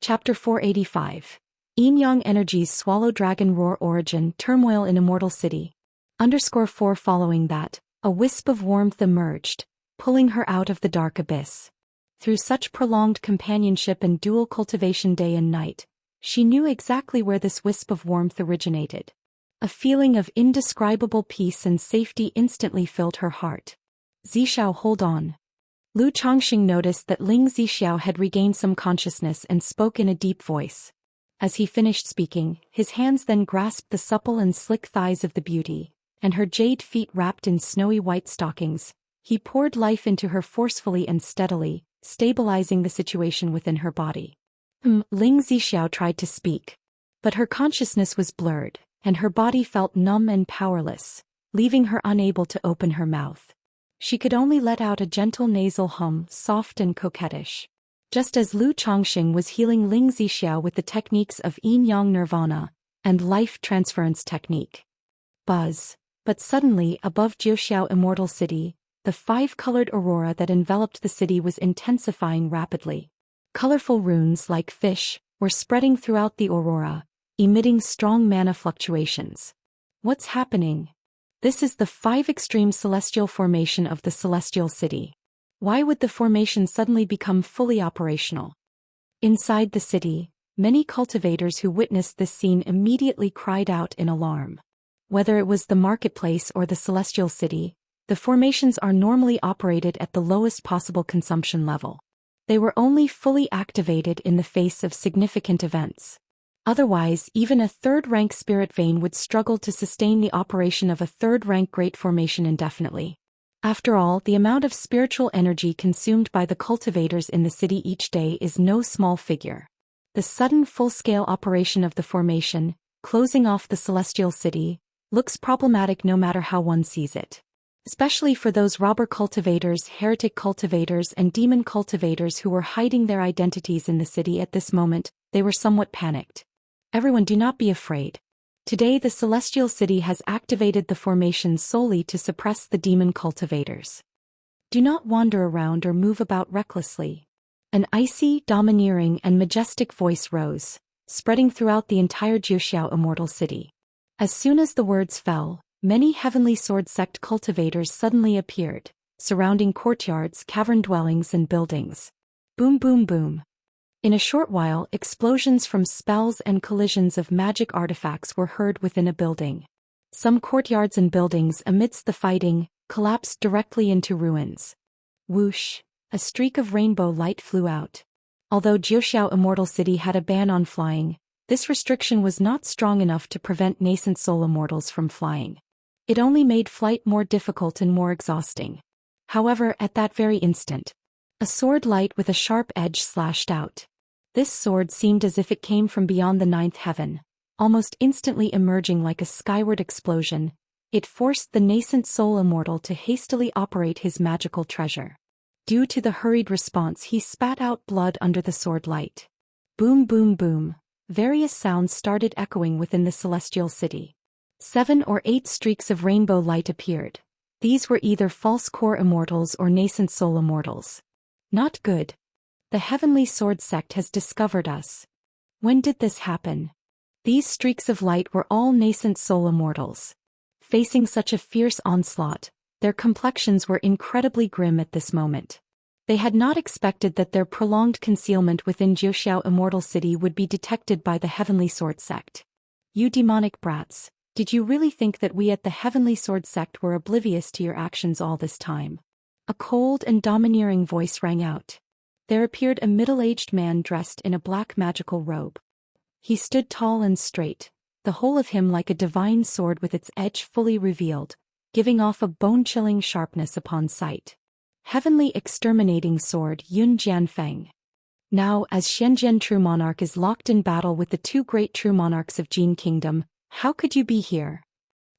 Chapter 485. Yin-Yang Energies Swallow Dragon Roar Origin Turmoil in Immortal City. _4 Following that, a wisp of warmth emerged, pulling her out of the dark abyss. Through such prolonged companionship and dual cultivation day and night, she knew exactly where this wisp of warmth originated. A feeling of indescribable peace and safety instantly filled her heart. Zixiao, hold on. Lu Chongqing noticed that Ling Zixiao had regained some consciousness and spoke in a deep voice. As he finished speaking, his hands then grasped the supple and slick thighs of the beauty, and her jade feet wrapped in snowy white stockings. He poured life into her forcefully and steadily, stabilizing the situation within her body. Ling Zixiao tried to speak, but her consciousness was blurred, and her body felt numb and powerless, leaving her unable to open her mouth. She could only let out a gentle nasal hum, soft and coquettish. Just as Lu Chongqing was healing Ling Zixiao with the techniques of Yin-Yang Nirvana and Life Transference Technique. Buzz. But suddenly, above Zhou Xian Immortal City, the five-colored aurora that enveloped the city was intensifying rapidly. Colorful runes like fish were spreading throughout the aurora, emitting strong mana fluctuations. What's happening? This is the 5 extreme celestial formation of the celestial city. Why would the formation suddenly become fully operational? Inside the city, many cultivators who witnessed this scene immediately cried out in alarm. Whether it was the marketplace or the celestial city, the formations are normally operated at the lowest possible consumption level. They were only fully activated in the face of significant events. Otherwise, even a third-rank spirit vein would struggle to sustain the operation of a third-rank great formation indefinitely. After all, the amount of spiritual energy consumed by the cultivators in the city each day is no small figure. The sudden full-scale operation of the formation, closing off the celestial city, looks problematic no matter how one sees it. Especially for those robber cultivators, heretic cultivators, and demon cultivators who were hiding their identities in the city at this moment, they were somewhat panicked. Everyone, do not be afraid. Today the celestial city has activated the formation solely to suppress the demon cultivators. Do not wander around or move about recklessly. An icy, domineering, and majestic voice rose, spreading throughout the entire Zhou Xian Immortal City. As soon as the words fell, many Heavenly Sword Sect cultivators suddenly appeared, surrounding courtyards, cavern dwellings, and buildings. Boom, boom, boom. In a short while, explosions from spells and collisions of magic artifacts were heard within a building. Some courtyards and buildings, amidst the fighting, collapsed directly into ruins. Whoosh! A streak of rainbow light flew out. Although Zhou Xian Immortal City had a ban on flying, this restriction was not strong enough to prevent nascent soul immortals from flying. It only made flight more difficult and more exhausting. However, at that very instant, a sword light with a sharp edge slashed out. This sword seemed as if it came from beyond the 9th heaven, almost instantly emerging like a skyward explosion. It forced the nascent soul immortal to hastily operate his magical treasure. Due to the hurried response, he spat out blood under the sword light. Boom, boom, boom. Various sounds started echoing within the celestial city. 7 or 8 streaks of rainbow light appeared. These were either false core immortals or nascent soul immortals. Not good. The Heavenly Sword Sect has discovered us. When did this happen? These streaks of light were all nascent soul immortals. Facing such a fierce onslaught, their complexions were incredibly grim at this moment. They had not expected that their prolonged concealment within Zhou Xian Immortal City would be detected by the Heavenly Sword Sect. You demonic brats, did you really think that we at the Heavenly Sword Sect were oblivious to your actions all this time? A cold and domineering voice rang out. There appeared a middle-aged man dressed in a black magical robe. He stood tall and straight, the whole of him like a divine sword with its edge fully revealed, giving off a bone-chilling sharpness upon sight. Heavenly Exterminating Sword Yun Jianfeng. Now, as Xianxia True Monarch is locked in battle with the 2 great true monarchs of Jin Kingdom, how could you be here?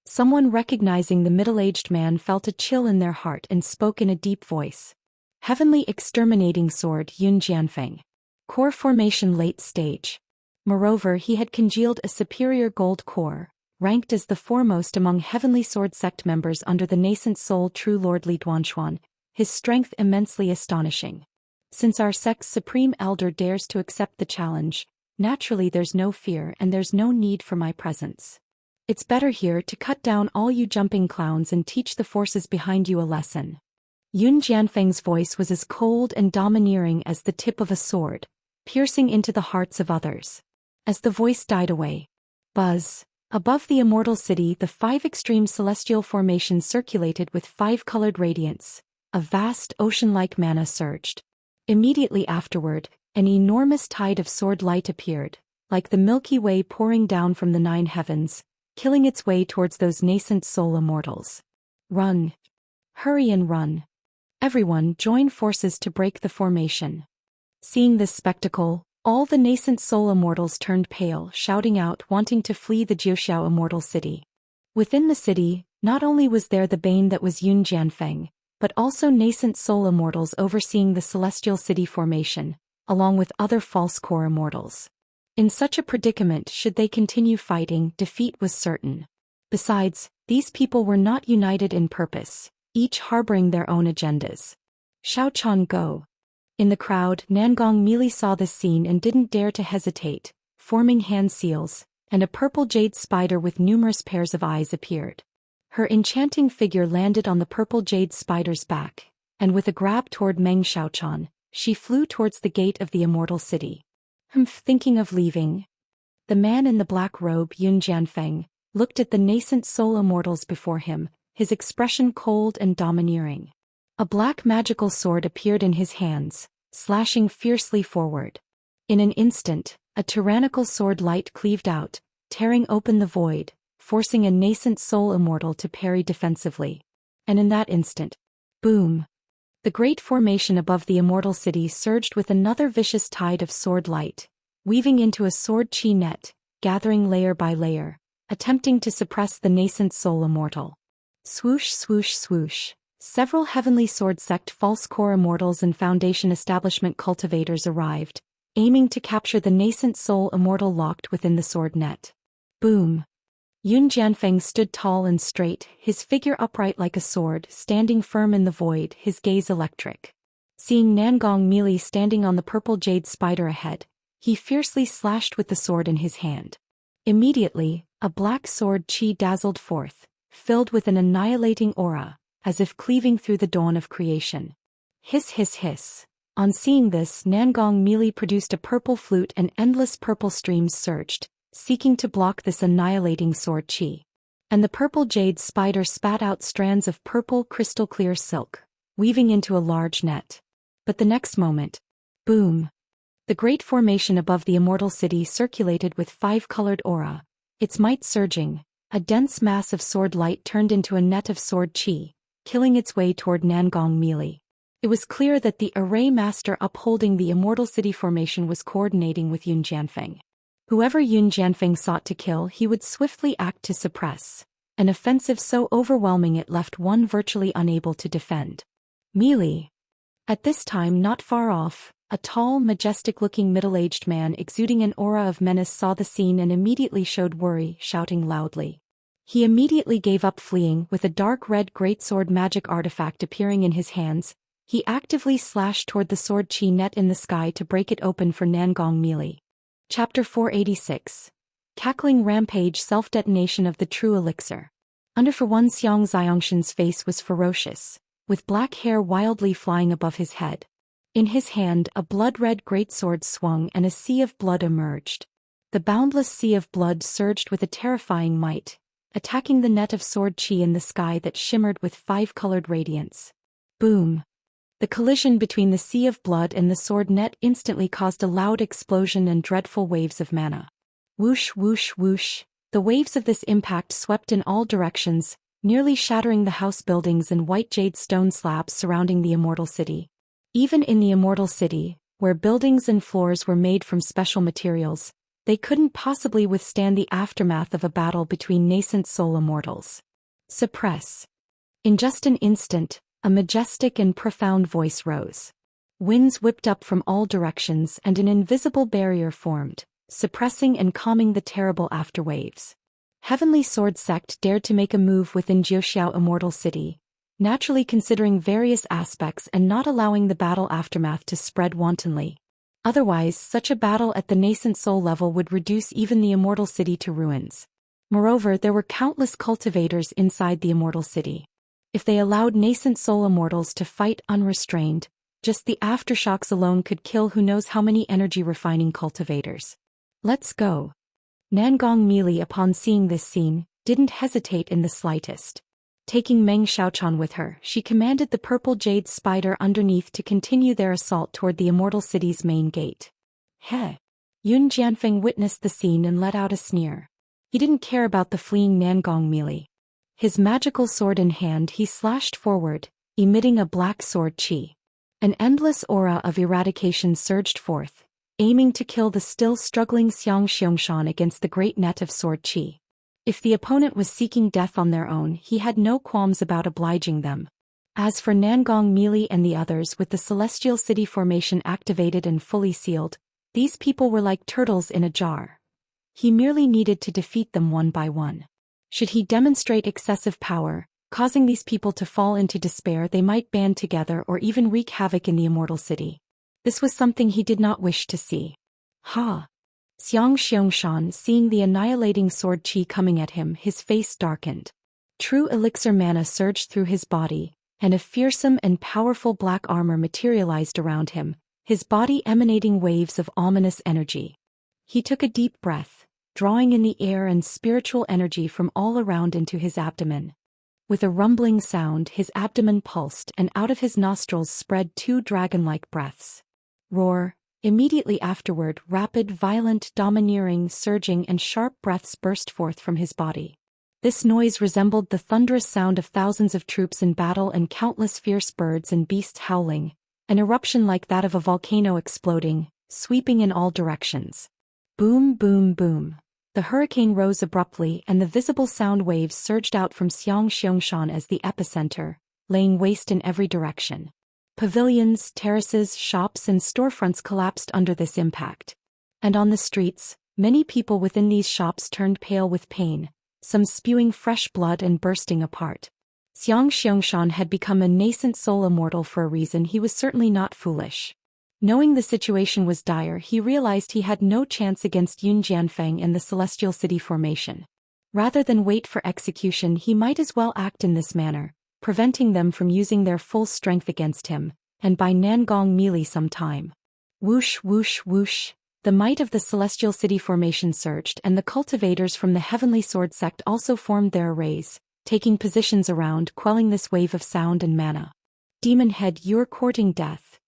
Someone recognizing the middle-aged man felt a chill in their heart and spoke in a deep voice. Heavenly Exterminating Sword Yun Jianfeng. Core formation late stage. Moreover, he had congealed a superior gold core, ranked as the foremost among Heavenly Sword Sect members under the nascent soul True Lord Li Duanshuan, his strength immensely astonishing. Since our sect's supreme elder dares to accept the challenge, naturally there's no fear and there's no need for my presence. It's better here to cut down all you jumping clowns and teach the forces behind you a lesson. Yun Jianfeng's voice was as cold and domineering as the tip of a sword, piercing into the hearts of others. As the voice died away, buzz. Above the immortal city, the 5 extreme celestial formations circulated with 5-colored radiance. A vast ocean-like mana surged. Immediately afterward, an enormous tide of sword light appeared, like the Milky Way pouring down from the 9 heavens, killing its way towards those nascent soul immortals. Run. Hurry and run. Everyone join forces to break the formation. Seeing this spectacle, all the nascent soul immortals turned pale, shouting out, wanting to flee the Zhou immortal city. Within the city, not only was there the bane that was Yun Jianfeng, but also nascent soul immortals overseeing the celestial city formation, along with other false core immortals. In such a predicament, should they continue fighting, defeat was certain. Besides, these people were not united in purpose, each harboring their own agendas. Xiaochan go. In the crowd, Nangong Meili saw this scene and didn't dare to hesitate, forming hand seals, and a purple jade spider with numerous pairs of eyes appeared. Her enchanting figure landed on the purple jade spider's back, and with a grab toward Meng Xiaochan, she flew towards the gate of the immortal city. Thinking of leaving? The man in the black robe, Yun Jianfeng, looked at the nascent soul immortals before him, his expression cold and domineering. A black magical sword appeared in his hands, slashing fiercely forward. In an instant, a tyrannical sword light cleaved out, tearing open the void, forcing a nascent soul immortal to parry defensively. And in that instant, boom! The great formation above the immortal city surged with another vicious tide of sword light, weaving into a sword chi net, gathering layer by layer, attempting to suppress the nascent soul immortal. Swoosh, swoosh, swoosh. Several heavenly sword sect false core immortals and foundation establishment cultivators arrived, aiming to capture the nascent soul immortal locked within the sword net. Boom! Yun Jianfeng stood tall and straight, his figure upright like a sword, standing firm in the void, his gaze electric. Seeing Nangong Meili standing on the purple jade spider ahead, he fiercely slashed with the sword in his hand. Immediately, a black sword chi dazzled forth, filled with an annihilating aura, as if cleaving through the dawn of creation. Hiss hiss hiss. On seeing this, Nangong Meili produced a purple flute and endless purple streams surged, seeking to block this annihilating sword chi. And the purple jade spider spat out strands of purple crystal clear silk, weaving into a large net. But the next moment, boom! The great formation above the immortal city circulated with 5-colored aura, its might surging, a dense mass of sword light turned into a net of sword chi, killing its way toward Nangong Meili. It was clear that the array master upholding the immortal city formation was coordinating with Yun Jianfeng. Whoever Yun Jianfeng sought to kill, he would swiftly act to suppress, an offensive so overwhelming it left one virtually unable to defend. Meili. At this time, not far off, a tall, majestic-looking middle-aged man exuding an aura of menace saw the scene and immediately showed worry, shouting loudly. He immediately gave up fleeing, with a dark red greatsword magic artifact appearing in his hands. He actively slashed toward the sword chi net in the sky to break it open for Nangong Meili. Chapter 486. Cackling Rampage Self-Detonation of the True Elixir. Under for one, Xianxia's face was ferocious, with black hair wildly flying above his head. In his hand, a blood-red greatsword swung and a sea of blood emerged. The boundless sea of blood surged with a terrifying might, attacking the net of sword chi in the sky that shimmered with 5-colored radiance. Boom! The collision between the sea of blood and the sword net instantly caused a loud explosion and dreadful waves of mana. Whoosh whoosh whoosh! The waves of this impact swept in all directions, nearly shattering the house buildings and white jade stone slabs surrounding the immortal city. Even in the immortal city, where buildings and floors were made from special materials, they couldn't possibly withstand the aftermath of a battle between nascent soul immortals. Suppress. In just an instant, a majestic and profound voice rose. Winds whipped up from all directions and an invisible barrier formed, suppressing and calming the terrible afterwaves. Heavenly Sword Sect dared to make a move within Zhou Xian Immortal City, naturally considering various aspects and not allowing the battle aftermath to spread wantonly. Otherwise, such a battle at the nascent soul level would reduce even the immortal city to ruins. Moreover, there were countless cultivators inside the immortal city. If they allowed nascent soul immortals to fight unrestrained, just the aftershocks alone could kill who knows how many energy-refining cultivators. Let's go. Nangong Meili, upon seeing this scene, didn't hesitate in the slightest. Taking Meng Xiaochan with her, she commanded the purple jade spider underneath to continue their assault toward the immortal city's main gate. Heh. Yun Jianfeng witnessed the scene and let out a sneer. He didn't care about the fleeing Nangong Meili. His magical sword in hand, he slashed forward, emitting a black sword qi. An endless aura of eradication surged forth, aiming to kill the still struggling Xianxia against the great net of sword qi. If the opponent was seeking death on their own, he had no qualms about obliging them. As for Nangong Meili and the others with the Celestial City formation activated and fully sealed, these people were like turtles in a jar. He merely needed to defeat them one by one. Should he demonstrate excessive power, causing these people to fall into despair, they might band together or even wreak havoc in the immortal city. This was something he did not wish to see. Ha! Xianxia, seeing the annihilating sword qi coming at him, his face darkened. True elixir mana surged through his body, and a fearsome and powerful black armor materialized around him, his body emanating waves of ominous energy. He took a deep breath, drawing in the air and spiritual energy from all around into his abdomen. With a rumbling sound, his abdomen pulsed and out of his nostrils spread two dragon-like breaths. Roar! Immediately afterward, rapid, violent, domineering, surging and sharp breaths burst forth from his body. This noise resembled the thunderous sound of thousands of troops in battle and countless fierce birds and beasts howling, an eruption like that of a volcano exploding, sweeping in all directions. Boom, boom, boom. The hurricane rose abruptly and the visible sound waves surged out from Xianxia as the epicenter, laying waste in every direction. Pavilions, terraces, shops and storefronts collapsed under this impact. And on the streets, many people within these shops turned pale with pain, some spewing fresh blood and bursting apart. Xianxia had become a nascent soul immortal for a reason. He was certainly not foolish. Knowing the situation was dire, he realized he had no chance against Yun Jianfeng and the Celestial City formation. Rather than wait for execution, he might as well act in this manner, preventing them from using their full strength against him, and by Nangong Meili some time. Whoosh, whoosh, whoosh. The might of the Celestial City formation surged, and the cultivators from the Heavenly Sword sect also formed their arrays, taking positions around, quelling this wave of sound and mana. Demon Head, you're courting death.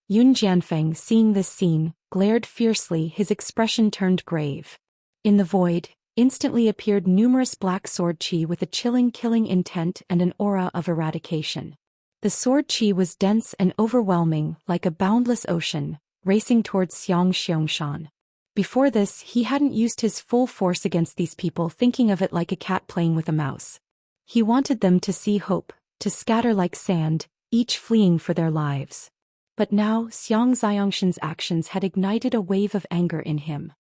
Yun Jianfeng, seeing this scene, glared fiercely, his expression turned grave. In the void, instantly appeared numerous black sword qi with a chilling killing intent and an aura of eradication. The sword qi was dense and overwhelming, like a boundless ocean, racing towards Xianxia. Before this, he hadn't used his full force against these people, thinking of it like a cat playing with a mouse. He wanted them to see hope, to scatter like sand, each fleeing for their lives. But now Xianxia's actions had ignited a wave of anger in him.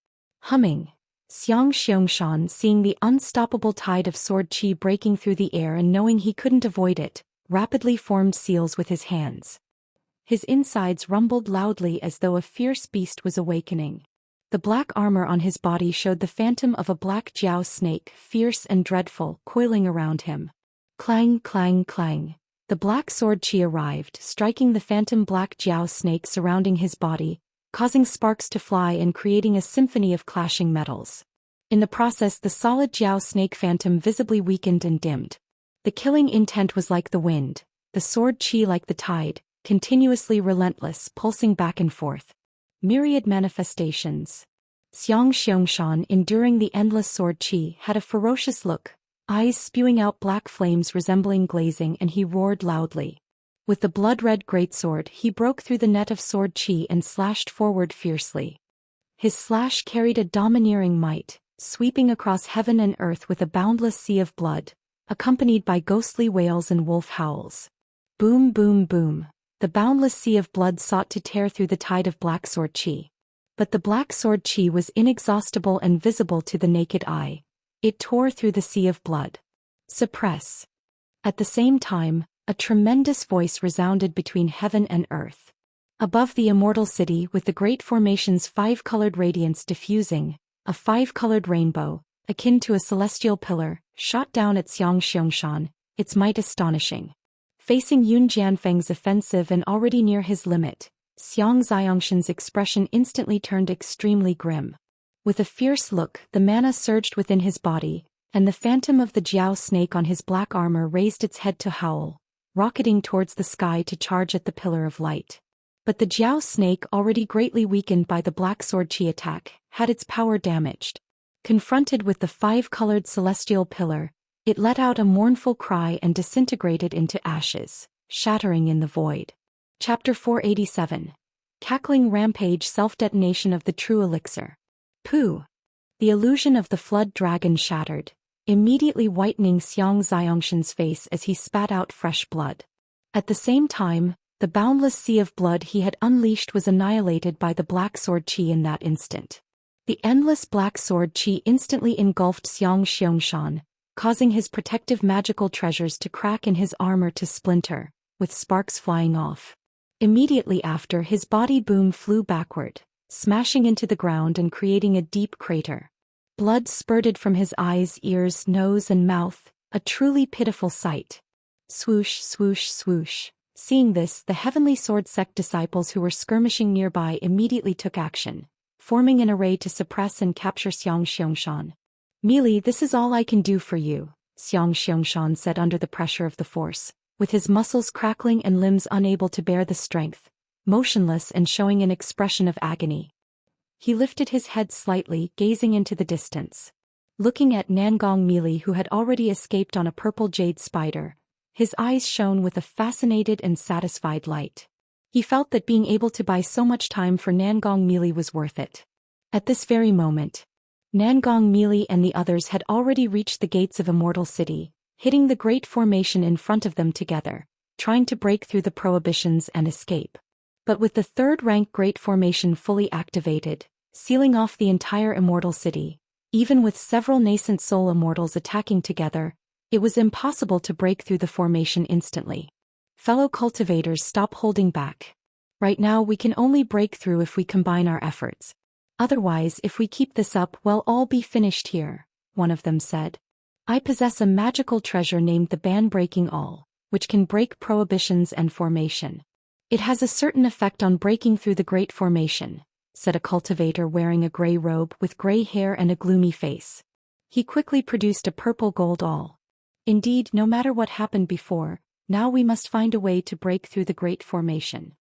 Humming, Xianxia, seeing the unstoppable tide of sword qi breaking through the air and knowing he couldn't avoid it, rapidly formed seals with his hands. His insides rumbled loudly as though a fierce beast was awakening. The black armor on his body showed the phantom of a black jiao snake, fierce and dreadful, coiling around him. Clang, clang, clang. The black sword qi arrived, striking the phantom black jiao snake surrounding his body, causing sparks to fly and creating a symphony of clashing metals. In the process, the solid jiao snake phantom visibly weakened and dimmed. The killing intent was like the wind, the sword qi like the tide, continuously relentless, pulsing back and forth. Myriad manifestations. Xianxia, enduring the endless sword qi, had a ferocious look, eyes spewing out black flames resembling glazing, and he roared loudly. With the blood-red greatsword, he broke through the net of sword qi and slashed forward fiercely. His slash carried a domineering might, sweeping across heaven and earth with a boundless sea of blood, accompanied by ghostly wails and wolf howls. Boom, boom, boom. The boundless sea of blood sought to tear through the tide of black sword qi. But the black sword qi was inexhaustible and visible to the naked eye. It tore through the sea of blood. Suppress. At the same time, A tremendous voice resounded between heaven and earth. Above the immortal city, with the great formation's five-colored radiance diffusing, a five-colored rainbow, akin to a celestial pillar, shot down at Xianxia, its might astonishing. Facing Yun Jianfeng's offensive and already near his limit, Xianxia's expression instantly turned extremely grim. With a fierce look, the mana surged within his body, and the phantom of the Jiao snake on his black armor raised its head to howl, rocketing towards the sky to charge at the pillar of light. But the Jiao snake, already greatly weakened by the black sword chi attack, had its power damaged. Confronted with the five-colored celestial pillar, it let out a mournful cry and disintegrated into ashes, shattering in the void. Chapter 487. Cackling Rampage Self-Detonation of the True Elixir. Pooh! The illusion of the flood dragon shattered, immediately whitening Xianxia's face as he spat out fresh blood. At the same time, the boundless sea of blood he had unleashed was annihilated by the black sword chi in that instant. The endless black sword chi instantly engulfed Xianxia, causing his protective magical treasures to crack and his armor to splinter, with sparks flying off. Immediately after, his body boom flew backward, smashing into the ground and creating a deep crater. Blood spurted from his eyes, ears, nose and mouth, a truly pitiful sight. Swoosh, swoosh, swoosh. Seeing this, the Heavenly Sword Sect disciples who were skirmishing nearby immediately took action, forming an array to suppress and capture Xianxia. "Meili, this is all I can do for you," Xianxia said under the pressure of the force, with his muscles crackling and limbs unable to bear the strength, motionless and showing an expression of agony. He lifted his head slightly, gazing into the distance. Looking at Nangong Meili, who had already escaped on a purple jade spider, his eyes shone with a fascinated and satisfied light. He felt that being able to buy so much time for Nangong Meili was worth it. At this very moment, Nangong Meili and the others had already reached the gates of Immortal City, hitting the great formation in front of them together, trying to break through the prohibitions and escape. But with the third-rank Great Formation fully activated, sealing off the entire Immortal City, even with several nascent soul immortals attacking together, it was impossible to break through the formation instantly. Fellow cultivators, stop holding back. Right now we can only break through if we combine our efforts. Otherwise, if we keep this up, we'll all be finished here, one of them said. I possess a magical treasure named the Ban-Breaking All, which can break prohibitions and formation. It has a certain effect on breaking through the Great Formation, said a cultivator wearing a gray robe with gray hair and a gloomy face. He quickly produced a purple gold awl. Indeed, no matter what happened before, now we must find a way to break through the Great Formation.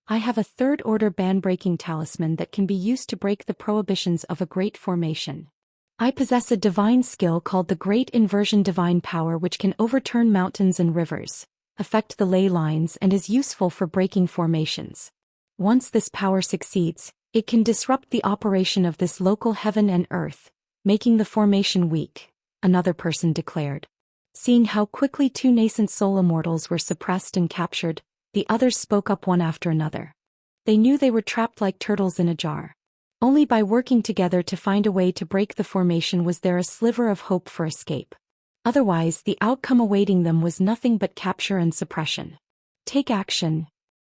I have a third-order ban-breaking talisman that can be used to break the prohibitions of a Great Formation. I possess a divine skill called the Great Inversion Divine Power, which can overturn mountains and rivers, affect the ley lines, and is useful for breaking formations. Once this power succeeds, it can disrupt the operation of this local heaven and earth, making the formation weak, another person declared. Seeing how quickly two nascent soul immortals were suppressed and captured, the others spoke up one after another. They knew they were trapped like turtles in a jar. Only by working together to find a way to break the formation was there a sliver of hope for escape. Otherwise, the outcome awaiting them was nothing but capture and suppression. Take action.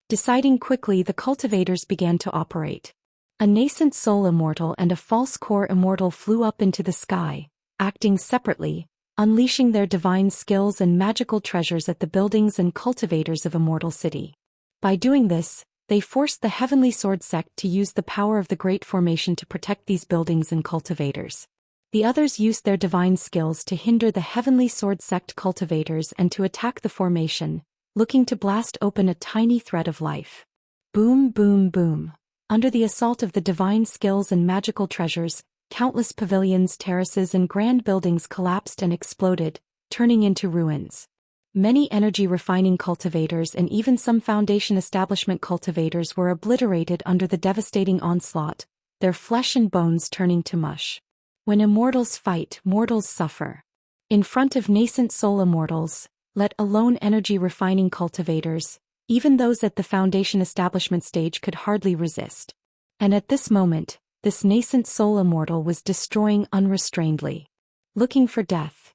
Deciding quickly, the cultivators began to operate. A nascent soul immortal and a false core immortal flew up into the sky, acting separately, unleashing their divine skills and magical treasures at the buildings and cultivators of Immortal City. By doing this, they forced the Heavenly Sword Sect to use the power of the Great Formation to protect these buildings and cultivators. The others used their divine skills to hinder the Heavenly Sword Sect cultivators and to attack the formation, looking to blast open a tiny thread of life. Boom, boom, boom. Under the assault of the divine skills and magical treasures, countless pavilions, terraces, and grand buildings collapsed and exploded, turning into ruins. Many energy-refining cultivators and even some Foundation establishment cultivators were obliterated under the devastating onslaught, their flesh and bones turning to mush. When immortals fight, mortals suffer. In front of nascent soul immortals, let alone energy-refining cultivators, even those at the Foundation establishment stage could hardly resist. And at this moment, this nascent soul immortal was destroying unrestrainedly. Looking for death.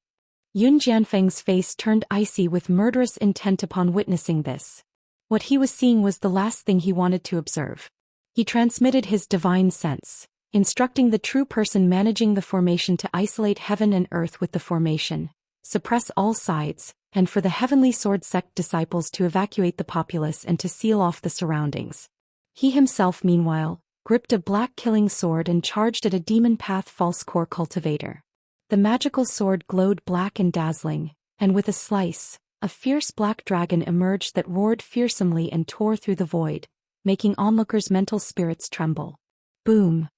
Yun Jianfeng's face turned icy with murderous intent upon witnessing this. What he was seeing was the last thing he wanted to observe. He transmitted his divine sense, instructing the true person managing the formation to isolate heaven and earth with the formation, suppress all sides, and for the heavenly sword sect disciples to evacuate the populace and to seal off the surroundings. He himself, meanwhile, gripped a black killing sword and charged at a demon path false core cultivator. The magical sword glowed black and dazzling, and with a slice, a fierce black dragon emerged that roared fearsomely and tore through the void, making onlookers' mental spirits tremble. Boom!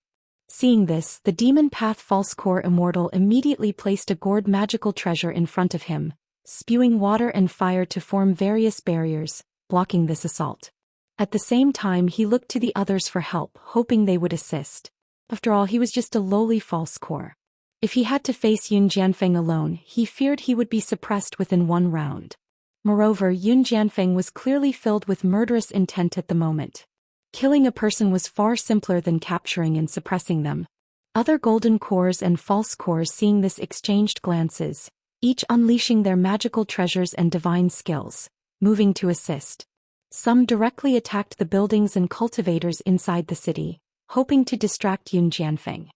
Seeing this, the demon path false core immortal immediately placed a gourd magical treasure in front of him, spewing water and fire to form various barriers, blocking this assault. At the same time he looked to the others for help, hoping they would assist. After all, he was just a lowly false core. If he had to face Yun Jianfeng alone, he feared he would be suppressed within one round. Moreover, Yun Jianfeng was clearly filled with murderous intent at the moment. Killing a person was far simpler than capturing and suppressing them. Other golden cores and false cores seeing this exchanged glances, each unleashing their magical treasures and divine skills, moving to assist. Some directly attacked the buildings and cultivators inside the city, hoping to distract Yun Jianfeng.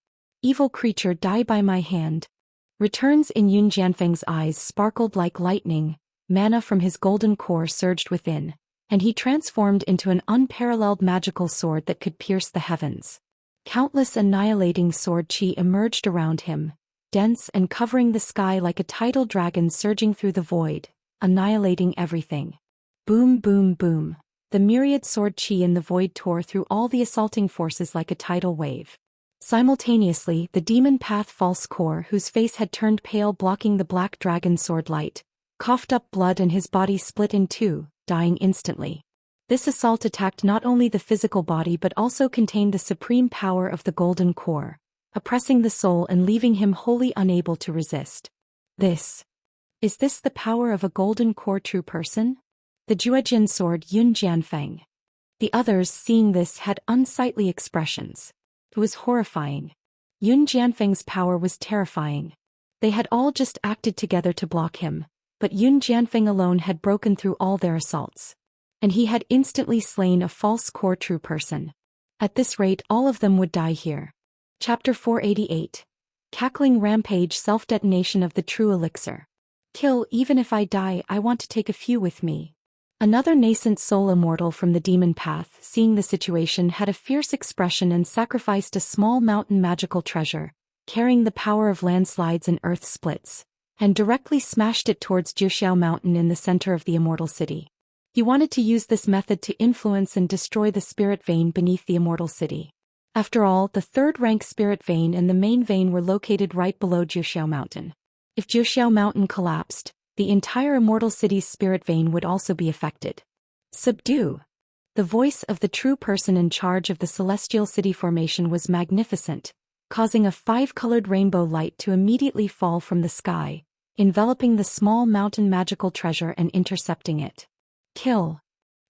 Evil creature, die by my hand. Returns in Yun Jianfeng's eyes sparkled like lightning, mana from his golden core surged within, and he transformed into an unparalleled magical sword that could pierce the heavens. Countless annihilating sword chi emerged around him, dense and covering the sky like a tidal dragon surging through the void, annihilating everything. Boom, boom, boom. The myriad sword chi in the void tore through all the assaulting forces like a tidal wave. Simultaneously, the demon path false core, whose face had turned pale blocking the black dragon sword light, coughed up blood and his body split in two, dying instantly. This assault attacked not only the physical body but also contained the supreme power of the golden core, oppressing the soul and leaving him wholly unable to resist. Is this the power of a golden core true person? The Juejin sword Yun Jianfeng. The others, seeing this, had unsightly expressions. It was horrifying. Yun Jianfeng's power was terrifying. They had all just acted together to block him, but Yun Jianfeng alone had broken through all their assaults. And he had instantly slain a false core true person. At this rate, all of them would die here. Chapter 488. Cackling Rampage Self-Detonation of the True Elixir. Kill, even if I die, I want to take a few with me. Another nascent soul immortal from the demon path, seeing the situation, had a fierce expression and sacrificed a small mountain magical treasure, carrying the power of landslides and earth splits, and directly smashed it towards Zhou Mountain in the center of the immortal city. He wanted to use this method to influence and destroy the spirit vein beneath the immortal city. After all, the third-rank spirit vein and the main vein were located right below Zhou Mountain. If Zhou Mountain collapsed, the entire immortal city's spirit vein would also be affected. Subdue! The voice of the true person in charge of the celestial city formation was magnificent, causing a five-colored rainbow light to immediately fall from the sky, enveloping the small mountain magical treasure and intercepting it. Kill!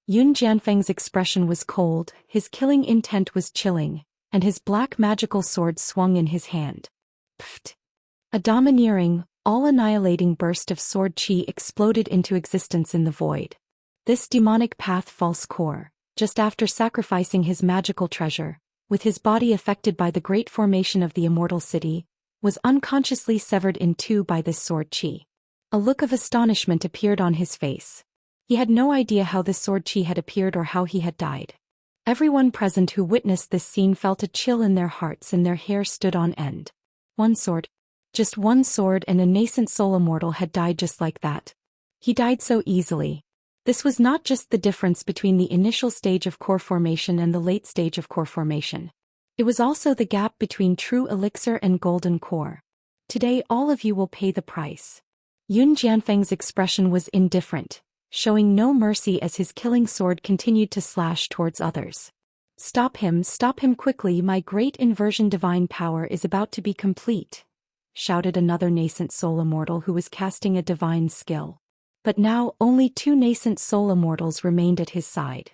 Yun Jianfeng's expression was cold, his killing intent was chilling, and his black magical sword swung in his hand. Pfft! A domineering, all-annihilating burst of sword chi exploded into existence in the void. This demonic path false core, just after sacrificing his magical treasure, with his body affected by the great formation of the immortal city, was unconsciously severed in two by this sword chi. A look of astonishment appeared on his face. He had no idea how this sword chi had appeared or how he had died. Everyone present who witnessed this scene felt a chill in their hearts and their hair stood on end. One sword. Just one sword and a nascent soul immortal had died just like that. He died so easily. This was not just the difference between the initial stage of core formation and the late stage of core formation. It was also the gap between true elixir and golden core. Today all of you will pay the price. Yun Jianfeng's expression was indifferent, showing no mercy as his killing sword continued to slash towards others. Stop him quickly, my great inversion divine power is about to be complete, shouted another nascent soul immortal who was casting a divine skill. But now only two nascent soul immortals remained at his side.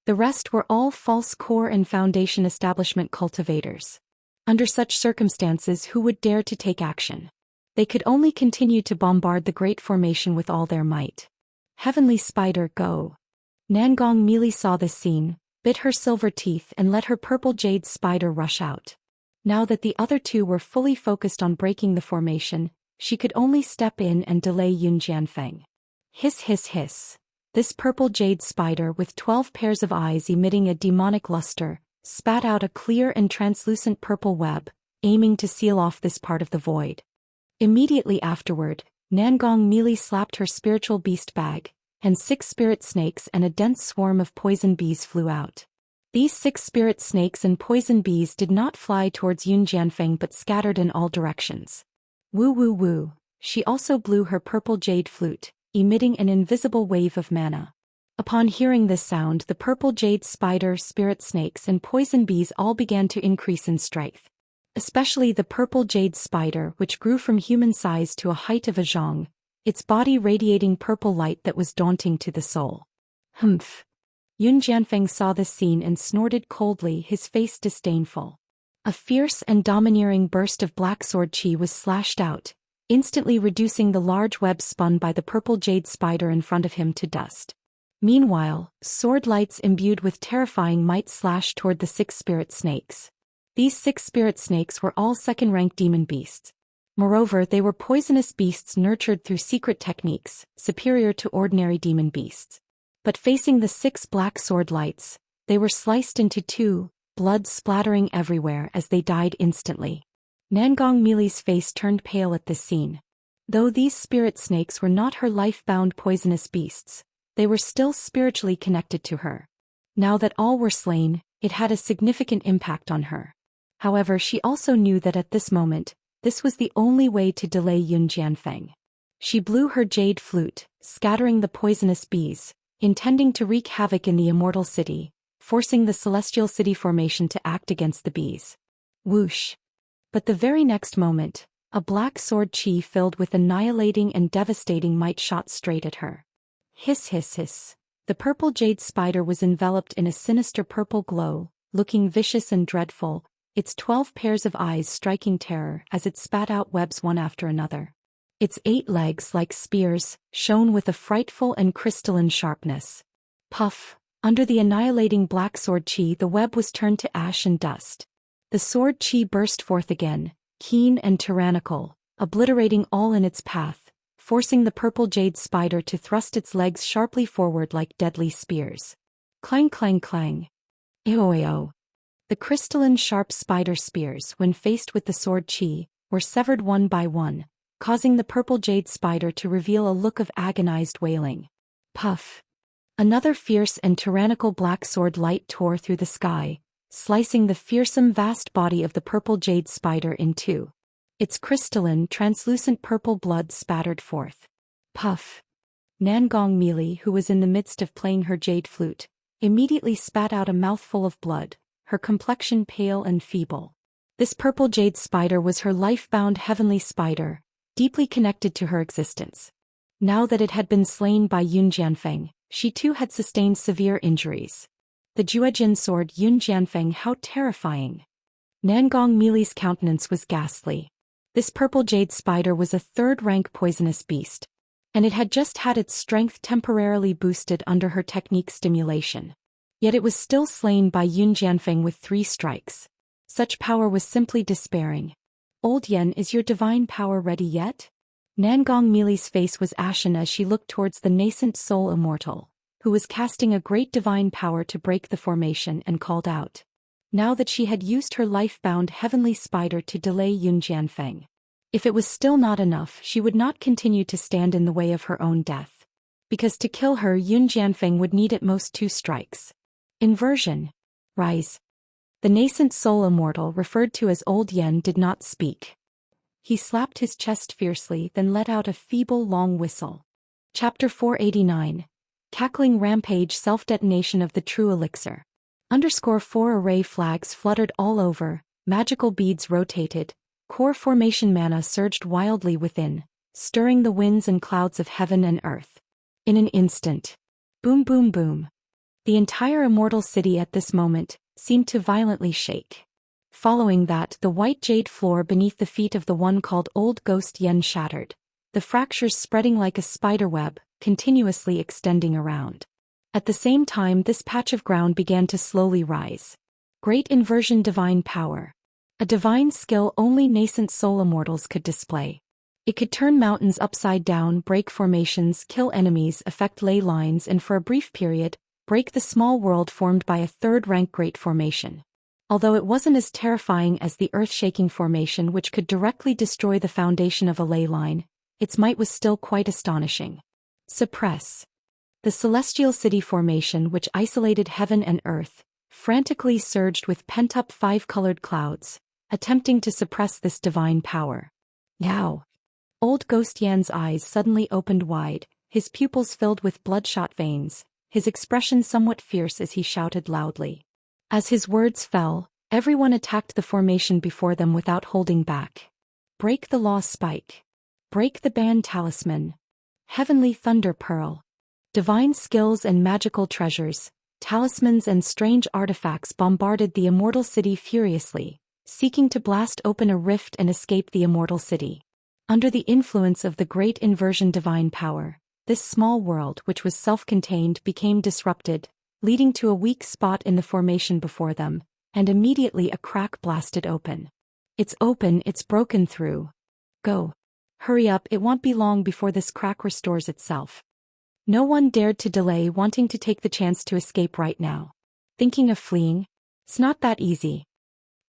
The rest were all false core and foundation establishment cultivators. Under such circumstances, who would dare to take action? They could only continue to bombard the great formation with all their might. Heavenly Spider, go! Nangong Meili saw this scene, bit her silver teeth and let her purple jade spider rush out. Now that the other two were fully focused on breaking the formation, she could only step in and delay Yun Jianfeng. Hiss hiss hiss. This purple jade spider with 12 pairs of eyes emitting a demonic luster, spat out a clear and translucent purple web, aiming to seal off this part of the void. Immediately afterward, Nangong Meili slapped her spiritual beast bag, and 6 spirit snakes and a dense swarm of poison bees flew out. These 6 spirit snakes and poison bees did not fly towards Yun Jianfeng but scattered in all directions. Woo woo woo, she also blew her purple jade flute, emitting an invisible wave of mana. Upon hearing this sound, the purple jade spider, spirit snakes and poison bees all began to increase in strength. Especially the purple jade spider, which grew from human size to a height of a zhang, its body radiating purple light that was daunting to the soul. Humph. Yun Jianfeng saw this scene and snorted coldly, his face disdainful. A fierce and domineering burst of black sword chi was slashed out, instantly reducing the large web spun by the purple jade spider in front of him to dust. Meanwhile, sword lights imbued with terrifying might slashed toward the 6 spirit snakes. These 6 spirit snakes were all second-rank demon beasts. Moreover, they were poisonous beasts nurtured through secret techniques, superior to ordinary demon beasts. But facing the 6 black sword lights, they were sliced into 2, blood splattering everywhere as they died instantly. Nangong Meili's face turned pale at this scene. Though these spirit snakes were not her life-bound poisonous beasts, they were still spiritually connected to her. Now that all were slain, it had a significant impact on her. However, she also knew that at this moment, this was the only way to delay Yun Jianfeng. She blew her jade flute, scattering the poisonous bees, intending to wreak havoc in the Immortal City, forcing the Celestial City formation to act against the bees. Whoosh! But the very next moment, a black sword chi filled with annihilating and devastating might shot straight at her. Hiss hiss hiss. The purple jade spider was enveloped in a sinister purple glow, looking vicious and dreadful, its 12 pairs of eyes striking terror as it spat out webs one after another. Its 8 legs, like spears, shone with a frightful and crystalline sharpness. Puff! Under the annihilating black sword chi, the web was turned to ash and dust. The sword chi burst forth again, keen and tyrannical, obliterating all in its path, forcing the purple jade spider to thrust its legs sharply forward like deadly spears. Clang clang clang. Eoeo. The crystalline sharp spider spears, when faced with the sword chi, were severed one by one, causing the purple jade spider to reveal a look of agonized wailing. Puff! Another fierce and tyrannical black sword light tore through the sky, slicing the fearsome vast body of the purple jade spider in 2. Its crystalline, translucent purple blood spattered forth. Puff! Nangong Meili, who was in the midst of playing her jade flute, immediately spat out a mouthful of blood, her complexion pale and feeble. This purple jade spider was her life-bound heavenly spider, deeply connected to her existence. Now that it had been slain by Yun Jianfeng, she too had sustained severe injuries. The Juejin sword, Yun Jianfeng, how terrifying! Nangong Meili's countenance was ghastly. This purple jade spider was a 3rd-rank poisonous beast, and it had just had its strength temporarily boosted under her technique stimulation. Yet it was still slain by Yun Jianfeng with 3 strikes. Such power was simply despairing. Old Yen, is your divine power ready yet? Nangong Meili's face was ashen as she looked towards the nascent soul Immortal, who was casting a great divine power to break the formation, and called out. Now that she had used her life-bound heavenly spider to delay Yun Jianfeng. If it was still not enough, she would not continue to stand in the way of her own death. Because to kill her, Yun Jianfeng would need at most 2 strikes. Inversion. Rise. The nascent soul Immortal, referred to as Old Yen, did not speak. He slapped his chest fiercely, then let out a feeble long whistle. Chapter 489. Cackling Rampage, Self-Detonation of the True Elixir. _4 array flags fluttered all over, magical beads rotated, core formation mana surged wildly within, stirring the winds and clouds of heaven and earth. In an instant. Boom boom boom. The entire Immortal City at this moment seemed to violently shake. Following that, the white jade floor beneath the feet of the one called Old Ghost Yen shattered, the fractures spreading like a spiderweb, continuously extending around. At the same time, this patch of ground began to slowly rise. Great Inversion Divine Power. A divine skill only nascent soul immortals could display. It could turn mountains upside down, break formations, kill enemies, affect ley lines, and for a brief period, break the small world formed by a third-rank great formation. Although it wasn't as terrifying as the earth-shaking formation which could directly destroy the foundation of a ley line, its might was still quite astonishing. Suppress. The Celestial City formation which isolated heaven and earth, frantically surged with pent-up five-colored clouds, attempting to suppress this divine power. Yow! Old Ghost Yan's eyes suddenly opened wide, his pupils filled with bloodshot veins, his expression somewhat fierce as he shouted loudly. As his words fell, everyone attacked the formation before them without holding back. Break the Law Spike. Break the Band Talisman. Heavenly Thunder Pearl. Divine skills and magical treasures, talismans and strange artifacts bombarded the Immortal City furiously, seeking to blast open a rift and escape the Immortal City. Under the influence of the Great Inversion Divine Power, this small world which was self-contained became disrupted, leading to a weak spot in the formation before them, and immediately a crack blasted open. It's open, it's broken through. Go. Hurry up, it won't be long before this crack restores itself. No one dared to delay, wanting to take the chance to escape right now. Thinking of fleeing? It's not that easy.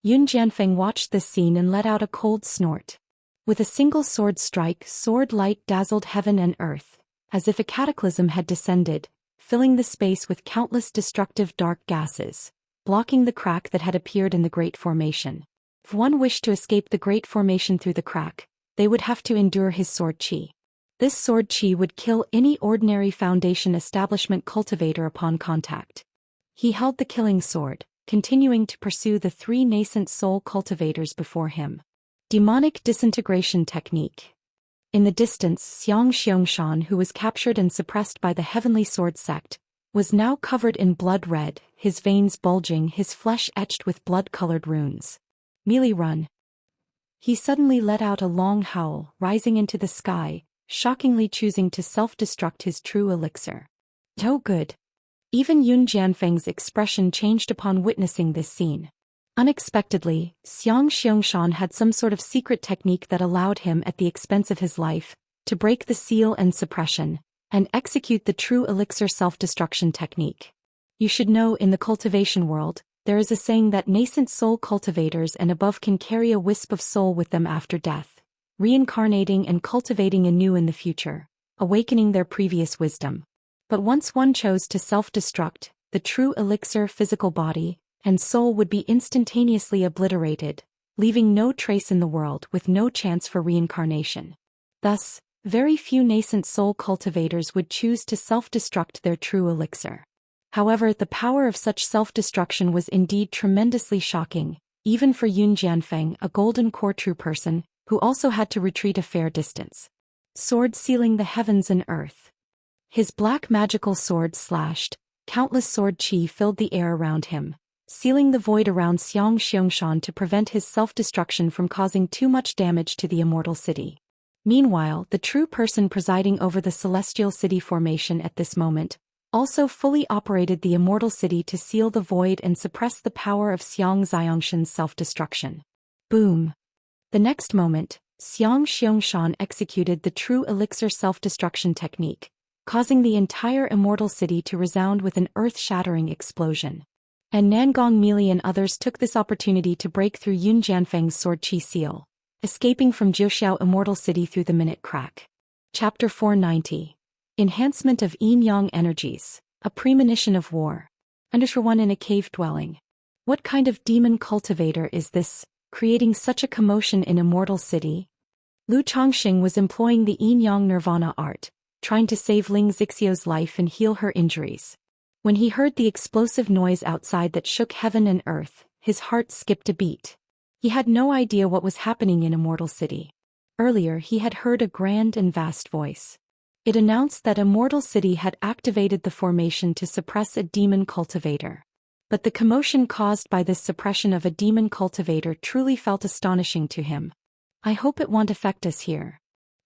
Yun Jianfeng watched this scene and let out a cold snort. With a single sword strike, sword light dazzled heaven and earth, as if a cataclysm had descended, filling the space with countless destructive dark gases, blocking the crack that had appeared in the Great Formation. If one wished to escape the Great Formation through the crack, they would have to endure his sword chi. This sword chi would kill any ordinary Foundation establishment cultivator upon contact. He held the killing sword, continuing to pursue the three nascent soul cultivators before him. Demonic Disintegration Technique. In the distance, Xianxia, who was captured and suppressed by the Heavenly Sword Sect, was now covered in blood red, his veins bulging, his flesh etched with blood-colored runes. Melee run. He suddenly let out a long howl, rising into the sky, shockingly choosing to self-destruct his true elixir. Oh good. Even Yun Jianfeng's expression changed upon witnessing this scene. Unexpectedly, Xianxia had some sort of secret technique that allowed him, at the expense of his life, to break the seal and suppression, and execute the true elixir self-destruction technique. You should know, in the cultivation world, there is a saying that nascent soul cultivators and above can carry a wisp of soul with them after death, reincarnating and cultivating anew in the future, awakening their previous wisdom. But once one chose to self-destruct, the true elixir physical body and soul would be instantaneously obliterated, leaving no trace in the world with no chance for reincarnation. Thus, very few nascent soul cultivators would choose to self-destruct their true elixir. However, the power of such self-destruction was indeed tremendously shocking, even for Yun Jianfeng, a golden core true person, who also had to retreat a fair distance. Sword sealing the heavens and earth. His black magical sword slashed, countless sword chi filled the air around him, sealing the void around Xianxia to prevent his self-destruction from causing too much damage to the Immortal City. Meanwhile, the true person presiding over the Celestial City formation at this moment also fully operated the Immortal City to seal the void and suppress the power of Xianxia's self-destruction. Boom! The next moment, Xianxia executed the true elixir self-destruction technique, causing the entire Immortal City to resound with an earth-shattering explosion. And Nangong Meili and others took this opportunity to break through Yun Jianfeng's sword chi seal, escaping from Zhou Immortal City through the minute crack. Chapter 490. Enhancement of Yin-Yang Energies, a Premonition of War. Under one in a cave dwelling. What kind of demon cultivator is this, creating such a commotion in Immortal City? Lu Chongxing was employing the Yin-Yang Nirvana art, trying to save Ling Zixio's life and heal her injuries. When he heard the explosive noise outside that shook heaven and earth, his heart skipped a beat. He had no idea what was happening in Immortal City. Earlier he had heard a grand and vast voice. It announced that Immortal City had activated the formation to suppress a demon cultivator. But the commotion caused by this suppression of a demon cultivator truly felt astonishing to him. I hope it won't affect us here.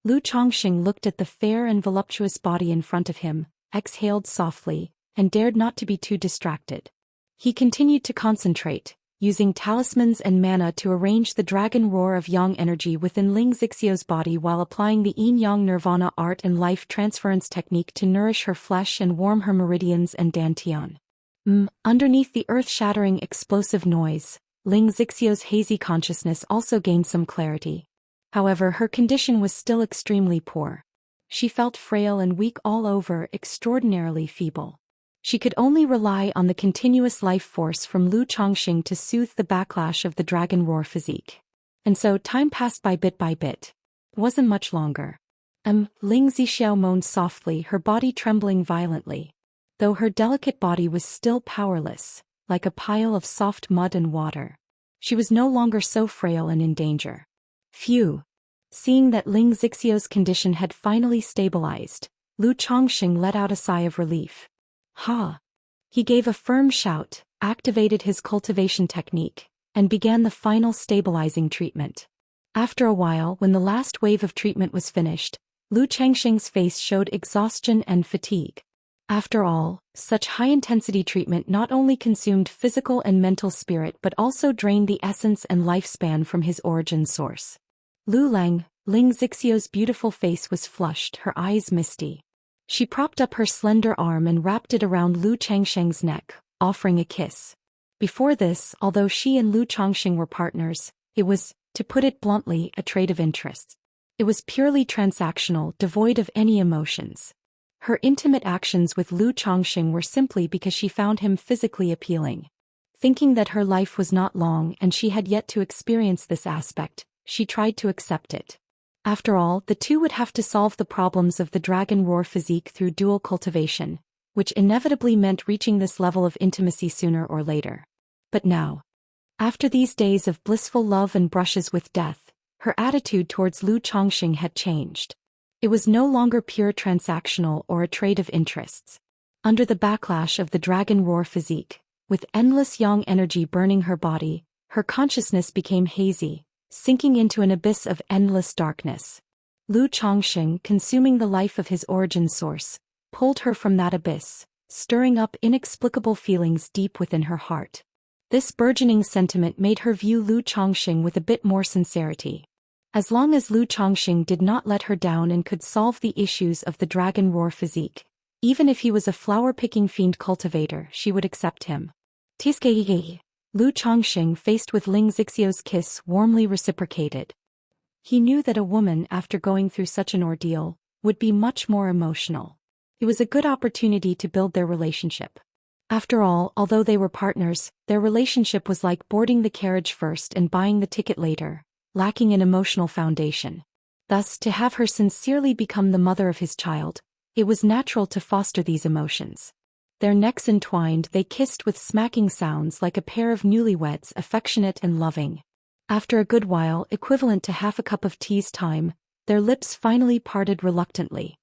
Lu Chongqing looked at the fair and voluptuous body in front of him, exhaled softly, and dared not to be too distracted. He continued to concentrate, using talismans and mana to arrange the dragon roar of yang energy within Ling Xixiu's body while applying the yin-yang nirvana art and life transference technique to nourish her flesh and warm her meridians and dantian. Underneath the earth-shattering explosive noise, Ling Xixiu's hazy consciousness also gained some clarity. However, her condition was still extremely poor. She felt frail and weak all over, extraordinarily feeble. She could only rely on the continuous life force from Lu Chongqing to soothe the backlash of the dragon roar physique. And so time passed by bit. It wasn't much longer. Ling Zixiao moaned softly, her body trembling violently. Though her delicate body was still powerless, like a pile of soft mud and water. She was no longer so frail and in danger. Phew! Seeing that Ling Xixiu's condition had finally stabilized, Lu Chongqing let out a sigh of relief. Ha! He gave a firm shout, activated his cultivation technique, and began the final stabilizing treatment. After a while, when the last wave of treatment was finished, Lu Chongqing's face showed exhaustion and fatigue. After all, such high-intensity treatment not only consumed physical and mental spirit but also drained the essence and lifespan from his origin source. Ling Xixiu's beautiful face was flushed, her eyes misty. She propped up her slender arm and wrapped it around Lu Chongqing's neck, offering a kiss. Before this, although she and Lu Chongqing were partners, it was, to put it bluntly, a trade of interests. It was purely transactional, devoid of any emotions. Her intimate actions with Lu Chongqing were simply because she found him physically appealing. Thinking that her life was not long and she had yet to experience this aspect, she tried to accept it. After all, the two would have to solve the problems of the dragon roar physique through dual cultivation, which inevitably meant reaching this level of intimacy sooner or later. But now, after these days of blissful love and brushes with death, her attitude towards Lu Chongqing had changed. It was no longer pure transactional or a trade of interests. Under the backlash of the dragon roar physique, with endless yang energy burning her body, her consciousness became hazy, sinking into an abyss of endless darkness. Lu Chongqing, consuming the life of his origin source, pulled her from that abyss, stirring up inexplicable feelings deep within her heart. This burgeoning sentiment made her view Lu Chongqing with a bit more sincerity. As long as Lu Chongqing did not let her down and could solve the issues of the dragon roar physique, even if he was a flower-picking fiend cultivator, she would accept him. Tiskei. Lu Chongqing, faced with Ling Xixiu's kiss, warmly reciprocated. He knew that a woman, after going through such an ordeal, would be much more emotional. It was a good opportunity to build their relationship. After all, although they were partners, their relationship was like boarding the carriage first and buying the ticket later, lacking an emotional foundation. Thus, to have her sincerely become the mother of his child, it was natural to foster these emotions. Their necks entwined, they kissed with smacking sounds like a pair of newlyweds, affectionate and loving. After a good while, equivalent to half a cup of tea's time, their lips finally parted reluctantly.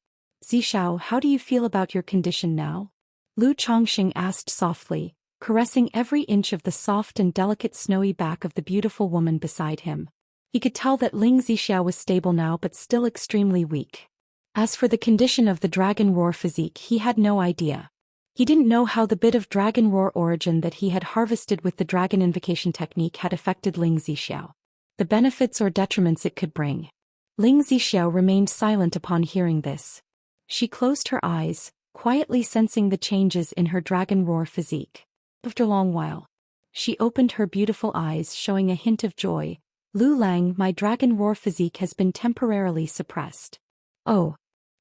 Zixiao, how do you feel about your condition now? Lu Chongqing asked softly, caressing every inch of the soft and delicate snowy back of the beautiful woman beside him. He could tell that Ling Zixiao was stable now but still extremely weak. As for the condition of the dragon roar physique, he had no idea. He didn't know how the bit of dragon roar origin that he had harvested with the dragon invocation technique had affected Ling Zixiao. The benefits or detriments it could bring. Ling Zixiao remained silent upon hearing this. She closed her eyes, quietly sensing the changes in her dragon roar physique. After a long while, she opened her beautiful eyes, showing a hint of joy. Lang, my dragon roar physique has been temporarily suppressed. Oh.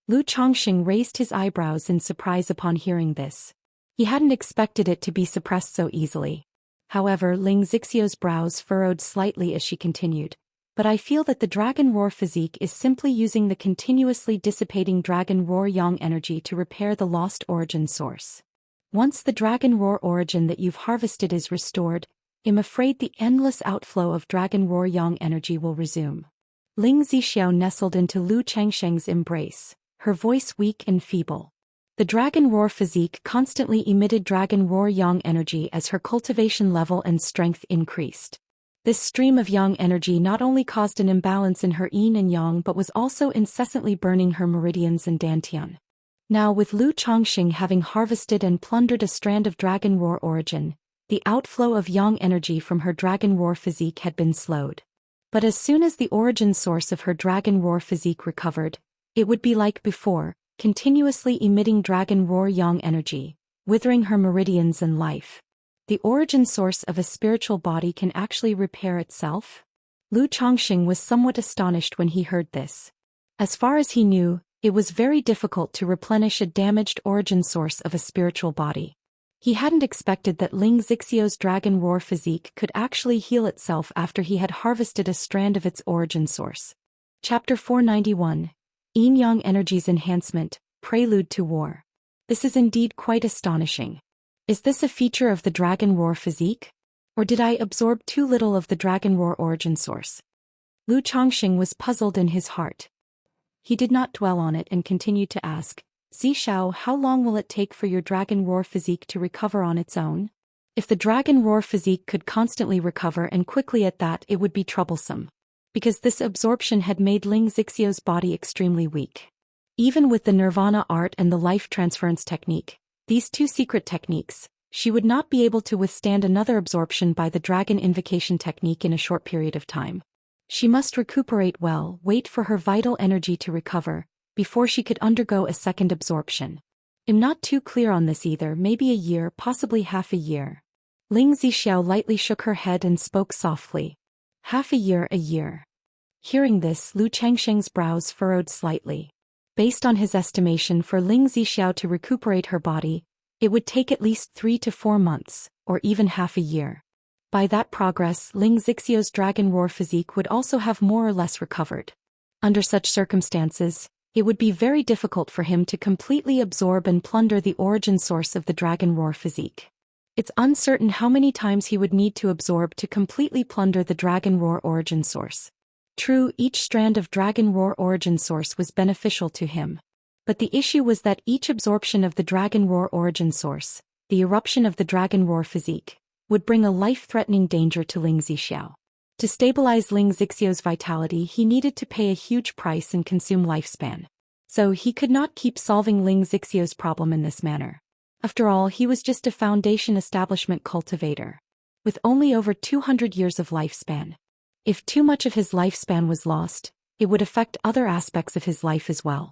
Lu Chongqing raised his eyebrows in surprise upon hearing this. He hadn't expected it to be suppressed so easily. However, Ling Xixiu's brows furrowed slightly as she continued. But I feel that the dragon roar physique is simply using the continuously dissipating dragon roar yang energy to repair the lost origin source. Once the dragon roar origin that you've harvested is restored, I'm afraid the endless outflow of dragon roar yang energy will resume. Ling Zixiao nestled into Lu Chongqing's embrace, her voice weak and feeble. The dragon roar physique constantly emitted dragon roar yang energy as her cultivation level and strength increased. This stream of yang energy not only caused an imbalance in her yin and yang but was also incessantly burning her meridians and dantian. Now with Lu Chongqing having harvested and plundered a strand of dragon roar origin, the outflow of yang energy from her dragon roar physique had been slowed. But as soon as the origin source of her dragon roar physique recovered, it would be like before, continuously emitting dragon roar yang energy, withering her meridians and life. The origin source of a spiritual body can actually repair itself? Lu Chongqing was somewhat astonished when he heard this. As far as he knew, it was very difficult to replenish a damaged origin source of a spiritual body. He hadn't expected that Ling Xixiu's dragon roar physique could actually heal itself after he had harvested a strand of its origin source. Chapter 491. Yin-Yang Energies Enhancement, Prelude to War. This is indeed quite astonishing. Is this a feature of the dragon roar physique? Or did I absorb too little of the dragon roar origin source? Lu Chongqing was puzzled in his heart. He did not dwell on it and continued to ask, Zishao, how long will it take for your dragon roar physique to recover on its own? If the dragon roar physique could constantly recover and quickly at that, it would be troublesome. Because this absorption had made Ling Xixiu's body extremely weak. Even with the nirvana art and the life transference technique, these two secret techniques, she would not be able to withstand another absorption by the dragon invocation technique in a short period of time. She must recuperate well, wait for her vital energy to recover, before she could undergo a second absorption. I'm not too clear on this either, maybe a year, possibly half a year. Ling Zixiao lightly shook her head and spoke softly. Half a year. Hearing this, Lu Changsheng's brows furrowed slightly. Based on his estimation for Ling Zixiao to recuperate her body, it would take at least 3 to 4 months, or even half a year. By that progress, Ling Xixiu's dragon roar physique would also have more or less recovered. Under such circumstances, it would be very difficult for him to completely absorb and plunder the origin source of the dragon roar physique. It's uncertain how many times he would need to absorb to completely plunder the dragon roar origin source. True, each strand of dragon roar origin source was beneficial to him. But the issue was that each absorption of the dragon roar origin source, the eruption of the dragon roar physique, would bring a life-threatening danger to Ling Zixiao. To stabilize Ling Xixiu's vitality, he needed to pay a huge price and consume lifespan. So he could not keep solving Ling Xixiu's problem in this manner. After all, he was just a foundation establishment cultivator, with only over 200 years of lifespan. If too much of his lifespan was lost, it would affect other aspects of his life as well.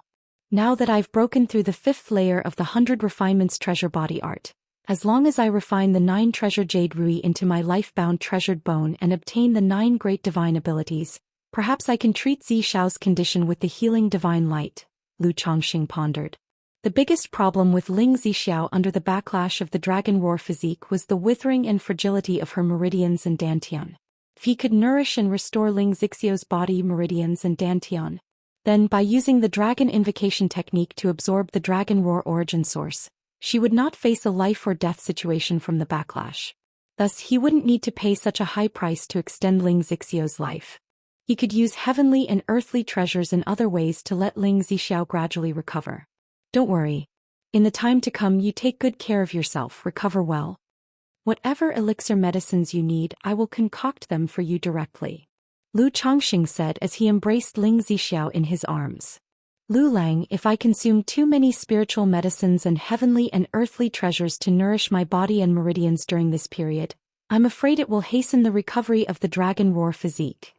Now that I've broken through the 5th layer of the 100 refinements treasure body art, as long as I refine the 9 treasure jade rui into my life-bound treasured bone and obtain the 9 great divine abilities, perhaps I can treat Zishao's condition with the healing divine light, Lu Chongqing pondered. The biggest problem with Ling Zixiao under the backlash of the dragon roar physique was the withering and fragility of her meridians and dantian. If he could nourish and restore Ling Xixiu's body meridians and dantian, then by using the dragon invocation technique to absorb the dragon roar origin source, she would not face a life or death situation from the backlash. Thus he wouldn't need to pay such a high price to extend Ling Xixiu's life. He could use heavenly and earthly treasures in other ways to let Ling Zixiao gradually recover. Don't worry. In the time to come, you take good care of yourself, recover well. Whatever elixir medicines you need, I will concoct them for you directly. Lu Chongqing said as he embraced Ling Zixiao in his arms. Lu Lang, if I consume too many spiritual medicines and heavenly and earthly treasures to nourish my body and meridians during this period, I'm afraid it will hasten the recovery of the dragon roar physique.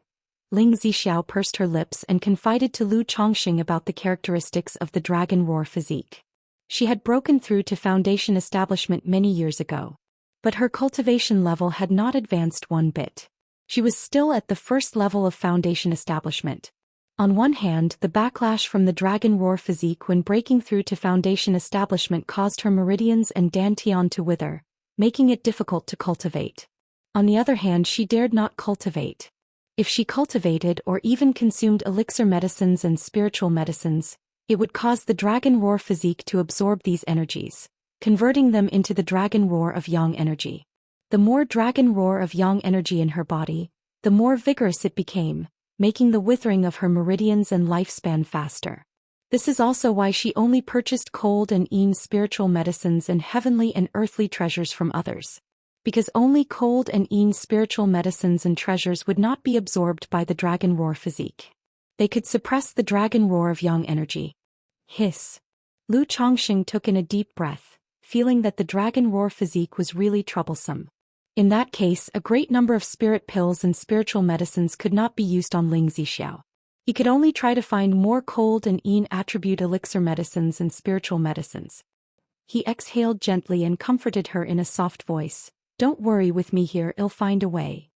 Ling Zixiao pursed her lips and confided to Lu Chongqing about the characteristics of the dragon roar physique. She had broken through to foundation establishment many years ago. But her cultivation level had not advanced one bit. She was still at the first level of foundation establishment. On one hand, the backlash from the dragon roar physique when breaking through to foundation establishment caused her meridians and dantian to wither, making it difficult to cultivate. On the other hand, she dared not cultivate. If she cultivated or even consumed elixir medicines and spiritual medicines, it would cause the dragon roar physique to absorb these energies, converting them into the dragon roar of yang energy. The more dragon roar of yang energy in her body, the more vigorous it became, making the withering of her meridians and lifespan faster. This is also why she only purchased cold and yin spiritual medicines and heavenly and earthly treasures from others. Because only cold and yin spiritual medicines and treasures would not be absorbed by the dragon roar physique. They could suppress the dragon roar of yang energy. Hiss. Lu Chongqing took in a deep breath, feeling that the dragon roar physique was really troublesome. In that case, a great number of spirit pills and spiritual medicines could not be used on Ling Zixiao. He could only try to find more cold and yin attribute elixir medicines and spiritual medicines. He exhaled gently and comforted her in a soft voice. Don't worry with me here, I'll find a way.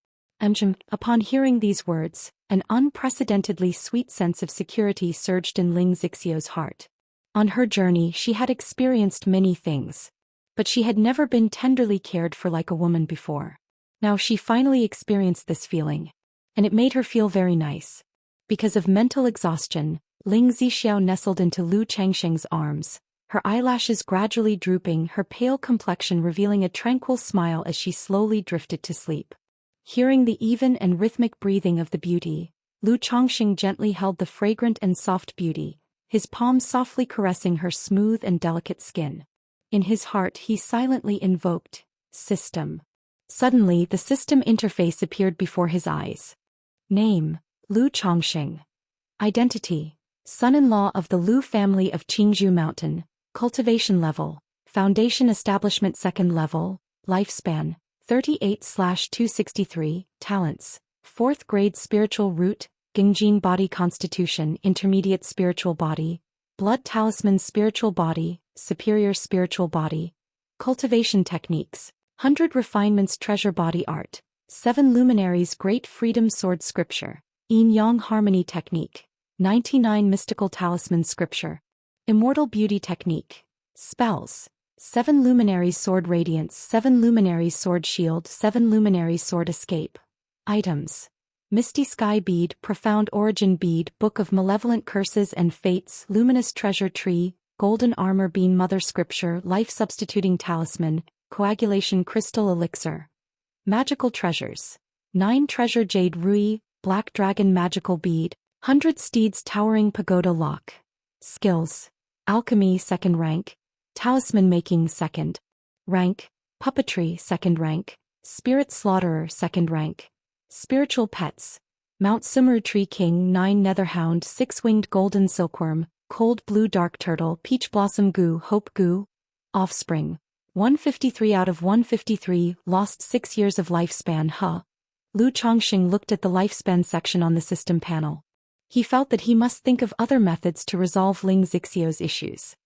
Upon hearing these words, an unprecedentedly sweet sense of security surged in Ling Zixiao's heart. On her journey she had experienced many things, but she had never been tenderly cared for like a woman before. Now she finally experienced this feeling, and it made her feel very nice. Because of mental exhaustion, Ling Zixiao nestled into Lu Changsheng's arms, her eyelashes gradually drooping, her pale complexion revealing a tranquil smile as she slowly drifted to sleep. Hearing the even and rhythmic breathing of the beauty, Lu Chongqing gently held the fragrant and soft beauty, his palms softly caressing her smooth and delicate skin. In his heart he silently invoked, System. Suddenly the system interface appeared before his eyes. Name, Lu Chongqing. Identity, son-in-law of the Lu family of Qingzhou Mountain. Cultivation level, Foundation Establishment 2nd level, lifespan, 38/263, talents, 4th grade spiritual root, Gengjin body constitution intermediate spiritual body, blood talisman spiritual body, superior spiritual body, cultivation techniques, 100 refinements treasure body art, 7 luminaries great freedom sword scripture, yin-yang harmony technique, 99 mystical talisman scripture, Immortal beauty technique, spells, 7 luminaries sword radiance 7 luminaries sword shield 7 luminaries sword escape, items, misty sky bead profound origin bead book of malevolent curses and fates luminous treasure tree, golden armor beam mother scripture life substituting talisman, coagulation crystal elixir, magical treasures, 9 treasure jade rui, black dragon magical bead, 100 steeds towering pagoda lock. Skills, Alchemy 2nd rank, Talisman making 2nd rank, Puppetry 2nd rank, Spirit slaughterer 2nd rank, Spiritual pets, Mount Sumeru tree king 9 netherhound 6-winged golden silkworm, cold blue dark turtle peach blossom goo hope goo, offspring, 153 out of 153 lost 6 years of lifespan. Lu Chongqing looked at the lifespan section on the system panel. He felt that he must think of other methods to resolve Ling Zixiao's issues.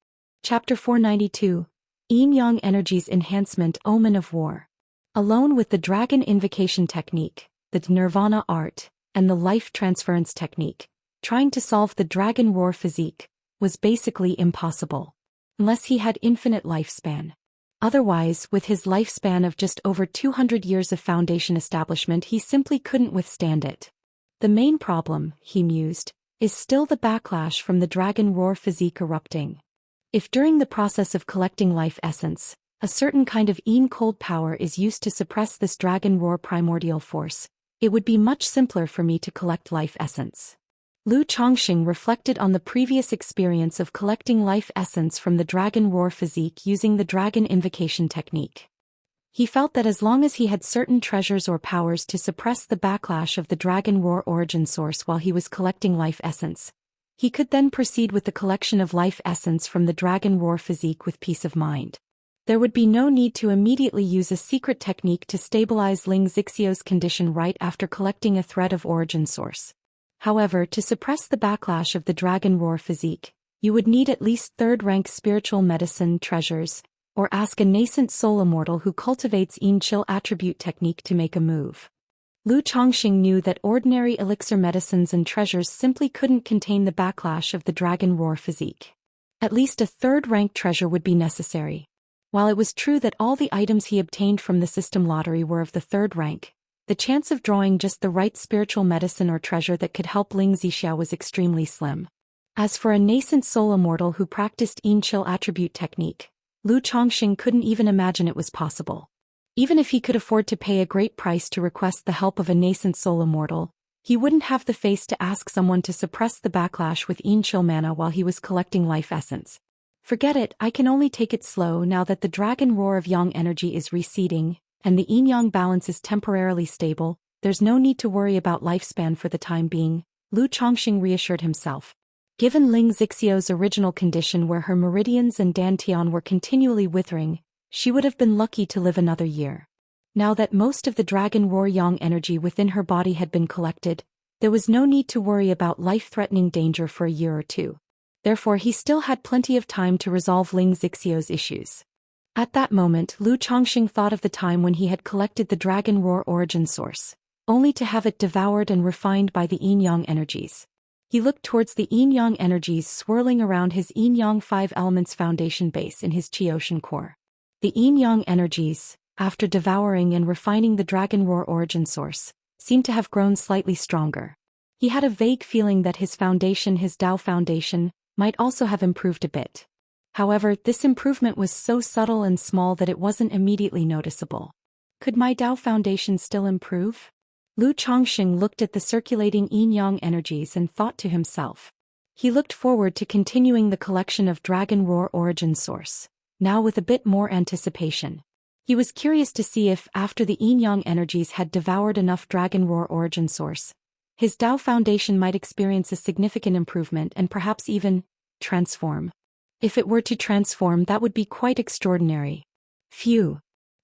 Chapter 492, Yin-Yang Energies Enhancement Omen of War. Alone with the Dragon Invocation Technique, the Nirvana Art, and the Life Transference Technique, trying to solve the Dragon Roar physique was basically impossible. Unless he had infinite lifespan. Otherwise, with his lifespan of just over 200 years of foundation establishment he simply couldn't withstand it. The main problem, he mused, is still the backlash from the dragon roar physique erupting. If during the process of collecting life essence, a certain kind of yin cold power is used to suppress this dragon roar primordial force, it would be much simpler for me to collect life essence. Lu Chongqing reflected on the previous experience of collecting life essence from the dragon roar physique using the dragon invocation technique. He felt that as long as he had certain treasures or powers to suppress the backlash of the dragon roar origin source while he was collecting life essence, he could then proceed with the collection of life essence from the dragon roar physique with peace of mind. There would be no need to immediately use a secret technique to stabilize Ling Zixiao's condition right after collecting a thread of origin source. However, to suppress the backlash of the dragon roar physique, you would need at least 3rd rank spiritual medicine treasures, or ask a nascent soul immortal who cultivates Yin Chill attribute technique to make a move. Lu Chongqing knew that ordinary elixir medicines and treasures simply couldn't contain the backlash of the dragon roar physique. At least a 3rd rank treasure would be necessary. While it was true that all the items he obtained from the system lottery were of the 3rd rank, the chance of drawing just the right spiritual medicine or treasure that could help Ling Zixiao was extremely slim. As for a nascent soul immortal who practiced Yin Chill attribute technique, Lu Chongqing couldn't even imagine it was possible. Even if he could afford to pay a great price to request the help of a nascent soul immortal, He wouldn't have the face to ask someone to suppress the backlash with chill mana while he was collecting life essence. Forget it, I can only take it slow now that the dragon roar of yang energy is receding, and the yin-yang balance is temporarily stable. There's no need to worry about lifespan for the time being, Lu Chongqing reassured himself. Given Ling Zixio's original condition where her meridians and dantian were continually withering, she would have been lucky to live another year. Now that most of the dragon roar yang energy within her body had been collected, there was no need to worry about life-threatening danger for a year or two. Therefore he still had plenty of time to resolve Ling Zixio's issues. At that moment Lu Chongqing thought of the time when he had collected the dragon roar origin source, only to have it devoured and refined by the yin-yang energies. He looked towards the yin-yang energies swirling around his yin-yang 5 elements foundation base in his Qi Ocean core. The yin-yang energies, after devouring and refining the dragon roar origin source, seemed to have grown slightly stronger. He had a vague feeling that his Dao foundation, might also have improved a bit. However, this improvement was so subtle and small that it wasn't immediately noticeable. Could my Dao foundation still improve? Lu Chongqing looked at the circulating yin-yang energies and thought to himself. He looked forward to continuing the collection of dragon roar origin source, now with a bit more anticipation. He was curious to see if, after the yin-yang energies had devoured enough dragon roar origin source, his Dao foundation might experience a significant improvement and perhaps even transform. If it were to transform, that would be quite extraordinary. Phew.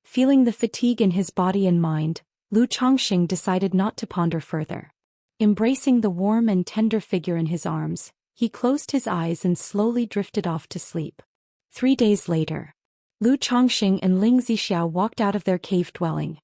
Feeling the fatigue in his body and mind, Lu Chongqing decided not to ponder further. Embracing the warm and tender figure in his arms, he closed his eyes and slowly drifted off to sleep. 3 days later, Lu Chongqing and Ling Zixio walked out of their cave dwelling.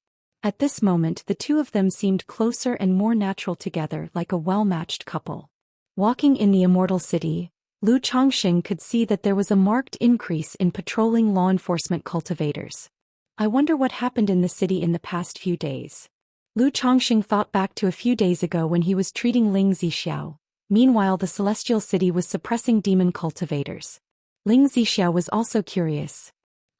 At this moment the two of them seemed closer and more natural together, like a well-matched couple. Walking in the Immortal City, Lu Chongqing could see that there was a marked increase in patrolling law enforcement cultivators. I wonder what happened in the city in the past few days. Lu Chongqing thought back to a few days ago when he was treating Ling Zixio. Meanwhile the Celestial City was suppressing demon cultivators. Ling Zixio was also curious.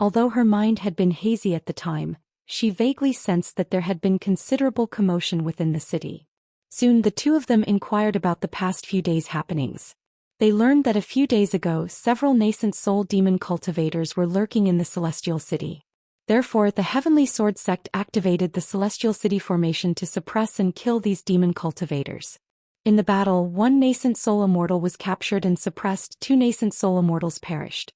Although her mind had been hazy at the time, she vaguely sensed that there had been considerable commotion within the city. Soon the two of them inquired about the past few days' happenings. They learned that a few days ago several nascent soul demon cultivators were lurking in the Celestial City. Therefore the Heavenly Sword sect activated the Celestial City formation to suppress and kill these demon cultivators. In the battle, 1 nascent soul immortal was captured and suppressed, 2 nascent soul immortals perished.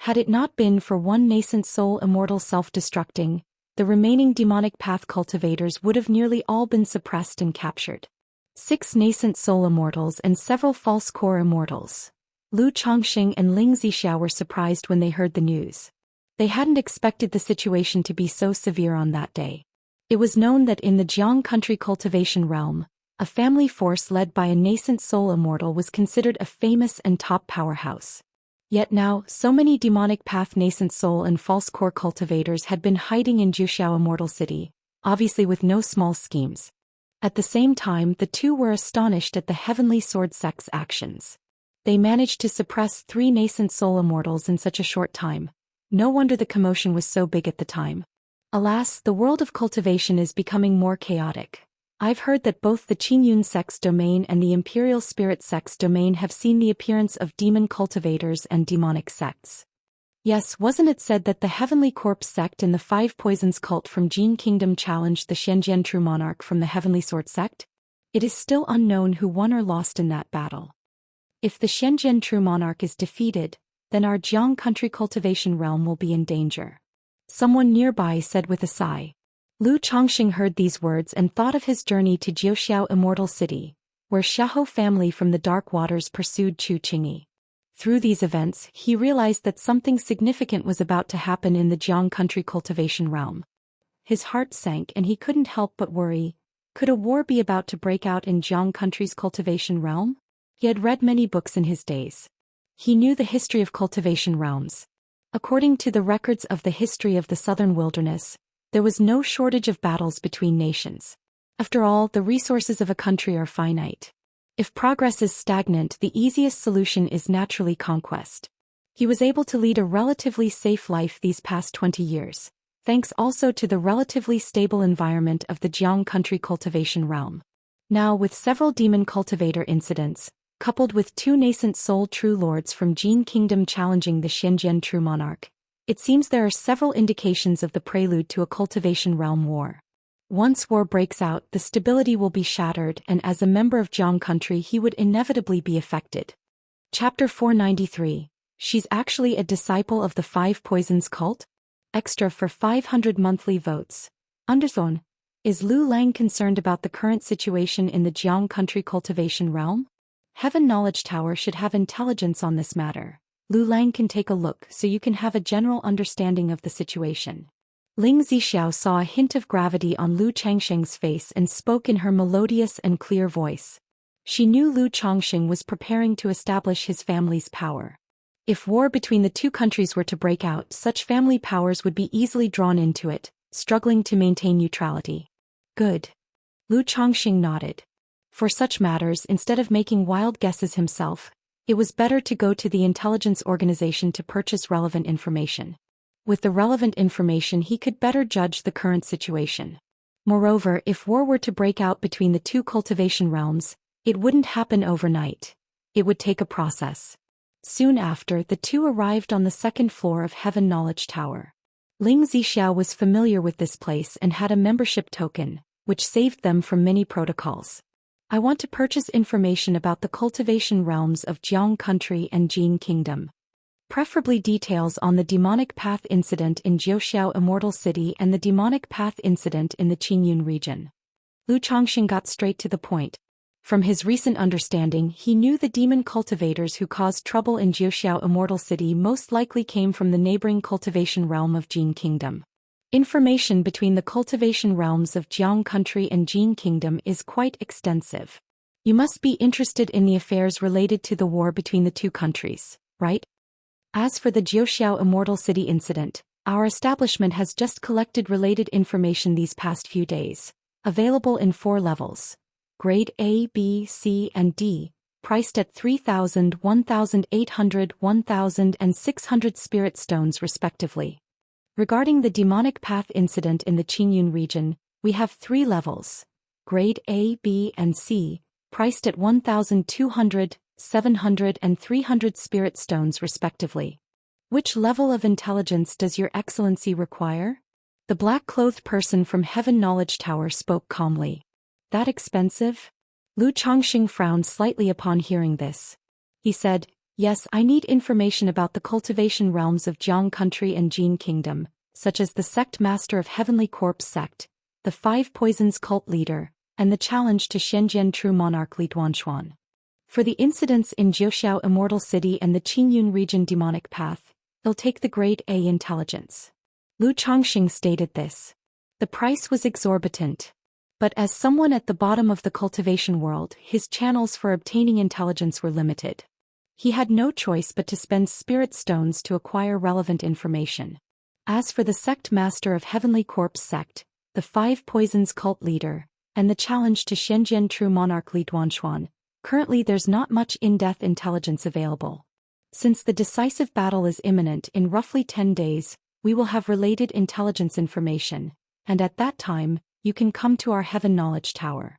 Had it not been for 1 nascent soul immortal self-destructing, the remaining demonic path cultivators would have nearly all been suppressed and captured. 6 nascent soul immortals and several false core immortals. Lu Chongqing and Ling Zixio were surprised when they heard the news. They hadn't expected the situation to be so severe on that day. It was known that in the Jiang country cultivation realm, a family force led by a nascent soul immortal was considered a famous and top powerhouse. Yet now, so many demonic path nascent soul and false core cultivators had been hiding in Zhuxiao Immortal City, obviously with no small schemes. At the same time, the two were astonished at the Heavenly Sword sect's actions. They managed to suppress 3 nascent soul immortals in such a short time. No wonder the commotion was so big at the time. Alas, the world of cultivation is becoming more chaotic. I've heard that both the Qingyun sect's domain and the Imperial Spirit sect's domain have seen the appearance of demon cultivators and demonic sects. Yes, wasn't it said that the Heavenly Corpse sect and the 5 Poisons cult from Jin Kingdom challenged the Xianxia True Monarch from the Heavenly Sword sect? It is still unknown who won or lost in that battle. If the Xianxia True Monarch is defeated, then our Jiang country cultivation realm will be in danger. Someone nearby said with a sigh. Lu Chongqing heard these words and thought of his journey to Zhuxiao Immortal City, where Xiahou family from the Dark Waters pursued Chu Qingyi. Through these events, he realized that something significant was about to happen in the Jiang country cultivation realm. His heart sank and he couldn't help but worry. Could a war be about to break out in Jiang country's cultivation realm? He had read many books in his days. He knew the history of cultivation realms. According to the records of the history of the southern wilderness, there was no shortage of battles between nations. After all, the resources of a country are finite. If progress is stagnant, the easiest solution is naturally conquest. He was able to lead a relatively safe life these past 20 years, thanks also to the relatively stable environment of the Jiang country cultivation realm. Now with several demon cultivator incidents, coupled with 2 nascent soul true lords from Jin Kingdom challenging the Xianxia true monarch, it seems there are several indications of the prelude to a cultivation realm war. Once war breaks out, the stability will be shattered, and as a member of Jiang country he would inevitably be affected. Chapter 493. She's actually a disciple of the 5 Poisons cult? Extra for 500 monthly votes. Underthorn. Is Lu Lang concerned about the current situation in the Jiang country cultivation realm? Heaven Knowledge Tower should have intelligence on this matter. Lu Lang can take a look so you can have a general understanding of the situation. Ling Zixiao saw a hint of gravity on Lu Changsheng's face and spoke in her melodious and clear voice. She knew Lu Changsheng was preparing to establish his family's power. If war between the 2 countries were to break out, such family powers would be easily drawn into it, struggling to maintain neutrality. Good. Lu Changsheng nodded. For such matters, instead of making wild guesses himself, it was better to go to the intelligence organization to purchase relevant information. With the relevant information he could better judge the current situation. Moreover, if war were to break out between the 2 cultivation realms, it wouldn't happen overnight. It would take a process. Soon after, the 2 arrived on the 2nd floor of Heaven Knowledge Tower. Ling Zixiao was familiar with this place and had a membership token, which saved them from many protocols. I want to purchase information about the cultivation realms of Jiang country and Jin Kingdom. Preferably details on the demonic path incident in Zhou Immortal City and the demonic path incident in the Qingyun region. Lu Changxing got straight to the point. From his recent understanding, he knew the demon cultivators who caused trouble in Zhou Immortal City most likely came from the neighboring cultivation realm of Jin Kingdom. Information between the cultivation realms of Jiang country and Jin Kingdom is quite extensive. You must be interested in the affairs related to the war between the 2 countries, right? As for the Zhou Immortal City incident, our establishment has just collected related information these past few days, available in 4 levels. Grade A, B, C, and D, priced at 3,000, 1,800, 1,000, and 600 spirit stones respectively. Regarding the demonic path incident in the Qingyun region, we have 3 levels. Grade A, B, and C, priced at 1,200, 700, and 300 spirit stones respectively. Which level of intelligence does your excellency require? The black-clothed person from Heaven Knowledge Tower spoke calmly. That expensive? Lu Changxing frowned slightly upon hearing this. He said, yes, I need information about the cultivation realms of Jiang country and Jin Kingdom, such as the sect master of Heavenly Corpse sect, the 5 Poisons cult leader, and the challenge to Xianxia true monarch Li Duanshuan. For the incidents in Zhou Immortal City and the Qingyun region demonic path, they'll take the grade A intelligence. Lu Changxing stated this. The price was exorbitant. But as someone at the bottom of the cultivation world, his channels for obtaining intelligence were limited. He had no choice but to spend spirit stones to acquire relevant information. As for the sect master of Heavenly Corpse sect, the 5 Poisons cult leader, and the challenge to Xianxia true monarch Li Duanshuan, currently there's not much in-depth intelligence available. Since the decisive battle is imminent in roughly 10 days, we will have related intelligence information, and at that time, you can come to our Heaven Knowledge Tower.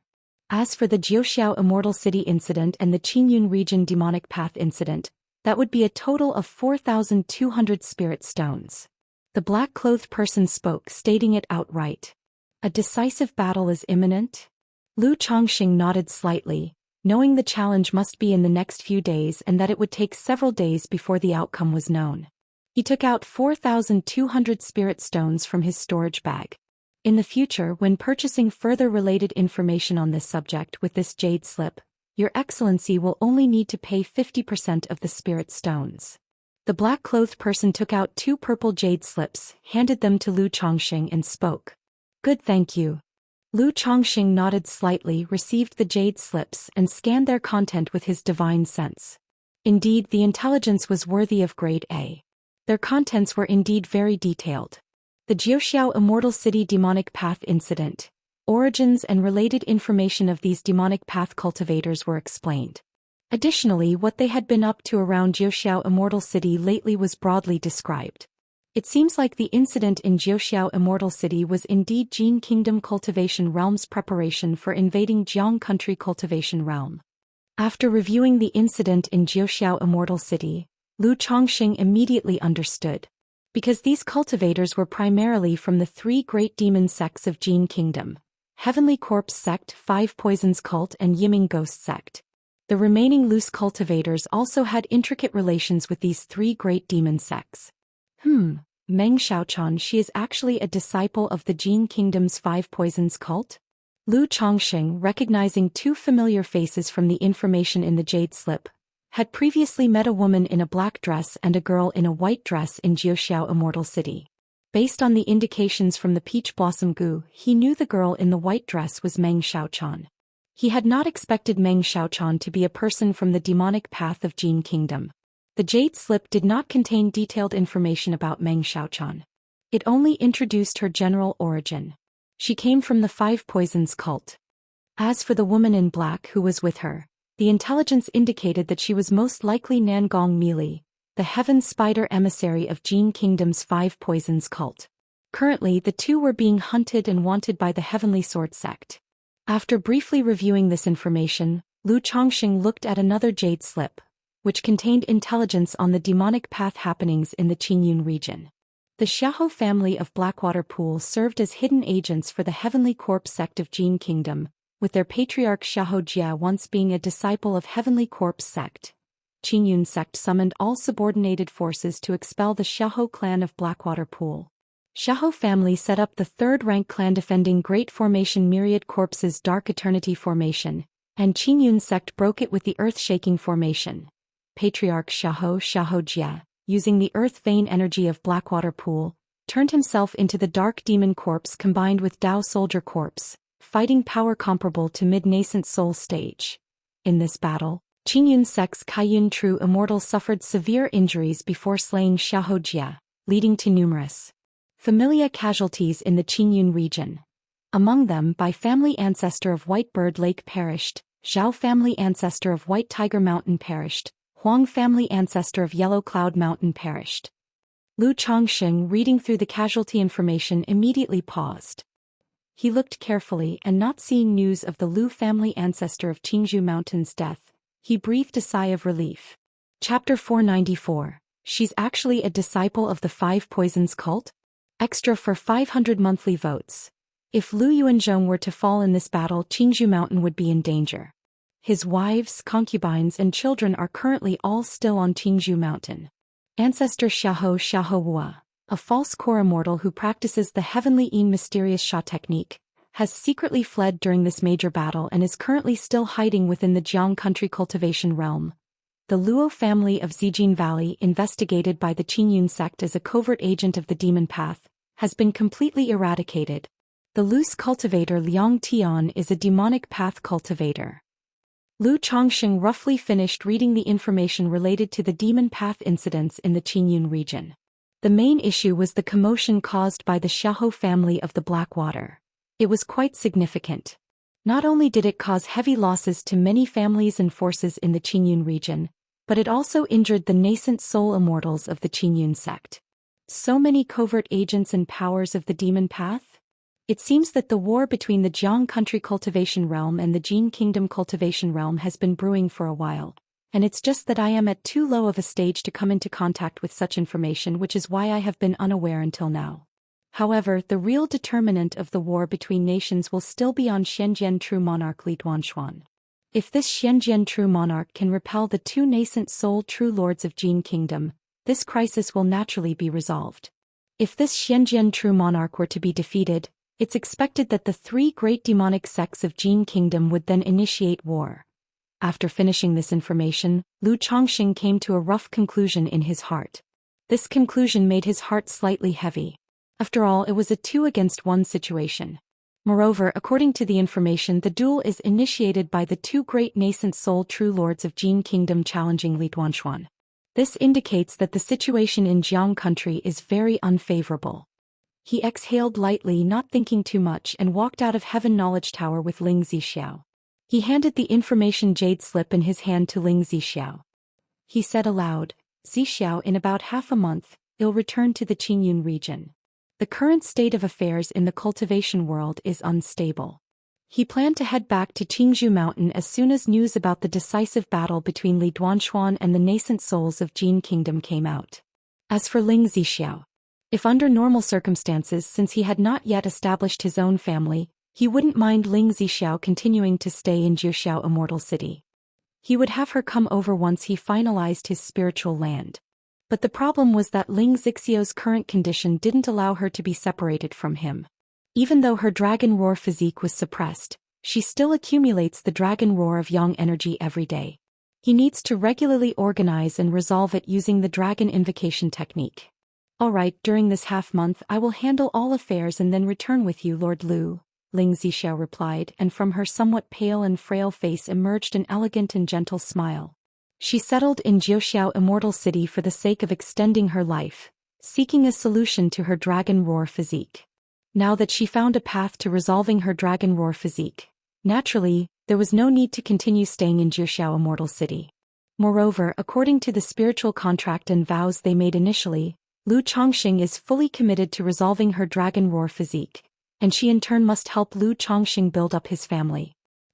As for the Zhou Immortal City incident and the Qingyun region demonic path incident, that would be a total of 4,200 spirit stones. The black-clothed person spoke, stating it outright. A decisive battle is imminent? Lu Changxing nodded slightly, knowing the challenge must be in the next few days and that it would take several days before the outcome was known. He took out 4,200 spirit stones from his storage bag. In the future, when purchasing further related information on this subject with this jade slip, Your Excellency will only need to pay 50% of the spirit stones. The black-clothed person took out 2 purple jade slips, handed them to Lu Changxing and spoke. Good, thank you. Lu Changxing nodded slightly, received the jade slips and scanned their content with his divine sense. Indeed, the intelligence was worthy of grade A. Their contents were indeed very detailed. The Zhou Immortal City demonic path incident, origins and related information of these demonic path cultivators were explained. Additionally, what they had been up to around Zhou Immortal City lately was broadly described. It seems like the incident in Zhou Immortal City was indeed Jin Kingdom Cultivation Realm's preparation for invading Jiang Country Cultivation Realm. After reviewing the incident in Zhou Immortal City, Lu Chongqing immediately understood. Because these cultivators were primarily from the three great demon sects of Jin Kingdom: Heavenly Corpse Sect, Five Poisons Cult, and Yiming Ghost Sect. The remaining loose cultivators also had intricate relations with these three great demon sects. Meng Xiaochan, she is actually a disciple of the Jin Kingdom's Five Poisons Cult? Lu Chongqing, recognizing two familiar faces from the information in the jade slip, had previously met a woman in a black dress and a girl in a white dress in Zhou Immortal City. Based on the indications from the peach blossom goo, he knew the girl in the white dress was Meng Xiaochan. He had not expected Meng Xiaochan to be a person from the demonic path of Jin Kingdom. The jade slip did not contain detailed information about Meng Xiaochan. It only introduced her general origin. She came from the Five Poisons cult. As for the woman in black who was with her, the intelligence indicated that she was most likely Nangong Mili, the Heaven Spider emissary of Jin Kingdom's Five Poisons cult. Currently, the two were being hunted and wanted by the Heavenly Sword sect. After briefly reviewing this information, Lu Chongqing looked at another jade slip, which contained intelligence on the demonic path happenings in the Qingyun region. The Xiahou family of Blackwater Pool served as hidden agents for the Heavenly Corpse sect of Jin Kingdom, with their patriarch Xiahou Jia once being a disciple of Heavenly Corpse sect. Qingyun sect summoned all subordinated forces to expel the Xiahou clan of Blackwater Pool. Xiahou family set up the third-rank clan defending Great Formation Myriad Corpses Dark Eternity Formation, and Qingyun sect broke it with the Earth-Shaking Formation. Patriarch Xiahou Jia, using the earth vein energy of Blackwater Pool, turned himself into the Dark Demon Corpse combined with Dao Soldier Corpse, fighting power comparable to mid-nascent soul stage. In this battle, Qingyun sect's Kaiyun True Immortal suffered severe injuries before slaying Xiahou Jia, leading to numerous familiar casualties in the Qingyun region. Among them, Bai family ancestor of White Bird Lake perished, Zhao family ancestor of White Tiger Mountain perished, Huang family ancestor of Yellow Cloud Mountain perished. Lu Chongqing, reading through the casualty information, immediately paused. He looked carefully, and not seeing news of the Lu family ancestor of Qingzhou Mountain's death, he breathed a sigh of relief. Chapter 494. She's actually a disciple of the Five Poisons cult? Extra for 500 monthly votes. If Lu Yuanzhong were to fall in this battle, Qingzhou Mountain would be in danger. His wives, concubines, and children are currently all still on Qingzhou Mountain. Ancestor Xiahou Hua, a false core immortal who practices the Heavenly Mysterious Sha technique, has secretly fled during this major battle and is currently still hiding within the Jiang Country Cultivation Realm. The Luo family of Zijin Valley, investigated by the Qingyun sect as a covert agent of the demon path, has been completely eradicated. The loose cultivator Liang Tian is a demonic path cultivator. Lu Chongqing roughly finished reading the information related to the demon path incidents in the Qingyun region. The main issue was the commotion caused by the Xiahou family of the Blackwater. It was quite significant. Not only did it cause heavy losses to many families and forces in the Qingyun region, but it also injured the nascent soul immortals of the Qingyun sect. So many covert agents and powers of the demon path? It seems that the war between the Jiang Country Cultivation Realm and the Jin Kingdom Cultivation Realm has been brewing for a while, and it's just that I am at too low of a stage to come into contact with such information, which is why I have been unaware until now. However, the real determinant of the war between nations will still be on Xianjian True Monarch Li Duanshuan. If this Xianjian True Monarch can repel the two nascent soul True Lords of Jin Kingdom, this crisis will naturally be resolved. If this Xianjian True Monarch were to be defeated, it's expected that the three great demonic sects of Jin Kingdom would then initiate war. After finishing this information, Lu Chongqing came to a rough conclusion in his heart. This conclusion made his heart slightly heavy. After all, it was a 2-against-1 situation. Moreover, according to the information, the duel is initiated by the two great nascent soul True Lords of Jin Kingdom challenging Li Duanshuan. This indicates that the situation in Jiang Country is very unfavorable. He exhaled lightly, not thinking too much, and walked out of Heaven Knowledge Tower with Ling Zixiao. He handed the information jade slip in his hand to Ling Zixiao. He said aloud, "Zixiao, in about half a month, he'll return to the Qingyun region. The current state of affairs in the cultivation world is unstable. He planned to head back to Qingzhou Mountain as soon as news about the decisive battle between Li Duanshuan and the nascent souls of Jin Kingdom came out. As for Ling Zixiao, if under normal circumstances, since he had not yet established his own family, he wouldn't mind Ling Zixiao continuing to stay in Zhou Immortal City. He would have her come over once he finalized his spiritual land. But the problem was that Ling Zixiao's current condition didn't allow her to be separated from him. Even though her dragon roar physique was suppressed, she still accumulates the dragon roar of yang energy every day. He needs to regularly organize and resolve it using the dragon invocation technique. Alright, during this half-month I will handle all affairs and then return with you, Lord Lu, Ling Zixiao replied, and from her somewhat pale and frail face emerged an elegant and gentle smile. She settled in Zhou Immortal City for the sake of extending her life, seeking a solution to her dragon roar physique. Now that she found a path to resolving her dragon roar physique, naturally, there was no need to continue staying in Zhou Immortal City. Moreover, according to the spiritual contract and vows they made initially, Lu Chongxing is fully committed to resolving her dragon roar physique, and she in turn must help Lu Chongxing build up his family.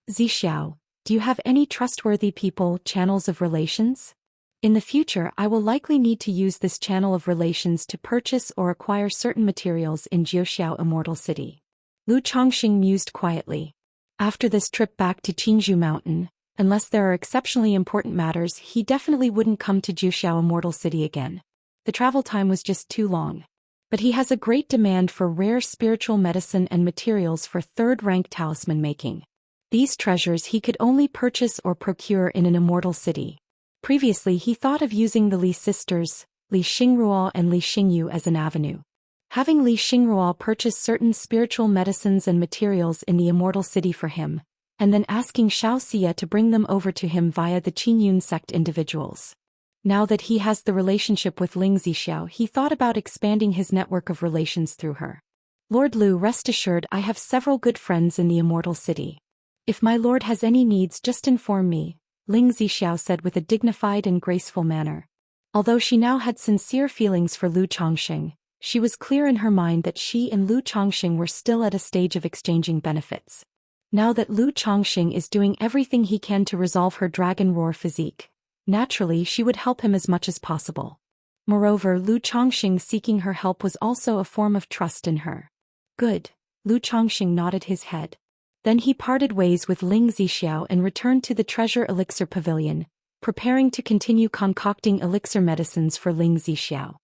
Zixiao, do you have any trustworthy people, channels of relations? In the future I will likely need to use this channel of relations to purchase or acquire certain materials in Zhou Immortal City. Lu Chongxing mused quietly. After this trip back to Qingzhou Mountain, unless there are exceptionally important matters, he definitely wouldn't come to Zhou Immortal City again. The travel time was just too long. But he has a great demand for rare spiritual medicine and materials for third-rank talisman making. These treasures he could only purchase or procure in an immortal city. Previously he thought of using the Li sisters, Li Xingruo and Li Xingyu as an avenue. Having Li Xingruo purchase certain spiritual medicines and materials in the immortal city for him, and then asking Xianxia to bring them over to him via the Qingyun sect individuals. Now that he has the relationship with Ling Zixiao, he thought about expanding his network of relations through her. Lord Lu, rest assured I have several good friends in the immortal city. If my lord has any needs, just inform me, Ling Zixiao said with a dignified and graceful manner. Although she now had sincere feelings for Lu Chongxing, she was clear in her mind that she and Lu Chongxing were still at a stage of exchanging benefits. Now that Lu Chongxing is doing everything he can to resolve her dragon roar physique, naturally she would help him as much as possible. Moreover, Lu Chongxing seeking her help was also a form of trust in her. Good. Lu Chongxing nodded his head. Then he parted ways with Ling Zixiao and returned to the Treasure Elixir Pavilion, preparing to continue concocting elixir medicines for Ling Zixiao.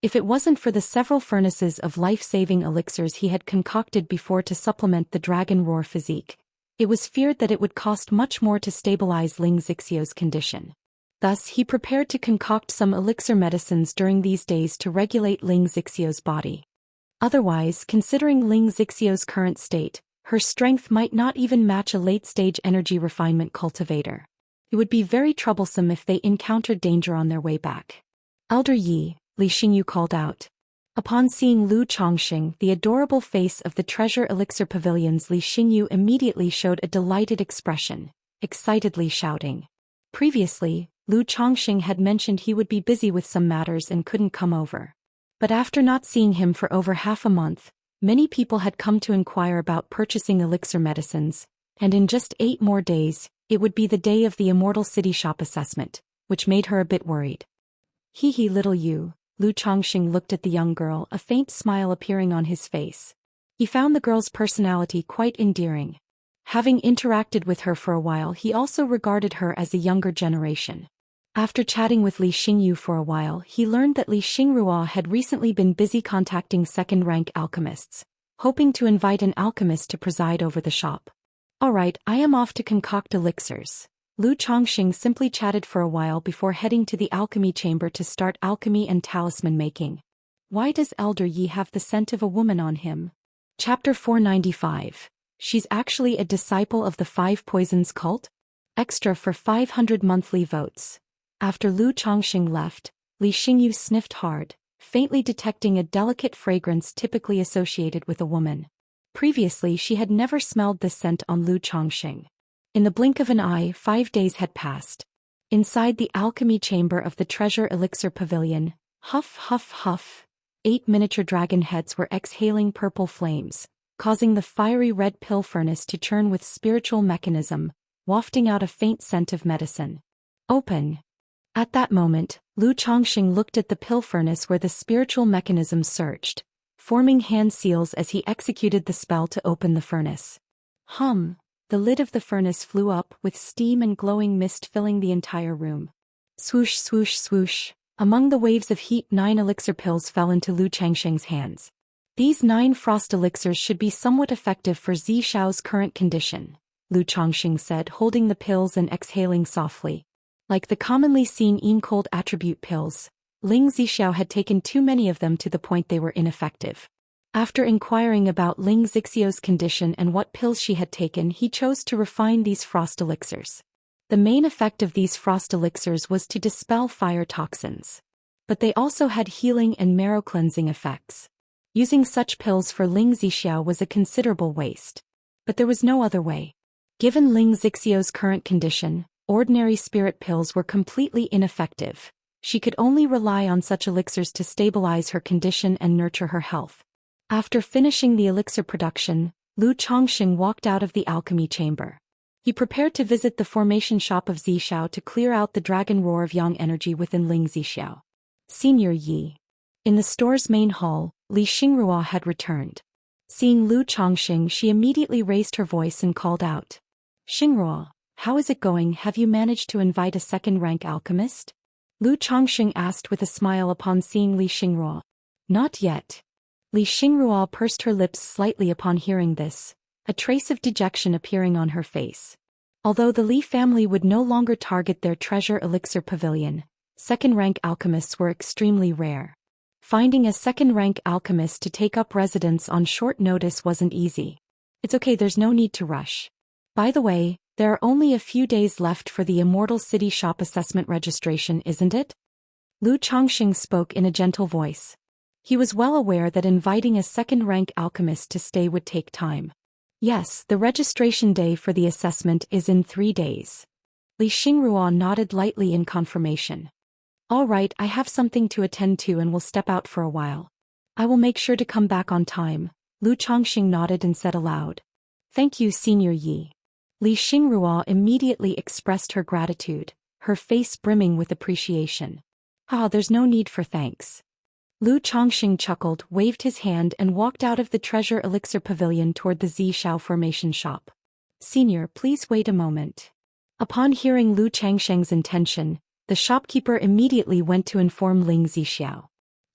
If it wasn't for the several furnaces of life-saving elixirs he had concocted before to supplement the dragon roar physique, it was feared that it would cost much more to stabilize Ling Zixiao's condition. Thus he prepared to concoct some elixir medicines during these days to regulate Ling Zixiao's body. Otherwise, considering Ling Zixiao's current state, her strength might not even match a late-stage energy refinement cultivator. It would be very troublesome if they encountered danger on their way back. Elder Yi, Li Xingyu called out. Upon seeing Lu Chongxing, the adorable face of the Treasure Elixir Pavilion's Li Xingyu immediately showed a delighted expression, excitedly shouting. Previously, Lu Chongxing had mentioned he would be busy with some matters and couldn't come over. But after not seeing him for over half a month, many people had come to inquire about purchasing elixir medicines, and in just 8 more days, it would be the day of the Immortal City shop assessment, which made her a bit worried. Hee hee, little you, Lu Chongxing looked at the young girl, a faint smile appearing on his face. He found the girl's personality quite endearing. Having interacted with her for a while, he also regarded her as a younger generation. After chatting with Li Xingyu for a while, he learned that Li Xingruo had recently been busy contacting second-rank alchemists, hoping to invite an alchemist to preside over the shop. Alright, I am off to concoct elixirs. Lu Chongxing simply chatted for a while before heading to the alchemy chamber to start alchemy and talisman making. Why does Elder Yi have the scent of a woman on him? Chapter 495. She's actually a disciple of the 5 Poisons cult? Extra for 500 monthly votes. After Lu Chongxing left, Li Xingyu sniffed hard, faintly detecting a delicate fragrance typically associated with a woman. Previously she had never smelled this scent on Lu Chongxing. In the blink of an eye, 5 days had passed. Inside the alchemy chamber of the Treasure Elixir Pavilion, Huff, huff, huff. 8 miniature dragon heads were exhaling purple flames, causing the fiery red pill furnace to churn with spiritual mechanism, wafting out a faint scent of medicine. Open. At that moment, Lu Chongqing looked at the pill furnace where the spiritual mechanism surged, forming hand seals as he executed the spell to open the furnace. Hum. The lid of the furnace flew up, with steam and glowing mist filling the entire room. Swoosh, swoosh, swoosh. Among the waves of heat, 9 elixir pills fell into Lu Changsheng's hands. These 9 frost elixirs should be somewhat effective for Xiao's current condition, Lu Chongqing said, holding the pills and exhaling softly. Like the commonly seen cold attribute pills, Ling Xiao had taken too many of them to the point they were ineffective. After inquiring about Ling Xiao's condition and what pills she had taken, he chose to refine these frost elixirs. The main effect of these frost elixirs was to dispel fire toxins. But they also had healing and marrow cleansing effects. Using such pills for Ling Xiao was a considerable waste. But there was no other way. Given Ling Xiao's current condition, ordinary spirit pills were completely ineffective. She could only rely on such elixirs to stabilize her condition and nurture her health. After finishing the elixir production, Lu Chongqing walked out of the alchemy chamber. He prepared to visit the formation shop of Xiao to clear out the dragon roar of yang energy within Ling Xiao. Senior Yi. In the store's main hall, Li Xingrua had returned. Seeing Lu Chongqing, she immediately raised her voice and called out. Xingrua, how is it going? Have you managed to invite a second-rank alchemist? Lu Chongqing asked with a smile upon seeing Li Xingrua. Not yet. Li Xingrua pursed her lips slightly upon hearing this, a trace of dejection appearing on her face. Although the Li family would no longer target their treasure elixir pavilion, second-rank alchemists were extremely rare. Finding a second-rank alchemist to take up residence on short notice wasn't easy. It's okay, there's no need to rush. By the way, there are only a few days left for the Immortal City Shop assessment registration, isn't it? Lu Chongqing spoke in a gentle voice. He was well aware that inviting a second-rank alchemist to stay would take time. Yes, the registration day for the assessment is in 3 days. Li Xingrua nodded lightly in confirmation. All right, I have something to attend to and will step out for a while. I will make sure to come back on time, Lu Chongqing nodded and said aloud. Thank you, Senior Yi. Li Xingrua immediately expressed her gratitude, her face brimming with appreciation. There's no need for thanks. Lu Chongqing chuckled, waved his hand and walked out of the treasure elixir pavilion toward the Xiao formation shop. Senior, please wait a moment. Upon hearing Lu Changsheng's intention, the shopkeeper immediately went to inform Ling Xiao.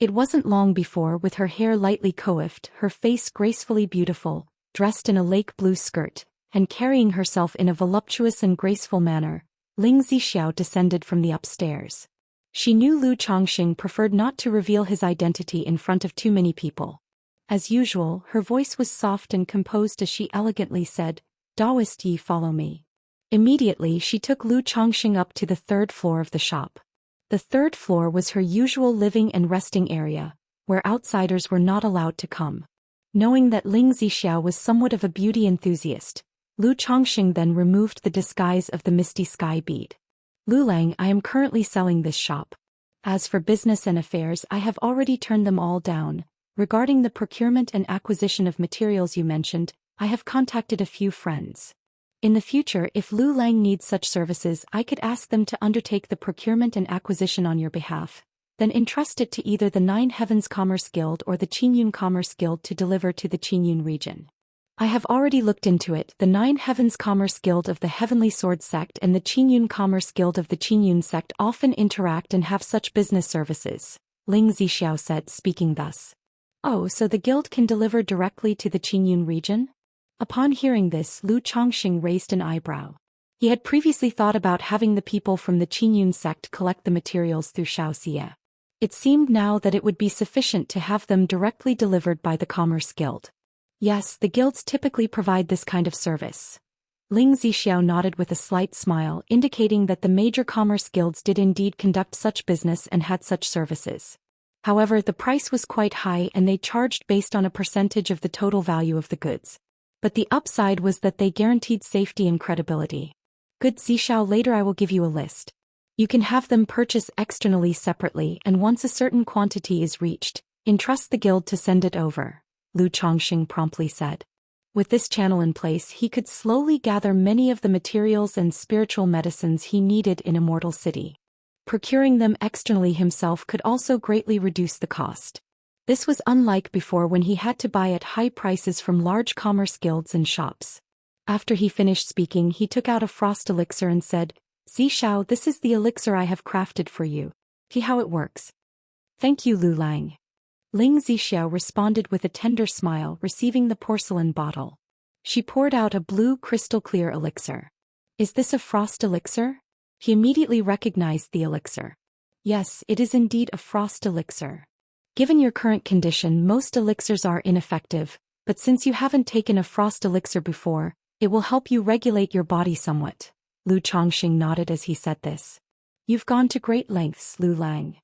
It wasn't long before, with her hair lightly coiffed, her face gracefully beautiful, dressed in a lake blue skirt, and carrying herself in a voluptuous and graceful manner, Ling Xiao descended from the upstairs. She knew Lu Chongqing preferred not to reveal his identity in front of too many people. As usual, her voice was soft and composed as she elegantly said, Daoist, ye follow me. Immediately she took Lu Chongqing up to the 3rd floor of the shop. The 3rd floor was her usual living and resting area, where outsiders were not allowed to come. Knowing that Ling Xiao was somewhat of a beauty enthusiast, Lu Chongqing then removed the disguise of the misty sky bead. Lulang, I am currently selling this shop. As for business and affairs, I have already turned them all down. Regarding the procurement and acquisition of materials you mentioned, I have contacted a few friends. In the future, if Lu Lang needs such services, I could ask them to undertake the procurement and acquisition on your behalf, then entrust it to either the 9 Heavens Commerce Guild or the Qinyun Commerce Guild to deliver to the Qinyun region. I have already looked into it. The 9 Heavens Commerce Guild of the Heavenly Sword Sect and the Qinyun Commerce Guild of the Qinyun Sect often interact and have such business services, Ling Xiao said, speaking thus. Oh, so the guild can deliver directly to the Qinyun region? Upon hearing this, Lu Chongqing raised an eyebrow. He had previously thought about having the people from the Qinyun sect collect the materials through Xiaoxia. It seemed now that it would be sufficient to have them directly delivered by the Commerce Guild. Yes, the guilds typically provide this kind of service. Ling Xiao nodded with a slight smile, indicating that the major commerce guilds did indeed conduct such business and had such services. However, the price was quite high and they charged based on a percentage of the total value of the goods. But the upside was that they guaranteed safety and credibility. Good Xiao, later I will give you a list. You can have them purchase externally separately, and once a certain quantity is reached, entrust the guild to send it over, Lu Chongqing promptly said. With this channel in place, he could slowly gather many of the materials and spiritual medicines he needed in Immortal City. Procuring them externally himself could also greatly reduce the cost. This was unlike before, when he had to buy at high prices from large commerce guilds and shops. After he finished speaking, he took out a frost elixir and said, "Zishao, this is the elixir I have crafted for you. See how it works." "Thank you, Lu Lang." Ling Zixiao responded with a tender smile, receiving the porcelain bottle. She poured out a blue crystal-clear elixir. "Is this a frost elixir?" He immediately recognized the elixir. "Yes, it is indeed a frost elixir. Given your current condition, most elixirs are ineffective, but since you haven't taken a frost elixir before, it will help you regulate your body somewhat." Lu Chongqing nodded as he said this. "You've gone to great lengths, Lu Lang."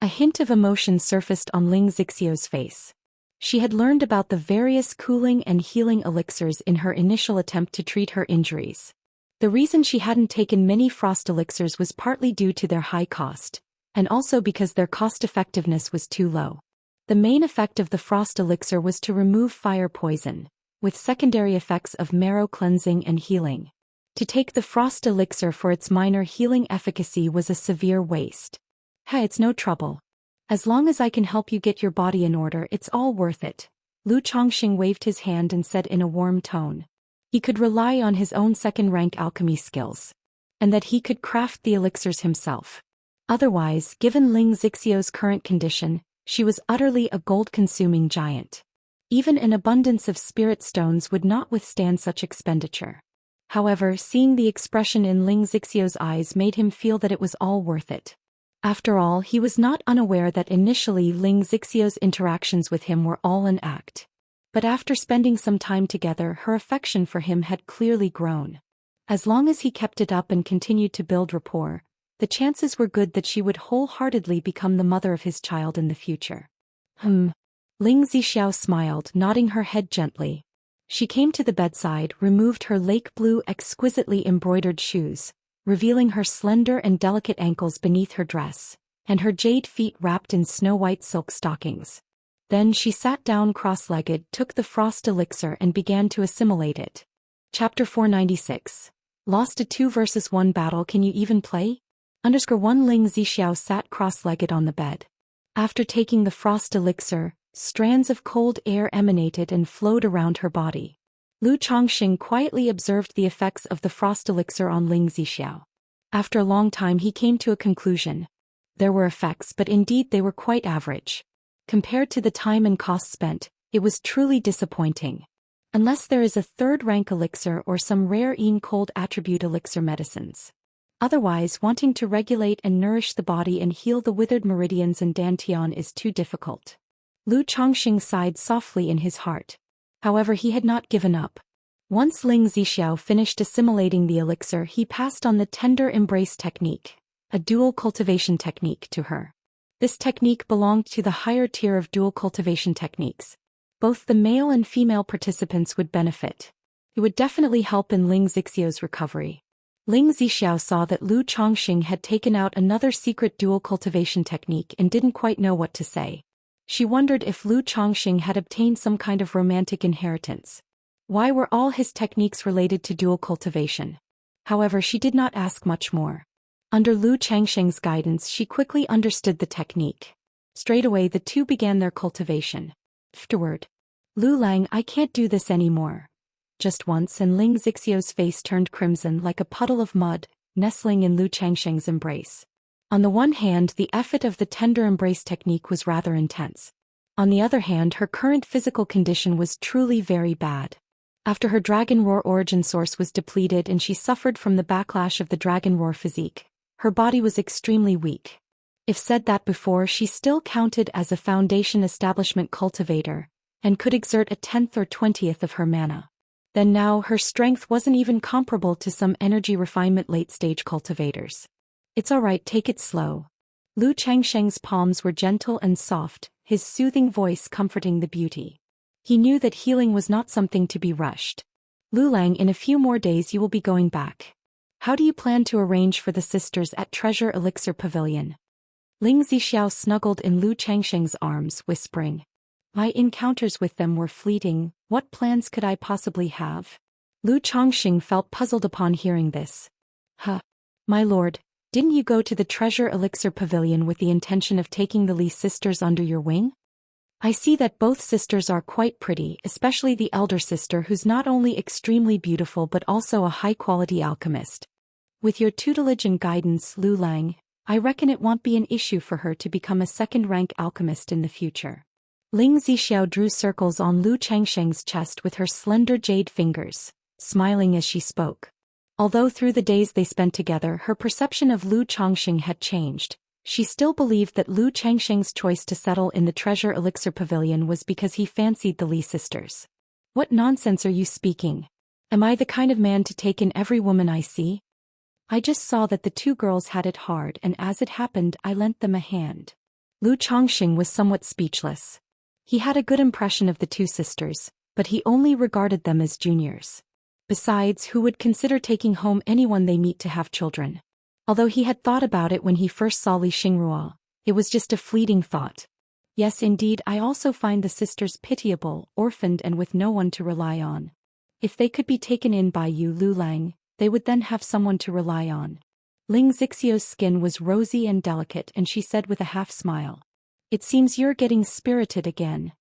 A hint of emotion surfaced on Ling Zixiao's face. She had learned about the various cooling and healing elixirs in her initial attempt to treat her injuries. The reason she hadn't taken many frost elixirs was partly due to their high cost, and also because their cost-effectiveness was too low. The main effect of the frost elixir was to remove fire poison, with secondary effects of marrow cleansing and healing. To take the frost elixir for its minor healing efficacy was a severe waste. "Hey, it's no trouble. As long as I can help you get your body in order, it's all worth it." Lu Chongqing waved his hand and said in a warm tone. He could rely on his own second-rank alchemy skills, and that he could craft the elixirs himself. Otherwise, given Ling Zixiao's current condition, she was utterly a gold-consuming giant. Even an abundance of spirit stones would not withstand such expenditure. However, seeing the expression in Ling Zixiao's eyes made him feel that it was all worth it. After all, he was not unaware that initially Ling Zixiao's interactions with him were all an act. But after spending some time together, her affection for him had clearly grown. As long as he kept it up and continued to build rapport, the chances were good that she would wholeheartedly become the mother of his child in the future. Ling Zixiao smiled, nodding her head gently. She came to the bedside, removed her lake blue exquisitely embroidered shoes, revealing her slender and delicate ankles beneath her dress, and her jade feet wrapped in snow-white silk stockings. Then she sat down cross-legged, took the frost elixir and began to assimilate it. Chapter 496. Lost a 2-versus-1 battle. Can you even play? _1 Ling Zixiao sat cross-legged on the bed. After taking the frost elixir, strands of cold air emanated and flowed around her body. Lu Chongqing quietly observed the effects of the frost elixir on Ling Zixiao. After a long time he came to a conclusion. There were effects, but indeed they were quite average. Compared to the time and cost spent, it was truly disappointing. Unless there is a third-rank elixir or some rare cold attribute elixir medicines. Otherwise, wanting to regulate and nourish the body and heal the withered meridians and dantian is too difficult. Lu Chongqing sighed softly in his heart. However, he had not given up. Once Ling Zixiao finished assimilating the elixir, he passed on the tender embrace technique, a dual cultivation technique, to her. This technique belonged to the higher tier of dual cultivation techniques. Both the male and female participants would benefit. It would definitely help in Ling Zixiao's recovery. Ling Zixiao saw that Lu Chongqing had taken out another secret dual cultivation technique and didn't quite know what to say. She wondered if Lu Chongqing had obtained some kind of romantic inheritance. Why were all his techniques related to dual cultivation? However, she did not ask much more. Under Lu Chongqing's guidance, she quickly understood the technique. Straight away the two began their cultivation. Afterward, "Lu Lang, I can't do this anymore." Just once, and Ling Zixiao's face turned crimson like a puddle of mud, nestling in Lu Chongqing's embrace. On the one hand, the effort of the tender embrace technique was rather intense. On the other hand, her current physical condition was truly very bad. After her dragon roar origin source was depleted and she suffered from the backlash of the dragon roar physique, her body was extremely weak. If said that before, she still counted as a foundation establishment cultivator, and could exert a 10th or 20th of her mana. Then now her strength wasn't even comparable to some energy refinement late-stage cultivators. "It's alright, take it slow." Lu Chongqing's palms were gentle and soft, his soothing voice comforting the beauty. He knew that healing was not something to be rushed. "Lu Lang, in a few more days you will be going back. How do you plan to arrange for the sisters at Treasure Elixir Pavilion? Ling Zixiao snuggled in Lu Changsheng's arms, whispering. My encounters with them were fleeting, what plans could I possibly have? Lu Changsheng felt puzzled upon hearing this. My lord, didn't you go to the Treasure Elixir Pavilion with the intention of taking the Li sisters under your wing? I see that both sisters are quite pretty, especially the elder sister who's not only extremely beautiful but also a high-quality alchemist. With your tutelage and guidance, Lu Lang, I reckon it won't be an issue for her to become a second-rank alchemist in the future. Ling Zixiao drew circles on Lu Changsheng's chest with her slender jade fingers, smiling as she spoke. Although through the days they spent together her perception of Lu Changsheng had changed, she still believed that Lu Changsheng's choice to settle in the Treasure Elixir Pavilion was because he fancied the Li sisters. What nonsense are you speaking? Am I the kind of man to take in every woman I see? I just saw that the two girls had it hard and as it happened I lent them a hand. Lu Changsheng was somewhat speechless. He had a good impression of the two sisters, but he only regarded them as juniors. Besides, who would consider taking home anyone they meet to have children? Although he had thought about it when he first saw Li Xingrua, it was just a fleeting thought. Yes, indeed, I also find the sisters pitiable, orphaned and with no one to rely on. If they could be taken in by you, Lu Lang, they would then have someone to rely on. Ling Zixiao's skin was rosy and delicate and she said with a half-smile. It seems you're getting spirited again.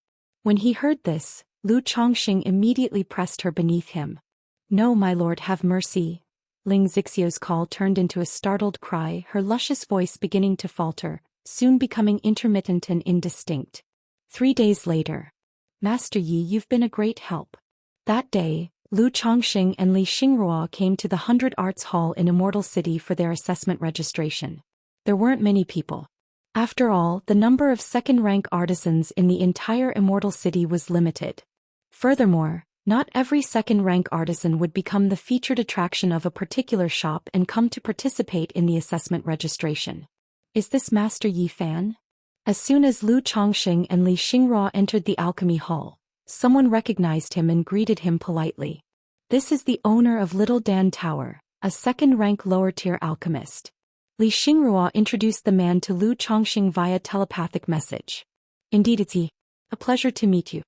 When he heard this, Lu Changsheng immediately pressed her beneath him. No, my lord, have mercy. Ling Zixiao's call turned into a startled cry, her luscious voice beginning to falter, soon becoming intermittent and indistinct. 3 days later. Master Yi, you've been a great help. That day, Lu Changsheng and Li Xingrua came to the 100 Arts Hall in Immortal City for their assessment registration. There weren't many people. After all, the number of second-rank artisans in the entire Immortal City was limited. Furthermore, not every second-rank artisan would become the featured attraction of a particular shop and come to participate in the assessment registration. Is this Master Yi Fan? As soon as Lu Changsheng and Li Xingrua entered the Alchemy Hall, someone recognized him and greeted him politely. This is the owner of Little Dan Tower, a second-rank lower-tier alchemist. Li Xingrua introduced the man to Lu Changsheng via telepathic message. Indeed, it's he. A pleasure to meet you.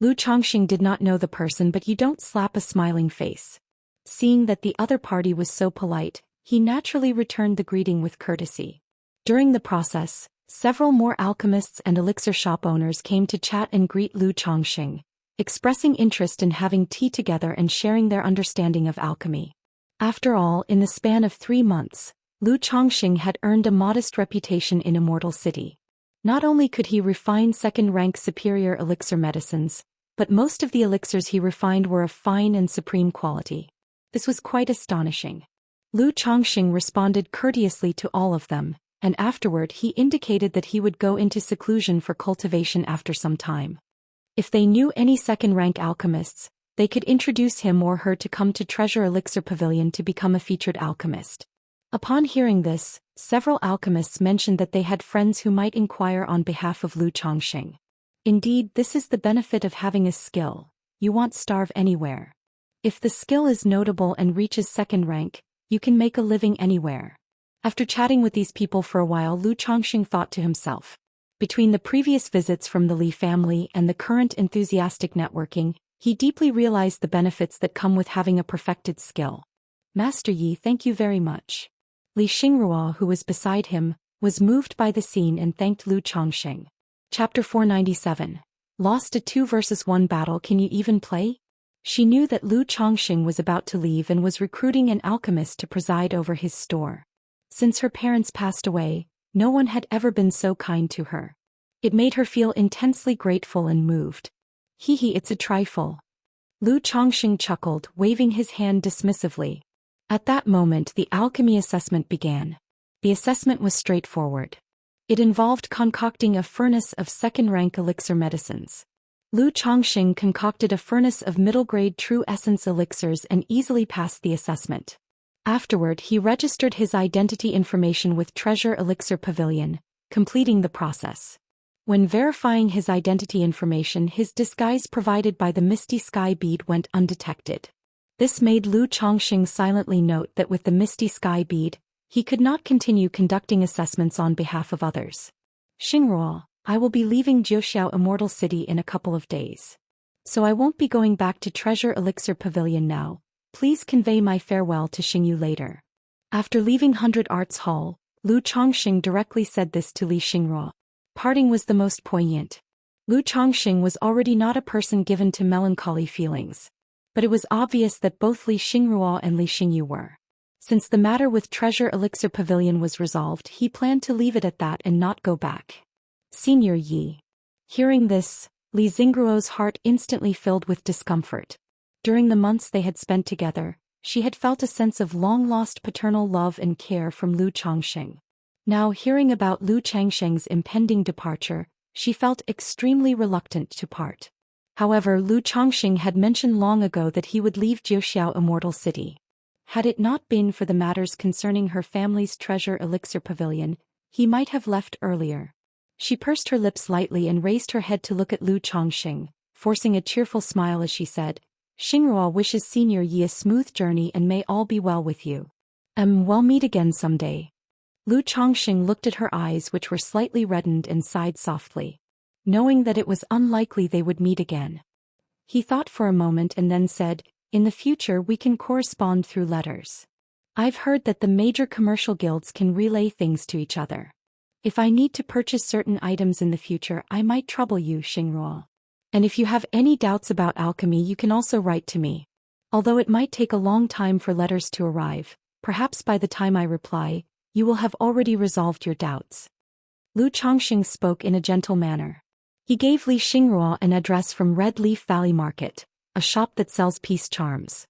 Lu Changsheng did not know the person, but you don't slap a smiling face. Seeing that the other party was so polite, he naturally returned the greeting with courtesy. During the process, several more alchemists and elixir shop owners came to chat and greet Lu Changsheng, expressing interest in having tea together and sharing their understanding of alchemy. After all, in the span of 3 months, Lu Changsheng had earned a modest reputation in Immortal City. Not only could he refine second-rank superior elixir medicines, but most of the elixirs he refined were of fine and supreme quality. This was quite astonishing. Lu Changsheng responded courteously to all of them, and afterward he indicated that he would go into seclusion for cultivation after some time. If they knew any second-rank alchemists, they could introduce him or her to come to Treasure Elixir Pavilion to become a featured alchemist. Upon hearing this, several alchemists mentioned that they had friends who might inquire on behalf of Lu Changsheng. Indeed, this is the benefit of having a skill. You won't starve anywhere. If the skill is notable and reaches second rank, you can make a living anywhere. After chatting with these people for a while, Lu Changsheng thought to himself. Between the previous visits from the Li family and the current enthusiastic networking, he deeply realized the benefits that come with having a perfected skill. Master Yi, thank you very much. Li Xingrua, who was beside him, was moved by the scene and thanked Lu Changsheng. Chapter 497. Lost a 2 versus 1 battle, can you even play? She knew that Lu Changsheng was about to leave and was recruiting an alchemist to preside over his store. Since her parents passed away, no one had ever been so kind to her. It made her feel intensely grateful and moved. Hee, it's a trifle. Lu Changsheng chuckled, waving his hand dismissively. At that moment the alchemy assessment began. The assessment was straightforward. It involved concocting a furnace of second-rank elixir medicines. Lu Changsheng concocted a furnace of middle-grade true essence elixirs and easily passed the assessment. Afterward he registered his identity information with Treasure Elixir Pavilion, completing the process. When verifying his identity information, his disguise provided by the Misty Sky bead went undetected. This made Lu Chongqing silently note that with the misty sky bead, he could not continue conducting assessments on behalf of others. Xingruo, I will be leaving Zhou Immortal City in a couple of days. So I won't be going back to Treasure Elixir Pavilion now. Please convey my farewell to Xingyu later. After leaving 100 Arts Hall, Lu Chongqing directly said this to Li Xingruo. Parting was the most poignant. Lu Chongqing was already not a person given to melancholy feelings. But it was obvious that both Li Xingruo and Li Xingyu were. Since the matter with Treasure Elixir Pavilion was resolved, he planned to leave it at that and not go back. Senior Yi. Hearing this, Li Xingruo's heart instantly filled with discomfort. During the months they had spent together, she had felt a sense of long-lost paternal love and care from Lu Chongqing. Now hearing about Lu Changsheng's impending departure, she felt extremely reluctant to part. However, Lu Chongqing had mentioned long ago that he would leave Zhou Immortal City. Had it not been for the matters concerning her family's Treasure Elixir Pavilion, he might have left earlier. She pursed her lips lightly and raised her head to look at Lu Chongqing, forcing a cheerful smile as she said, Xingruo wishes Senior Yi a smooth journey and may all be well with you. We'll meet again someday. Lu Chongqing looked at her eyes which were slightly reddened and sighed softly. Knowing that it was unlikely they would meet again. He thought for a moment and then said, in the future we can correspond through letters. I've heard that the major commercial guilds can relay things to each other. If I need to purchase certain items in the future, I might trouble you, Xingruo. And if you have any doubts about alchemy, you can also write to me. Although it might take a long time for letters to arrive, perhaps by the time I reply, you will have already resolved your doubts. Lu Chongqing spoke in a gentle manner. He gave Li Xingruo an address from Red Leaf Valley Market, a shop that sells peace charms.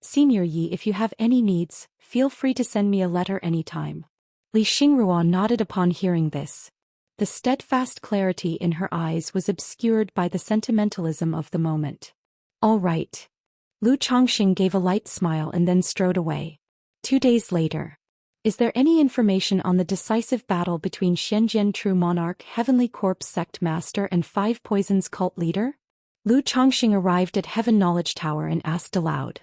Senior Yi, if you have any needs, feel free to send me a letter anytime. Li Xingruo nodded upon hearing this. The steadfast clarity in her eyes was obscured by the sentimentalism of the moment. All right. Lu Chongqing gave a light smile and then strode away. 2 days later. Is there any information on the decisive battle between Xianxia True Monarch Heavenly Corpse Sect Master and Five Poisons Cult Leader? Lu Chongqing arrived at Heaven Knowledge Tower and asked aloud.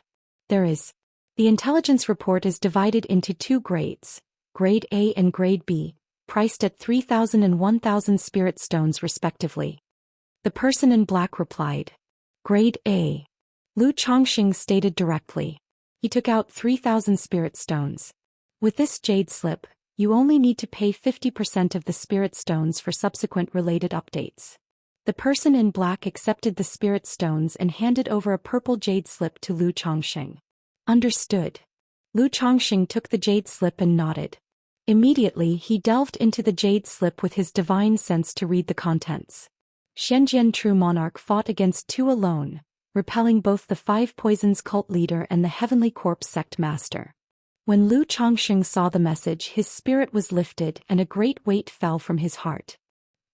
There is. The intelligence report is divided into 2 grades, Grade A and Grade B, priced at 3,000 and 1,000 spirit stones respectively. The person in black replied. Grade A. Lu Chongqing stated directly. He took out 3,000 spirit stones. With this jade slip, you only need to pay 50% of the spirit stones for subsequent related updates. The person in black accepted the spirit stones and handed over a purple jade slip to Lu Chongqing. Understood. Lu Chongqing took the jade slip and nodded. Immediately he delved into the jade slip with his divine sense to read the contents. Xianxia True Monarch fought against 2 alone, repelling both the Five Poisons Cult Leader and the Heavenly Corpse Sect Master. When Lu Chongqing saw the message, his spirit was lifted and a great weight fell from his heart.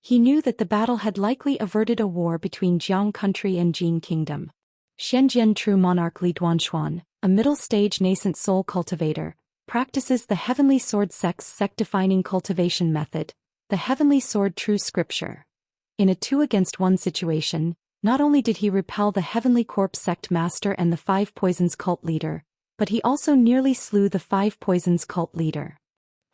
He knew that the battle had likely averted a war between Jiang Country and Jin Kingdom. Xianxia True Monarch Li Duanshuan, a middle-stage nascent soul cultivator, practices the Heavenly Sword Sect's sect-defining cultivation method, the Heavenly Sword True Scripture. In a 2-against-1 situation, not only did he repel the Heavenly Corpse Sect Master and the Five Poisons Cult Leader, but he also nearly slew the Five Poisons Cult Leader.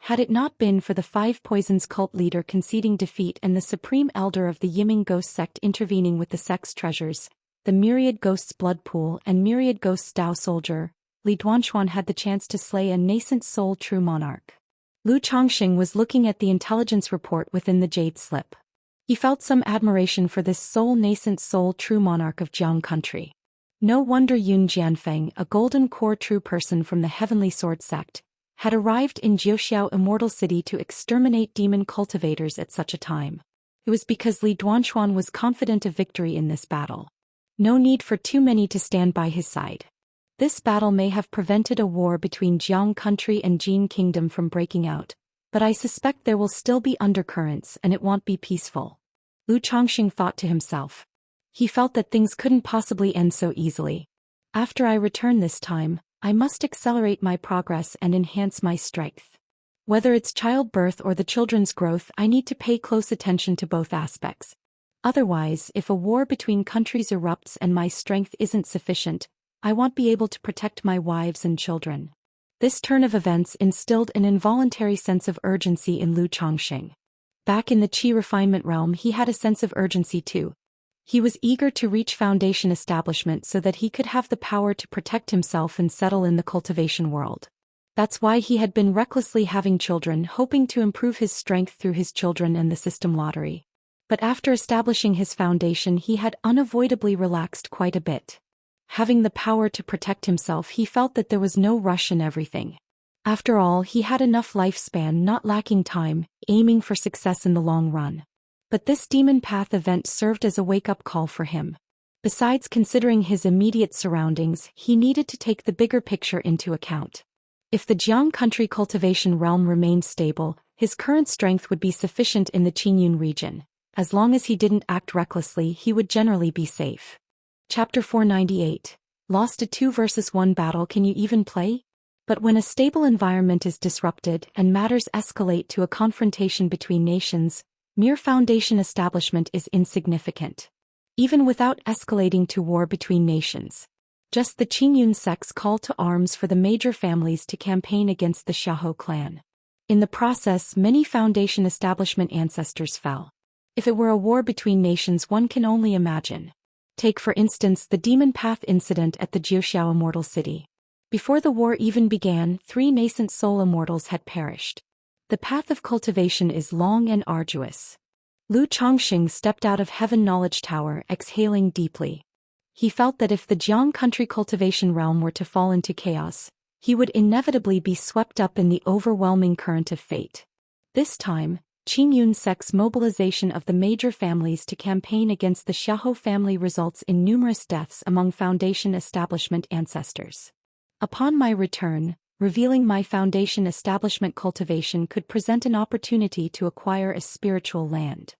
Had it not been for the Five Poisons Cult Leader conceding defeat and the Supreme Elder of the Yiming Ghost Sect intervening with the sect's treasures, the Myriad Ghosts Blood Pool and Myriad Ghosts Dao Soldier, Li Duanshuan had the chance to slay a nascent soul true monarch. Lu Chongqing was looking at the intelligence report within the jade slip. He felt some admiration for this nascent soul true monarch of Jiang Country. No wonder Yun Jianfeng, a golden core true person from the Heavenly Sword Sect, had arrived in Zhou Immortal City to exterminate demon cultivators at such a time. It was because Li Duanshuan was confident of victory in this battle. No need for too many to stand by his side. This battle may have prevented a war between Jiang Country and Jin Kingdom from breaking out, but I suspect there will still be undercurrents and it won't be peaceful. Lu Chongqing thought to himself. He felt that things couldn't possibly end so easily. After I return this time, I must accelerate my progress and enhance my strength. Whether it's childbirth or the children's growth, I need to pay close attention to both aspects. Otherwise, if a war between countries erupts and my strength isn't sufficient, I want to be able to protect my wives and children. This turn of events instilled an involuntary sense of urgency in Lu Chongqing. Back in the Qi refinement realm, he had a sense of urgency too. He was eager to reach foundation establishment so that he could have the power to protect himself and settle in the cultivation world. That's why he had been recklessly having children, hoping to improve his strength through his children and the system lottery. But after establishing his foundation, he had unavoidably relaxed quite a bit. Having the power to protect himself, he felt that there was no rush in everything. After all, he had enough lifespan, not lacking time, aiming for success in the long run. But this demon path event served as a wake-up call for him. Besides considering his immediate surroundings, he needed to take the bigger picture into account. If the Jiang country cultivation realm remained stable, his current strength would be sufficient in the Qingyun region. As long as he didn't act recklessly, he would generally be safe. Chapter 498. Lost a 2 versus 1 battle, can you even play? But when a stable environment is disrupted and matters escalate to a confrontation between nations, mere foundation establishment is insignificant. Even without escalating to war between nations. Just the Qingyun sect's call to arms for the major families to campaign against the Xiahou clan. In the process, many foundation establishment ancestors fell. If it were a war between nations, one can only imagine. Take for instance the Demon Path incident at the Zhou Immortal city. Before the war even began, 3 nascent soul immortals had perished. The path of cultivation is long and arduous. Lu Chongqing stepped out of Heaven Knowledge Tower, exhaling deeply. He felt that if the Jiang country cultivation realm were to fall into chaos, he would inevitably be swept up in the overwhelming current of fate. This time, Qingyun sect's mobilization of the major families to campaign against the Xiahou family results in numerous deaths among foundation establishment ancestors. Upon my return, revealing my foundation establishment cultivation could present an opportunity to acquire a spiritual land.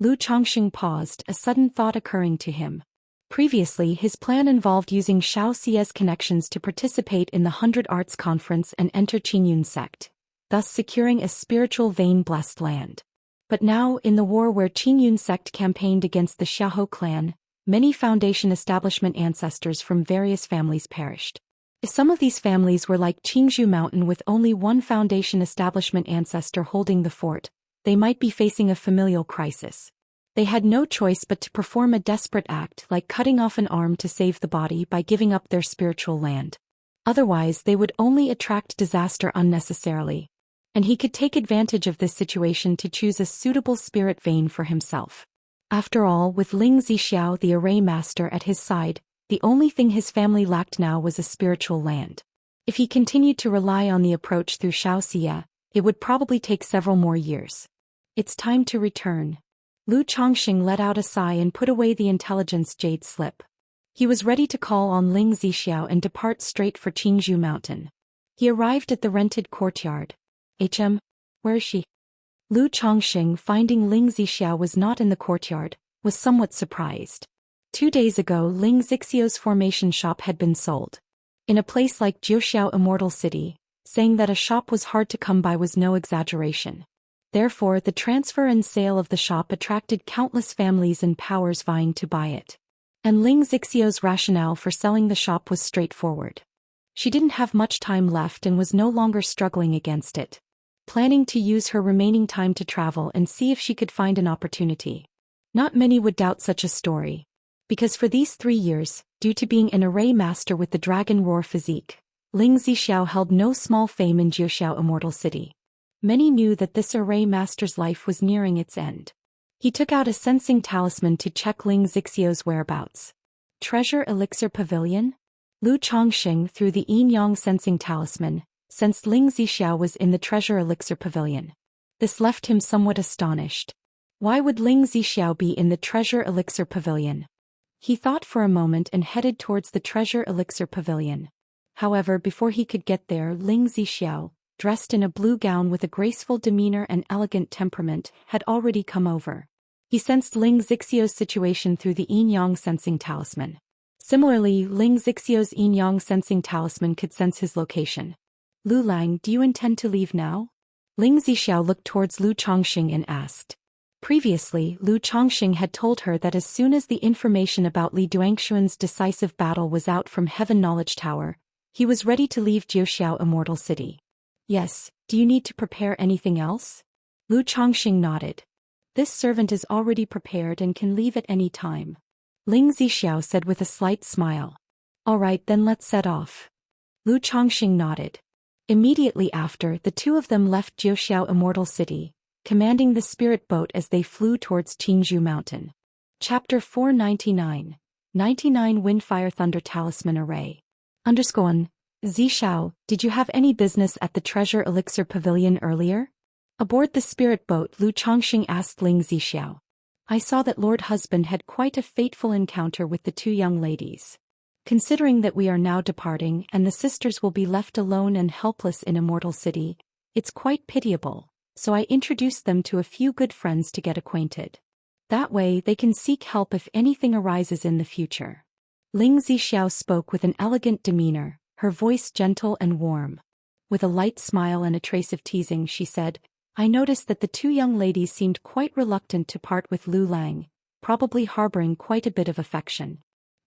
Lu Chongqing paused, a sudden thought occurring to him. Previously, his plan involved using Xiaoxia's connections to participate in the 100 Arts Conference and enter Qingyun sect, thus securing a spiritual vein-blessed land. But now, in the war where Qingyun sect campaigned against the Xiahou clan, many foundation establishment ancestors from various families perished. If some of these families were like Qingzhou Mountain with only one foundation establishment ancestor holding the fort, they might be facing a familial crisis. They had no choice but to perform a desperate act like cutting off an arm to save the body by giving up their spiritual land. Otherwise, they would only attract disaster unnecessarily. And he could take advantage of this situation to choose a suitable spirit vein for himself. After all, with Ling Zixiao, the array master, at his side, the only thing his family lacked now was a spiritual land. If he continued to rely on the approach through Xiaoxia, it would probably take several more years. It's time to return. Lu Chongqing let out a sigh and put away the intelligence jade slip. He was ready to call on Ling Zixiao and depart straight for Qingzhou Mountain. He arrived at the rented courtyard. Where is she? Lu Chongqing, finding Ling Zixiao was not in the courtyard, was somewhat surprised. 2 days ago, Ling Zixiao's formation shop had been sold. In a place like Zhou Immortal city, saying that a shop was hard to come by was no exaggeration. Therefore, the transfer and sale of the shop attracted countless families and powers vying to buy it. And Ling Zixiao's rationale for selling the shop was straightforward. She didn't have much time left and was no longer struggling against it, planning to use her remaining time to travel and see if she could find an opportunity. Not many would doubt such a story. Because for these 3 years, due to being an array master with the dragon roar physique, Ling Zixiao held no small fame in Zhou Immortal city. Many knew that this array master's life was nearing its end. He took out a sensing talisman to check Ling Zixiao's whereabouts. Treasure Elixir Pavilion? Lu Chongqing, through the yin-yang sensing talisman, sensed Ling Zixiao was in the Treasure Elixir Pavilion. This left him somewhat astonished. Why would Ling Zixiao be in the Treasure Elixir Pavilion? He thought for a moment and headed towards the Treasure Elixir Pavilion. However, before he could get there, Ling Zixiao, dressed in a blue gown with a graceful demeanor and elegant temperament, had already come over. He sensed Ling Zixiao's situation through the yin-yang sensing talisman. Similarly, Ling Zixiao's yin-yang sensing talisman could sense his location. Lu Lang, do you intend to leave now? Ling Zixiao looked towards Lu Chongqing and asked. Previously, Lu Chongqing had told her that as soon as the information about Li Duangshuan's decisive battle was out from Heaven Knowledge Tower, he was ready to leave Zhou Immortal City. Yes, do you need to prepare anything else? Lu Chongqing nodded. This servant is already prepared and can leave at any time. Ling Zixiao said with a slight smile. All right, then let's set off. Lu Chongqing nodded. Immediately after, the two of them left Zhou Immortal City, commanding the spirit boat as they flew towards Qingzhou Mountain. Chapter 499. 99 Windfire Thunder Talisman Array. _ Zixiao, did you have any business at the Treasure Elixir Pavilion earlier? Aboard the spirit boat, Lu Chongqing asked Ling Zixiao. I saw that Lord Husband had quite a fateful encounter with the two young ladies. Considering that we are now departing and the sisters will be left alone and helpless in Immortal City, it's quite pitiable, so I introduced them to a few good friends to get acquainted. That way they can seek help if anything arises in the future. Ling Zixiao spoke with an elegant demeanor, her voice gentle and warm. With a light smile and a trace of teasing, she said, I noticed that the two young ladies seemed quite reluctant to part with Lu Lang, probably harboring quite a bit of affection.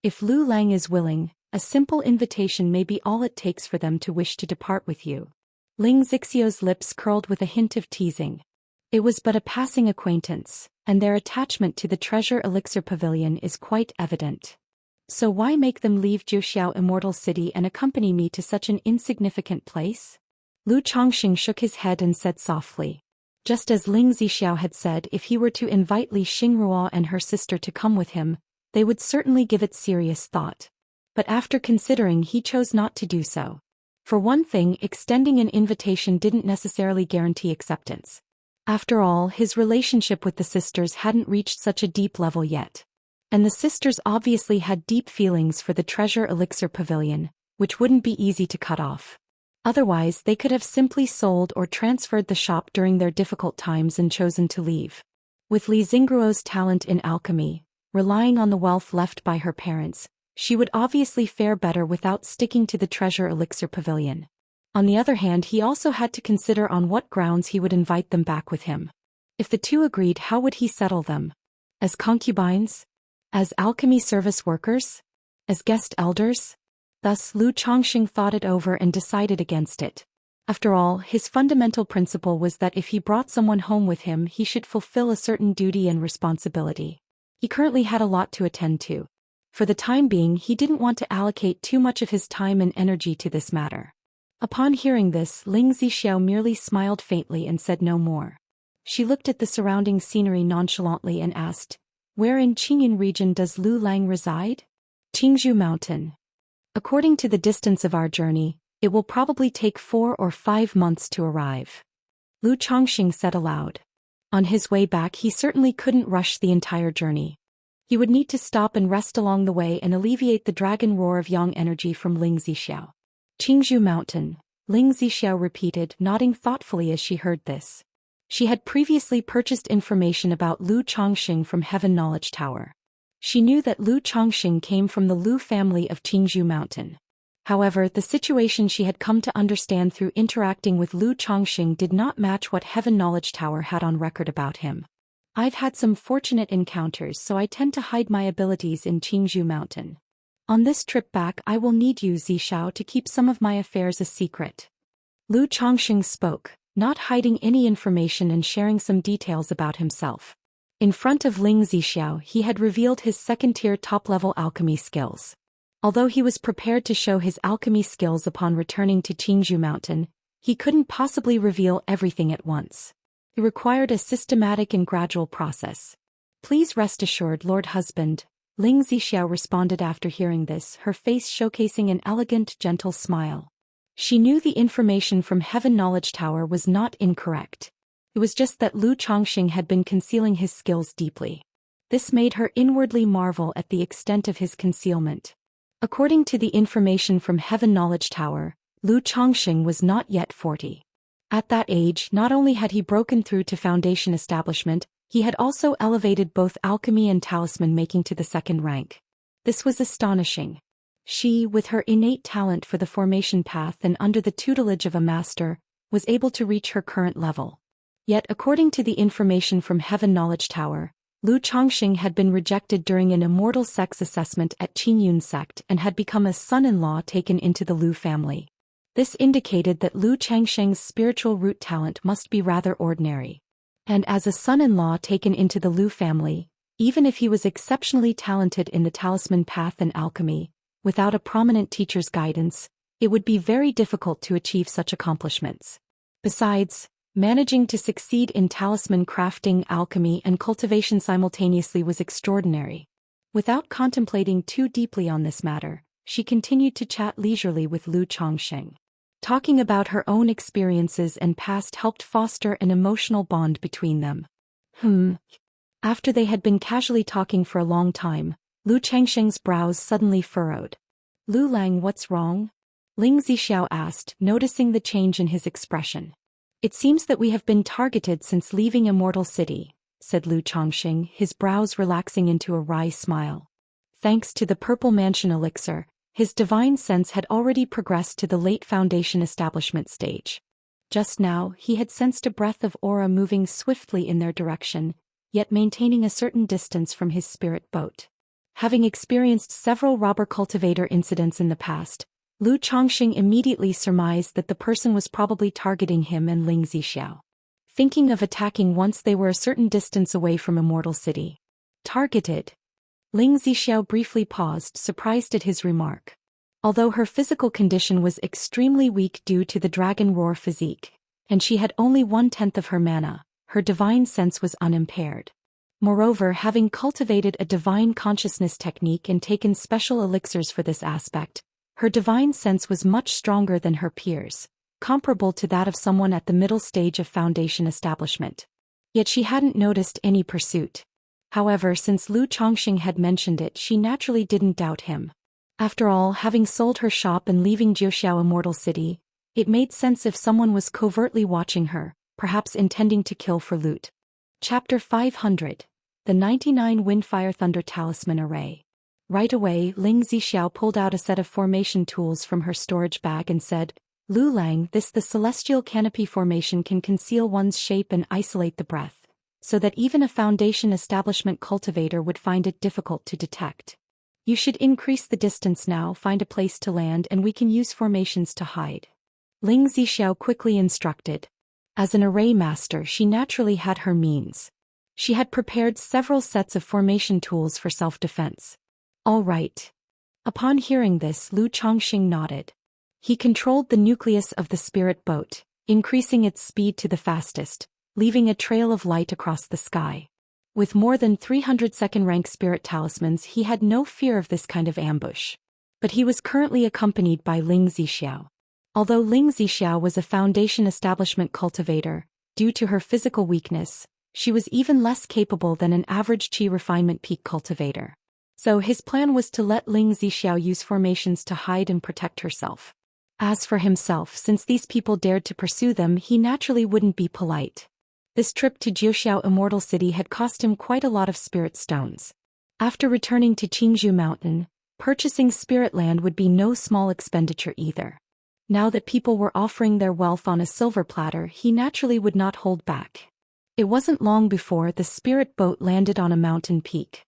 If Lu Lang is willing, a simple invitation may be all it takes for them to wish to depart with you. Ling Zixiao's lips curled with a hint of teasing. It was but a passing acquaintance, and their attachment to the Treasure Elixir Pavilion is quite evident. So why make them leave Zhou Immortal City and accompany me to such an insignificant place? Lu Chongqing shook his head and said softly. Just as Ling Zixiao had said, if he were to invite Li Xingruo and her sister to come with him, they would certainly give it serious thought. But after considering, he chose not to do so. For one thing, extending an invitation didn't necessarily guarantee acceptance. After all, his relationship with the sisters hadn't reached such a deep level yet. And the sisters obviously had deep feelings for the Treasure Elixir Pavilion, which wouldn't be easy to cut off. Otherwise, they could have simply sold or transferred the shop during their difficult times and chosen to leave. With Li Xingruo's talent in alchemy, relying on the wealth left by her parents, she would obviously fare better without sticking to the Treasure Elixir Pavilion. On the other hand, he also had to consider on what grounds he would invite them back with him. If the two agreed, how would he settle them? As concubines? As alchemy service workers? As guest elders? Thus, Lu Chongqing thought it over and decided against it. After all, his fundamental principle was that if he brought someone home with him, he should fulfill a certain duty and responsibility. He currently had a lot to attend to. For the time being, he didn't want to allocate too much of his time and energy to this matter. Upon hearing this, Ling Zixiao merely smiled faintly and said no more. She looked at the surrounding scenery nonchalantly and asked, Where in Qingyan region does Lu Lang reside? Qingzhou Mountain. According to the distance of our journey, it will probably take 4 or 5 months to arrive. Lu Chongqing said aloud. On his way back, he certainly couldn't rush the entire journey. He would need to stop and rest along the way and alleviate the dragon roar of yang energy from Ling Zixiao. Qingzhou Mountain, Ling Zixiao repeated, nodding thoughtfully as she heard this. She had previously purchased information about Lu Chongqing from Heaven Knowledge Tower. She knew that Lu Chongqing came from the Lu family of Qingzhou Mountain. However, the situation she had come to understand through interacting with Lu Chongqing did not match what Heaven Knowledge Tower had on record about him. I've had some fortunate encounters, so I tend to hide my abilities in Qingzhou Mountain. On this trip back, I will need you, Zixiao, to keep some of my affairs a secret. Lu Chongqing spoke, not hiding any information and sharing some details about himself. In front of Ling Zixiao, he had revealed his second-tier top-level alchemy skills. Although he was prepared to show his alchemy skills upon returning to Qingzhou Mountain, he couldn't possibly reveal everything at once. It required a systematic and gradual process. Please rest assured, Lord Husband, Ling Zixiao responded after hearing this, her face showcasing an elegant, gentle smile. She knew the information from Heaven Knowledge Tower was not incorrect. It was just that Lu Chongqing had been concealing his skills deeply. This made her inwardly marvel at the extent of his concealment. According to the information from Heaven Knowledge Tower, Lu Chongqing was not yet 40. At that age, not only had he broken through to foundation establishment, he had also elevated both alchemy and talisman making to the second rank. This was astonishing. She, with her innate talent for the formation path and under the tutelage of a master, was able to reach her current level. Yet according to the information from Heaven Knowledge Tower, Lu Chongqing had been rejected during an immortal sex assessment at Qingyun sect and had become a son-in-law taken into the Lu family. This indicated that Lu Changsheng's spiritual root talent must be rather ordinary. And as a son-in-law taken into the Lu family, even if he was exceptionally talented in the talisman path and alchemy, without a prominent teacher's guidance, it would be very difficult to achieve such accomplishments. Besides, managing to succeed in talisman crafting, alchemy, and cultivation simultaneously was extraordinary. Without contemplating too deeply on this matter, she continued to chat leisurely with Lu Chongqing. Talking about her own experiences and past helped foster an emotional bond between them. After they had been casually talking for a long time, Lu Changsheng's brows suddenly furrowed. Lu Lang, what's wrong? Ling Zixiao asked, noticing the change in his expression. It seems that we have been targeted since leaving Immortal City, said Lu Chongqing, his brows relaxing into a wry smile. Thanks to the Purple Mansion elixir, his divine sense had already progressed to the late Foundation establishment stage. Just now, he had sensed a breath of aura moving swiftly in their direction, yet maintaining a certain distance from his spirit boat. Having experienced several robber cultivator incidents in the past, Lu Chongqing immediately surmised that the person was probably targeting him and Ling Zixiao. Thinking of attacking once they were a certain distance away from Immortal City. Targeted? Ling Zixiao briefly paused, surprised at his remark. Although her physical condition was extremely weak due to the dragon roar physique, and she had only 1/10 of her mana, her divine sense was unimpaired. Moreover, having cultivated a divine consciousness technique and taken special elixirs for this aspect, her divine sense was much stronger than her peers, comparable to that of someone at the middle stage of Foundation establishment. Yet she hadn't noticed any pursuit. However, since Lu Chongqing had mentioned it, she naturally didn't doubt him. After all, having sold her shop and leaving Jiuxiao Immortal City, it made sense if someone was covertly watching her, perhaps intending to kill for loot. Chapter 500. The 99 Windfire Thunder Talisman Array. Right away, Ling Zixiao pulled out a set of formation tools from her storage bag and said, Lu Lang, the celestial canopy formation can conceal one's shape and isolate the breath, so that even a Foundation establishment cultivator would find it difficult to detect. You should increase the distance now, find a place to land, and we can use formations to hide. Ling Zixiao quickly instructed. As an array master, she naturally had her means. She had prepared several sets of formation tools for self-defense. All right. Upon hearing this, Lu Chongqing nodded. He controlled the nucleus of the spirit boat, increasing its speed to the fastest, leaving a trail of light across the sky. With more than 300 second-rank spirit talismans, he had no fear of this kind of ambush. But he was currently accompanied by Ling Zixiao. Although Ling Zixiao was a Foundation establishment cultivator, due to her physical weakness, she was even less capable than an average Qi refinement peak cultivator. So his plan was to let Ling Zixiao use formations to hide and protect herself. As for himself, since these people dared to pursue them, he naturally wouldn't be polite. This trip to Jiuxiao Immortal City had cost him quite a lot of spirit stones. After returning to Qingzhou Mountain, purchasing spirit land would be no small expenditure either. Now that people were offering their wealth on a silver platter, he naturally would not hold back. It wasn't long before the spirit boat landed on a mountain peak.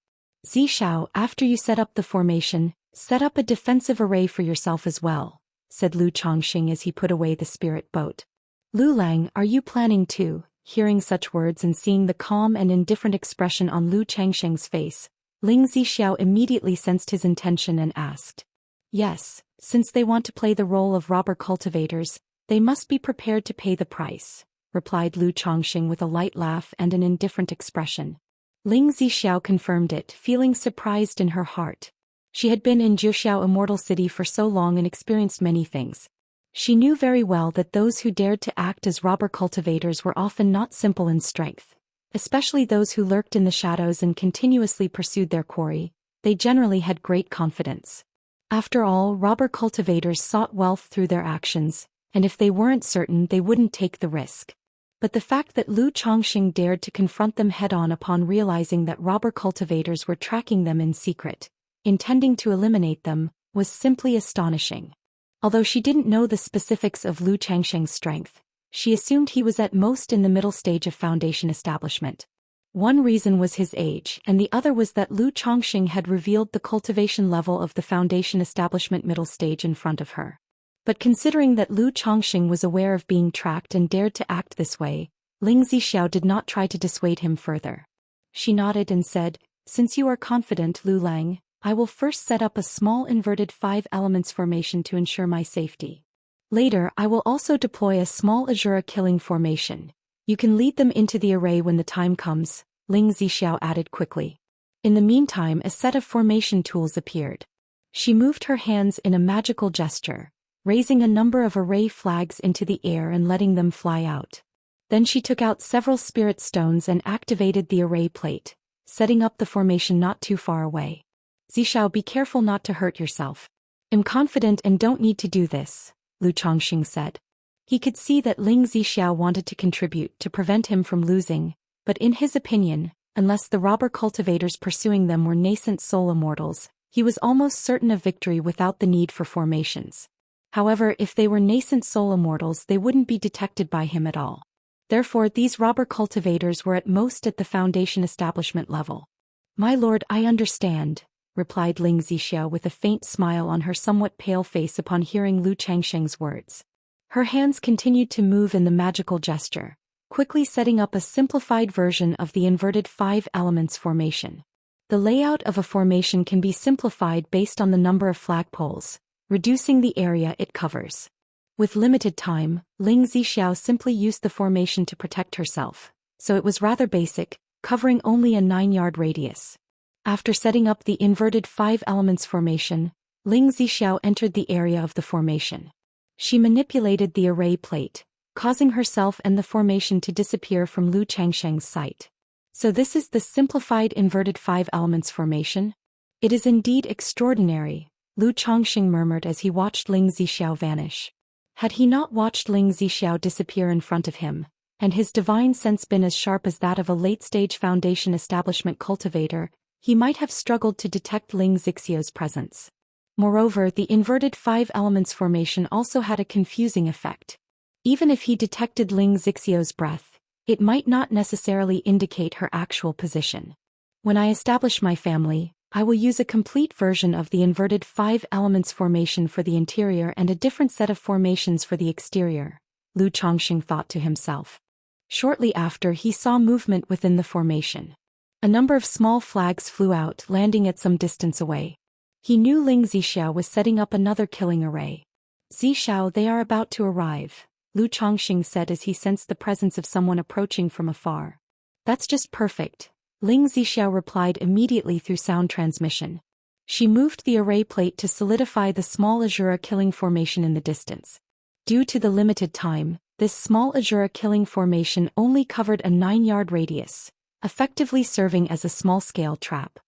Zixiao, after you set up the formation, set up a defensive array for yourself as well, said Lu Chongqing as he put away the spirit boat. Lu Lang, are you planning to? Hearing such words and seeing the calm and indifferent expression on Lu Changsheng's face, Ling Zixiao immediately sensed his intention and asked. Yes, since they want to play the role of robber cultivators, they must be prepared to pay the price, replied Lu Chongqing with a light laugh and an indifferent expression. Ling Zixiao confirmed it, feeling surprised in her heart. She had been in Jiuxiao Immortal City for so long and experienced many things. She knew very well that those who dared to act as robber cultivators were often not simple in strength. Especially those who lurked in the shadows and continuously pursued their quarry, they generally had great confidence. After all, robber cultivators sought wealth through their actions, and if they weren't certain, they wouldn't take the risk. But the fact that Lu Chongqing dared to confront them head-on upon realizing that robber cultivators were tracking them in secret, intending to eliminate them, was simply astonishing. Although she didn't know the specifics of Lu Changsheng's strength, She assumed he was at most in the middle stage of foundation establishment. One reason was his age, and the other was that Lu Chongqing had revealed the cultivation level of the foundation establishment middle stage in front of her. But considering that Lu Chongqing was aware of being tracked and dared to act this way, Ling Zixiao did not try to dissuade him further. She nodded and said, "Since you are confident, Lu Lang, I will first set up a small inverted 5 elements formation to ensure my safety. Later I will also deploy a small Azura killing formation. You can lead them into the array when the time comes," Ling Zixiao added quickly. In the meantime, a set of formation tools appeared. She moved her hands in a magical gesture, raising a number of array flags into the air and letting them fly out. Then she took out several spirit stones and activated the array plate, setting up the formation not too far away. "Zixiao, be careful not to hurt yourself. I'm confident and don't need to do this," Lu Chongqing said. He could see that Ling Zixiao wanted to contribute to prevent him from losing, but in his opinion, unless the robber cultivators pursuing them were nascent soul immortals, he was almost certain of victory without the need for formations. However, if they were nascent soul immortals, they wouldn't be detected by him at all. Therefore, these robber cultivators were at most at the foundation establishment level. "My lord, I understand," replied Ling Zixiao with a faint smile on her somewhat pale face upon hearing Lu Changsheng's words. Her hands continued to move in the magical gesture, quickly setting up a simplified version of the inverted 5 elements formation. The layout of a formation can be simplified based on the number of flagpoles, reducing the area it covers. With limited time, Ling Zixiao simply used the formation to protect herself, so it was rather basic, covering only a 9-yard radius. After setting up the inverted 5 elements formation, Ling Zixiao entered the area of the formation. She manipulated the array plate, causing herself and the formation to disappear from Lu Changsheng's sight. "So this is the simplified inverted 5 elements formation? It is indeed extraordinary," Lu Chongqing murmured as he watched Ling Zixiao vanish. Had he not watched Ling Zixiao disappear in front of him, and his divine sense been as sharp as that of a late-stage foundation establishment cultivator, he might have struggled to detect Ling Zixiao's presence. Moreover, the inverted 5 elements formation also had a confusing effect. Even if he detected Ling Zixiao's breath, it might not necessarily indicate her actual position. "When I establish my family, I will use a complete version of the inverted 5 elements formation for the interior and a different set of formations for the exterior," Lu Chongqing thought to himself. Shortly after, he saw movement within the formation. A number of small flags flew out, landing at some distance away. He knew Ling Zixiao was setting up another killing array. "Zixiao, they are about to arrive," Lu Chongqing said as he sensed the presence of someone approaching from afar. "That's just perfect," Ling Zixiao replied immediately through sound transmission. She moved the array plate to solidify the small Azura killing formation in the distance. Due to the limited time, this small Azura killing formation only covered a 9-yard radius, effectively serving as a small-scale trap.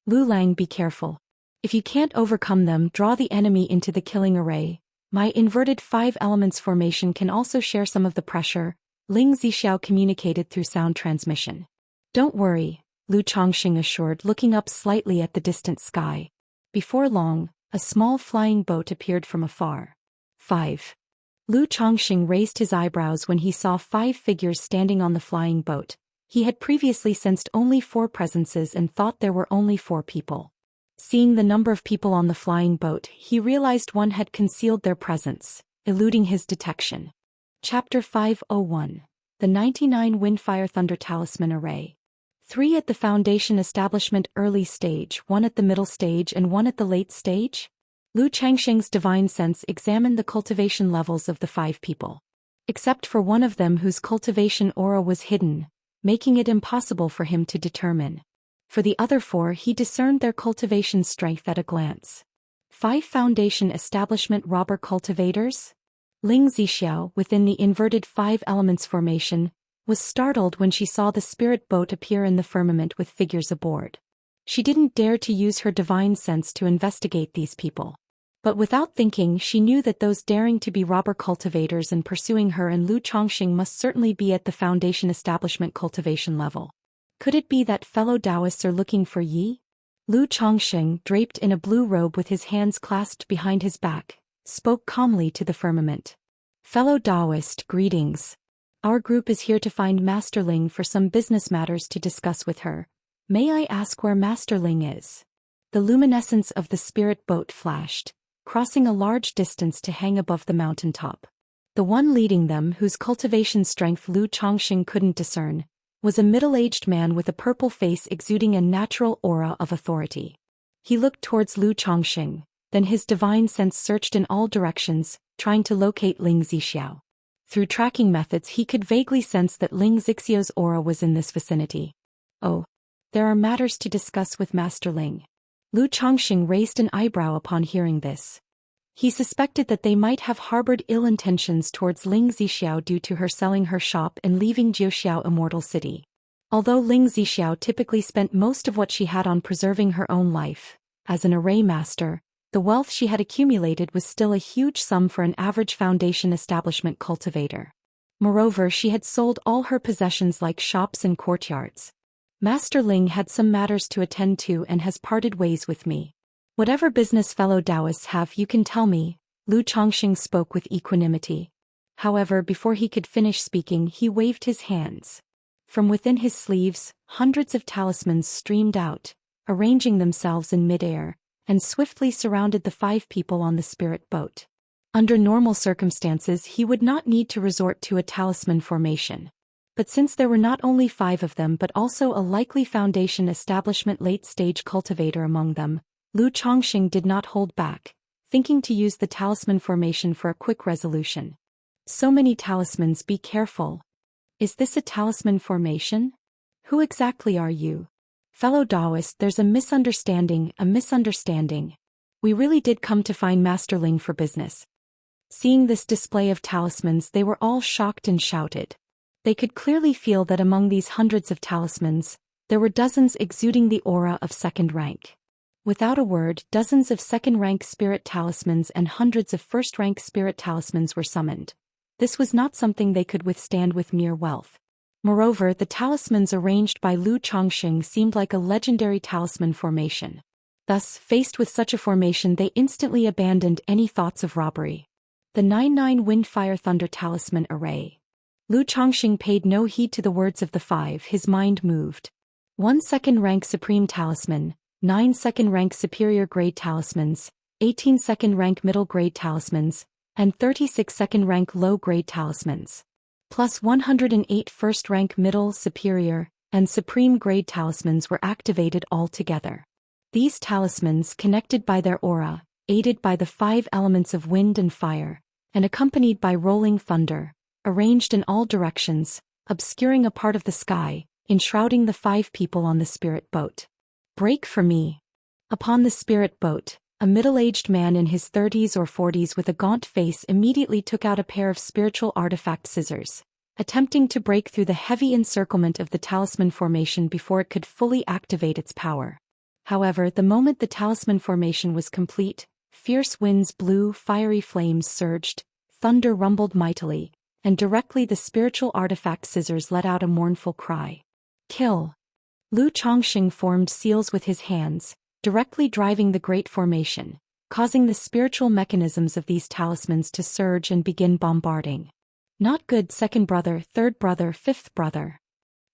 "Lu Lang, be careful. If you can't overcome them, draw the enemy into the killing array. My inverted 5 elements formation can also share some of the pressure," Ling Zixiao communicated through sound transmission. "Don't worry," Lu Chongqing assured, looking up slightly at the distant sky. Before long, a small flying boat appeared from afar. 5. Lu Chongqing raised his eyebrows when he saw 5 figures standing on the flying boat. He had previously sensed only 4 presences and thought there were only 4 people. Seeing the number of people on the flying boat, he realized one had concealed their presence, eluding his detection. Chapter 501. The 99 Windfire Thunder Talisman Array. 3 at the Foundation Establishment early stage, 1 at the middle stage and 1 at the late stage? Lu Changsheng's divine sense examined the cultivation levels of the 5 people. Except for one of them whose cultivation aura was hidden, making it impossible for him to determine. For the other 4, he discerned their cultivation strength at a glance. 5 Foundation Establishment Robber Cultivators? Ling Zixiao, within the inverted 5 elements formation, was startled when she saw the spirit boat appear in the firmament with figures aboard. She didn't dare to use her divine sense to investigate these people. But without thinking, she knew that those daring to be robber cultivators and pursuing her and Lu Chongqing must certainly be at the Foundation Establishment cultivation level. Could it be that fellow Daoists are looking for Yi? Lu Chongqing, draped in a blue robe with his hands clasped behind his back, spoke calmly to the firmament. "Fellow Daoist, greetings. Our group is here to find Master Ling for some business matters to discuss with her. May I ask where Master Ling is? The luminescence of the spirit boat flashed, crossing a large distance to hang above the mountaintop. The one leading them, whose cultivation strength Lu Chongqing couldn't discern, was a middle-aged man with a purple face exuding a natural aura of authority. He looked towards Lu Chongqing, then his divine sense searched in all directions, trying to locate Ling Zixiao. Through tracking methods he could vaguely sense that Ling Zixiao's aura was in this vicinity. Oh. There are matters to discuss with Master Ling. Lu Chongqing raised an eyebrow upon hearing this. He suspected that they might have harbored ill intentions towards Ling Zixiao due to her selling her shop and leaving Zhou Immortal City. Although Ling Zixiao typically spent most of what she had on preserving her own life, as an array master, the wealth she had accumulated was still a huge sum for an average foundation establishment cultivator. Moreover, she had sold all her possessions like shops and courtyards. Master Ling had some matters to attend to and has parted ways with me. Whatever business fellow Daoists have you can tell me, Lu Chongqing spoke with equanimity. However, before he could finish speaking he waved his hands. From within his sleeves, hundreds of talismans streamed out, arranging themselves in midair, and swiftly surrounded the 5 people on the spirit boat. Under normal circumstances he would not need to resort to a talisman formation. But since there were not only 5 of them but also a likely foundation establishment late-stage cultivator among them, Lu Chongqing did not hold back, thinking to use the talisman formation for a quick resolution. So many talismans, be careful. Is this a talisman formation? Who exactly are you? Fellow Daoist, there's a misunderstanding. We really did come to find Master Ling for business. Seeing this display of talismans they were all shocked and shouted. They could clearly feel that among these hundreds of talismans, there were dozens exuding the aura of second rank. Without a word, dozens of second-rank spirit talismans and hundreds of first-rank spirit talismans were summoned. This was not something they could withstand with mere wealth. Moreover, the talismans arranged by Lu Chongqing seemed like a legendary talisman formation. Thus, faced with such a formation they instantly abandoned any thoughts of robbery. The 9-9 Wind Fire Thunder Talisman Array. Lu Chongqing paid no heed to the words of the 5, his mind moved. 1 second-rank Supreme Talisman, 9 second-rank Superior Grade Talismans, 18 second-rank Middle Grade Talismans, and 36 second-rank Low Grade Talismans. Plus 108 first-rank Middle, Superior, and Supreme Grade Talismans were activated all together. These talismans, connected by their aura, aided by the 5 elements of wind and fire, and accompanied by rolling thunder, arranged in all directions, obscuring a part of the sky, enshrouding the 5 people on the spirit boat. Break for me. Upon the spirit boat, a middle-aged man in his 30s or 40s with a gaunt face immediately took out a pair of spiritual artifact scissors, attempting to break through the heavy encirclement of the talisman formation before it could fully activate its power. However, the moment the talisman formation was complete, fierce winds blew, fiery flames surged, thunder rumbled mightily, and directly the spiritual artifact scissors let out a mournful cry. Kill. Lu Chongqing formed seals with his hands, directly driving the great formation, causing the spiritual mechanisms of these talismans to surge and begin bombarding. Not good, second brother, third brother, fifth brother.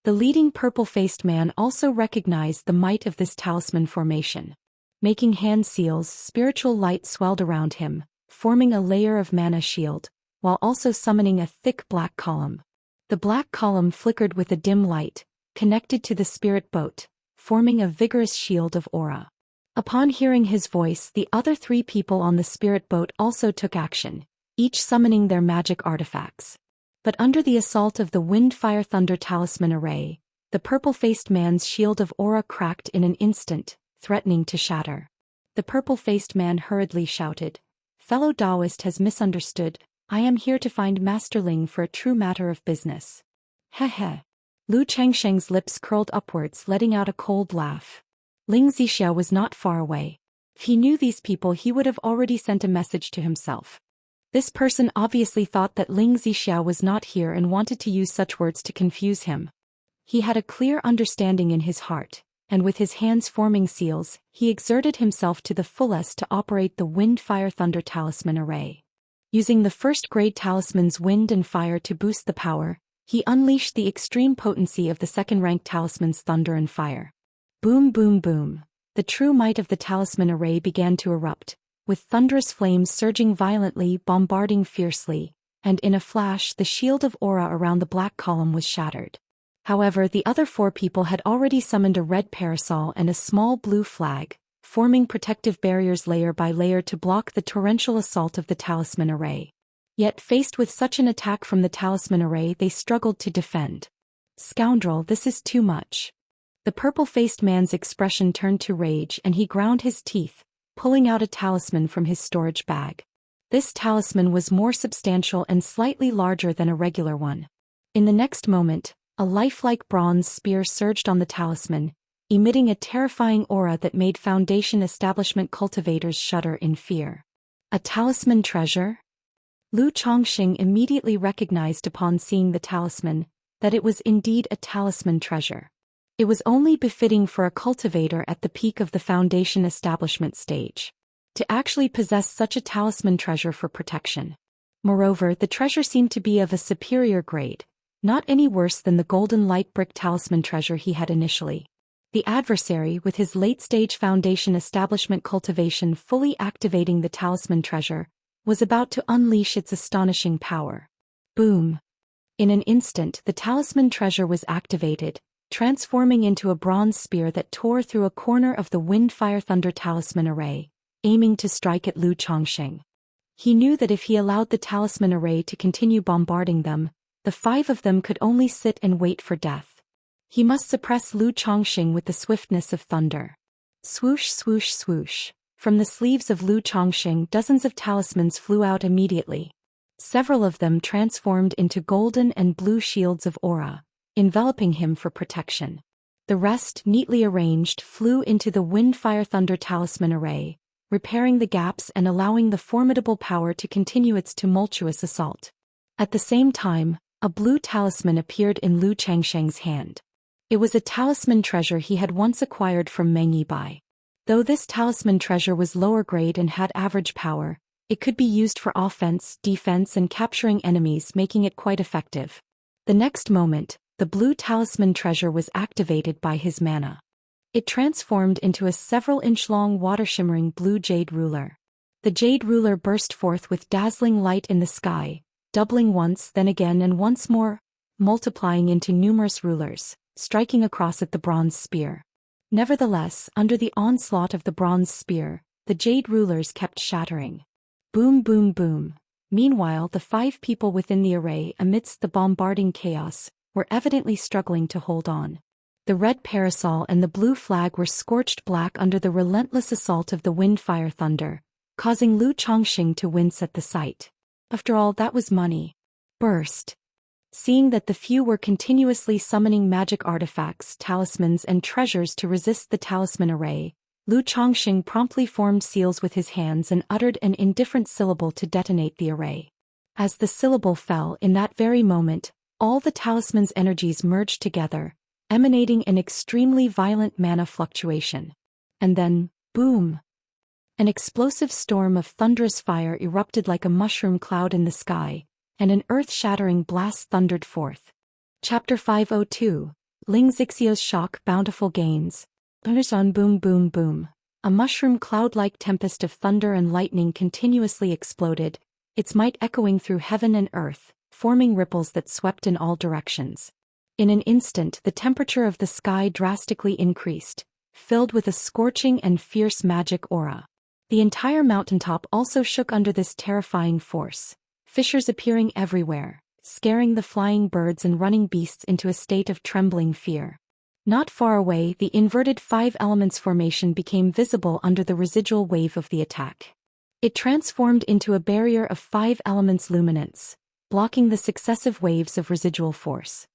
The leading purple-faced man also recognized the might of this talisman formation. Making hand seals, spiritual light swelled around him, forming a layer of mana shield, while also summoning a thick black column. The black column flickered with a dim light, connected to the spirit boat, forming a vigorous shield of aura. Upon hearing his voice, the other 3 people on the spirit boat also took action, each summoning their magic artifacts. But under the assault of the Wind Fire Thunder Talisman Array, the purple-faced man's shield of aura cracked in an instant, threatening to shatter. The purple-faced man hurriedly shouted, "Fellow Daoist has misunderstood. I am here to find Master Ling for a true matter of business." Heh. Lu Chongqing's lips curled upwards, letting out a cold laugh. Ling Zixiao was not far away. If he knew these people he would have already sent a message to himself. This person obviously thought that Ling Zixiao was not here and wanted to use such words to confuse him. He had a clear understanding in his heart, and with his hands forming seals, he exerted himself to the fullest to operate the Wind Fire Thunder Talisman Array. Using the first grade talisman's wind and fire to boost the power, He unleashed the extreme potency of the second-rank talisman's thunder and fire. Boom boom boom. The true might of the talisman array began to erupt, with thunderous flames surging violently, bombarding fiercely, and in a flash the shield of aura around the black column was shattered. However, the other 4 people had already summoned a red parasol and a small blue flag, forming protective barriers layer by layer to block the torrential assault of the talisman array. Yet faced with such an attack from the talisman array, they struggled to defend. Scoundrel, this is too much. The purple-faced man's expression turned to rage and he ground his teeth, pulling out a talisman from his storage bag. This talisman was more substantial and slightly larger than a regular one. In the next moment, a lifelike bronze spear surged on the talisman, emitting a terrifying aura that made Foundation establishment cultivators shudder in fear. A talisman treasure? Lu Chongqing immediately recognized upon seeing the talisman that it was indeed a talisman treasure. It was only befitting for a cultivator at the peak of the Foundation establishment stage to actually possess such a talisman treasure for protection. Moreover, the treasure seemed to be of a superior grade, not any worse than the golden light brick talisman treasure he had initially. The adversary, with his late-stage Foundation establishment cultivation fully activating the talisman treasure, was about to unleash its astonishing power. Boom! In an instant, the talisman treasure was activated, transforming into a bronze spear that tore through a corner of the Wind-Fire-Thunder talisman array, aiming to strike at Lu Chongqing. He knew that if he allowed the talisman array to continue bombarding them, the 5 of them could only sit and wait for death. He must suppress Lu Chongqing with the swiftness of thunder. Swoosh swoosh swoosh. From the sleeves of Lu Chongqing, dozens of talismans flew out immediately. Several of them transformed into golden and blue shields of aura, enveloping him for protection. The rest, neatly arranged, flew into the Wind-Fire-Thunder talisman array, repairing the gaps and allowing the formidable power to continue its tumultuous assault. At the same time, a blue talisman appeared in Lu Changsheng's hand. It was a talisman treasure he had once acquired from Meng Yibai. Though this talisman treasure was lower grade and had average power, it could be used for offense, defense and capturing enemies, making it quite effective. The next moment, the blue talisman treasure was activated by his mana. It transformed into a several-inch-long water-shimmering blue jade ruler. The jade ruler burst forth with dazzling light in the sky, doubling once, then again and once more, multiplying into numerous rulers, striking across at the bronze spear. Nevertheless, under the onslaught of the bronze spear, the jade rulers kept shattering. Boom boom boom. Meanwhile, the 5 people within the array, amidst the bombarding chaos, were evidently struggling to hold on. The red parasol and the blue flag were scorched black under the relentless assault of the Wind-Fire-Thunder, causing Lu Chongqing to wince at the sight. After all, that was money. Burst. Seeing that the few were continuously summoning magic artifacts, talismans and treasures to resist the talisman array, Lu Chongqing promptly formed seals with his hands and uttered an indifferent syllable to detonate the array. As the syllable fell, in that very moment, all the talisman's energies merged together, emanating an extremely violent mana fluctuation. And then, boom! An explosive storm of thunderous fire erupted like a mushroom cloud in the sky, and an earth-shattering blast thundered forth. Chapter 502, Ling Xixia's Shock Bountiful Gains. Thunderson boom boom boom. A mushroom cloud-like tempest of thunder and lightning continuously exploded, its might echoing through heaven and earth, forming ripples that swept in all directions. In an instant, the temperature of the sky drastically increased, filled with a scorching and fierce magic aura. The entire mountaintop also shook under this terrifying force, fissures appearing everywhere, scaring the flying birds and running beasts into a state of trembling fear. Not far away, the inverted 5 elements formation became visible under the residual wave of the attack. It transformed into a barrier of 5 elements luminance, blocking the successive waves of residual force.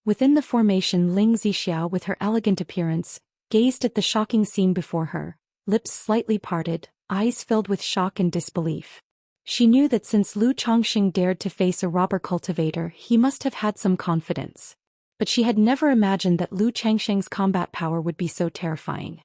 Within the formation, Ling Xixiao, with her elegant appearance, gazed at the shocking scene before her, lips slightly parted, eyes filled with shock and disbelief. She knew that since Lu Chongqing dared to face a robber cultivator, he must have had some confidence. But she had never imagined that Lu Changsheng's combat power would be so terrifying.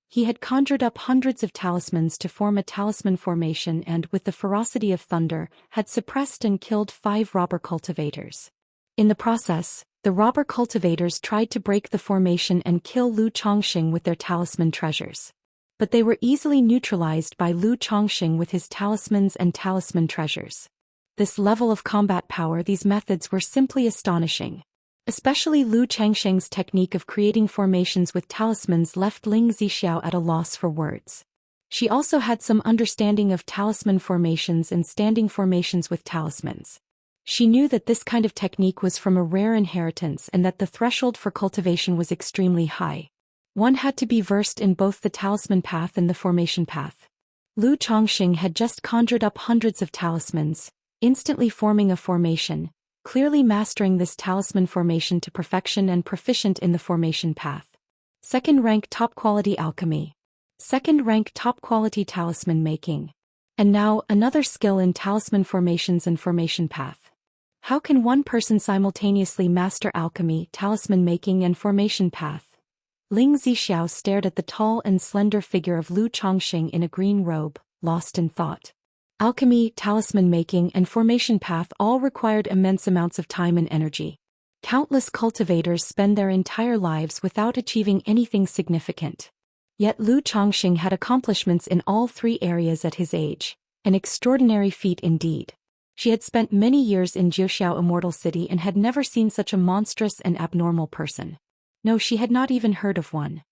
He had conjured up hundreds of talismans to form a talisman formation and, with the ferocity of thunder, had suppressed and killed 5 robber cultivators. In the process, the robber cultivators tried to break the formation and kill Lu Chongqing with their talisman treasures. But they were easily neutralized by Lu Chongqing with his talismans and talisman treasures. This level of combat power, these methods were simply astonishing. Especially Lu Chongqing's technique of creating formations with talismans left Ling Zixiao at a loss for words. She also had some understanding of talisman formations and standing formations with talismans. She knew that this kind of technique was from a rare inheritance and that the threshold for cultivation was extremely high. One had to be versed in both the talisman path and the formation path. Lu Chongqing had just conjured up hundreds of talismans, instantly forming a formation, clearly mastering this talisman formation to perfection and proficient in the formation path. Second rank top quality alchemy. Second rank top quality talisman making. And now another skill in talisman formations and formation path. How can one person simultaneously master alchemy, talisman making and formation path? Ling Zixiao stared at the tall and slender figure of Lu Chongqing in a green robe, lost in thought. Alchemy, talisman making and formation path all required immense amounts of time and energy. Countless cultivators spend their entire lives without achieving anything significant. Yet Lu Chongqing had accomplishments in all three areas at his age, an extraordinary feat indeed. She had spent many years in Zhou Immortal City and had never seen such a monstrous and abnormal person. No, she had not even heard of one.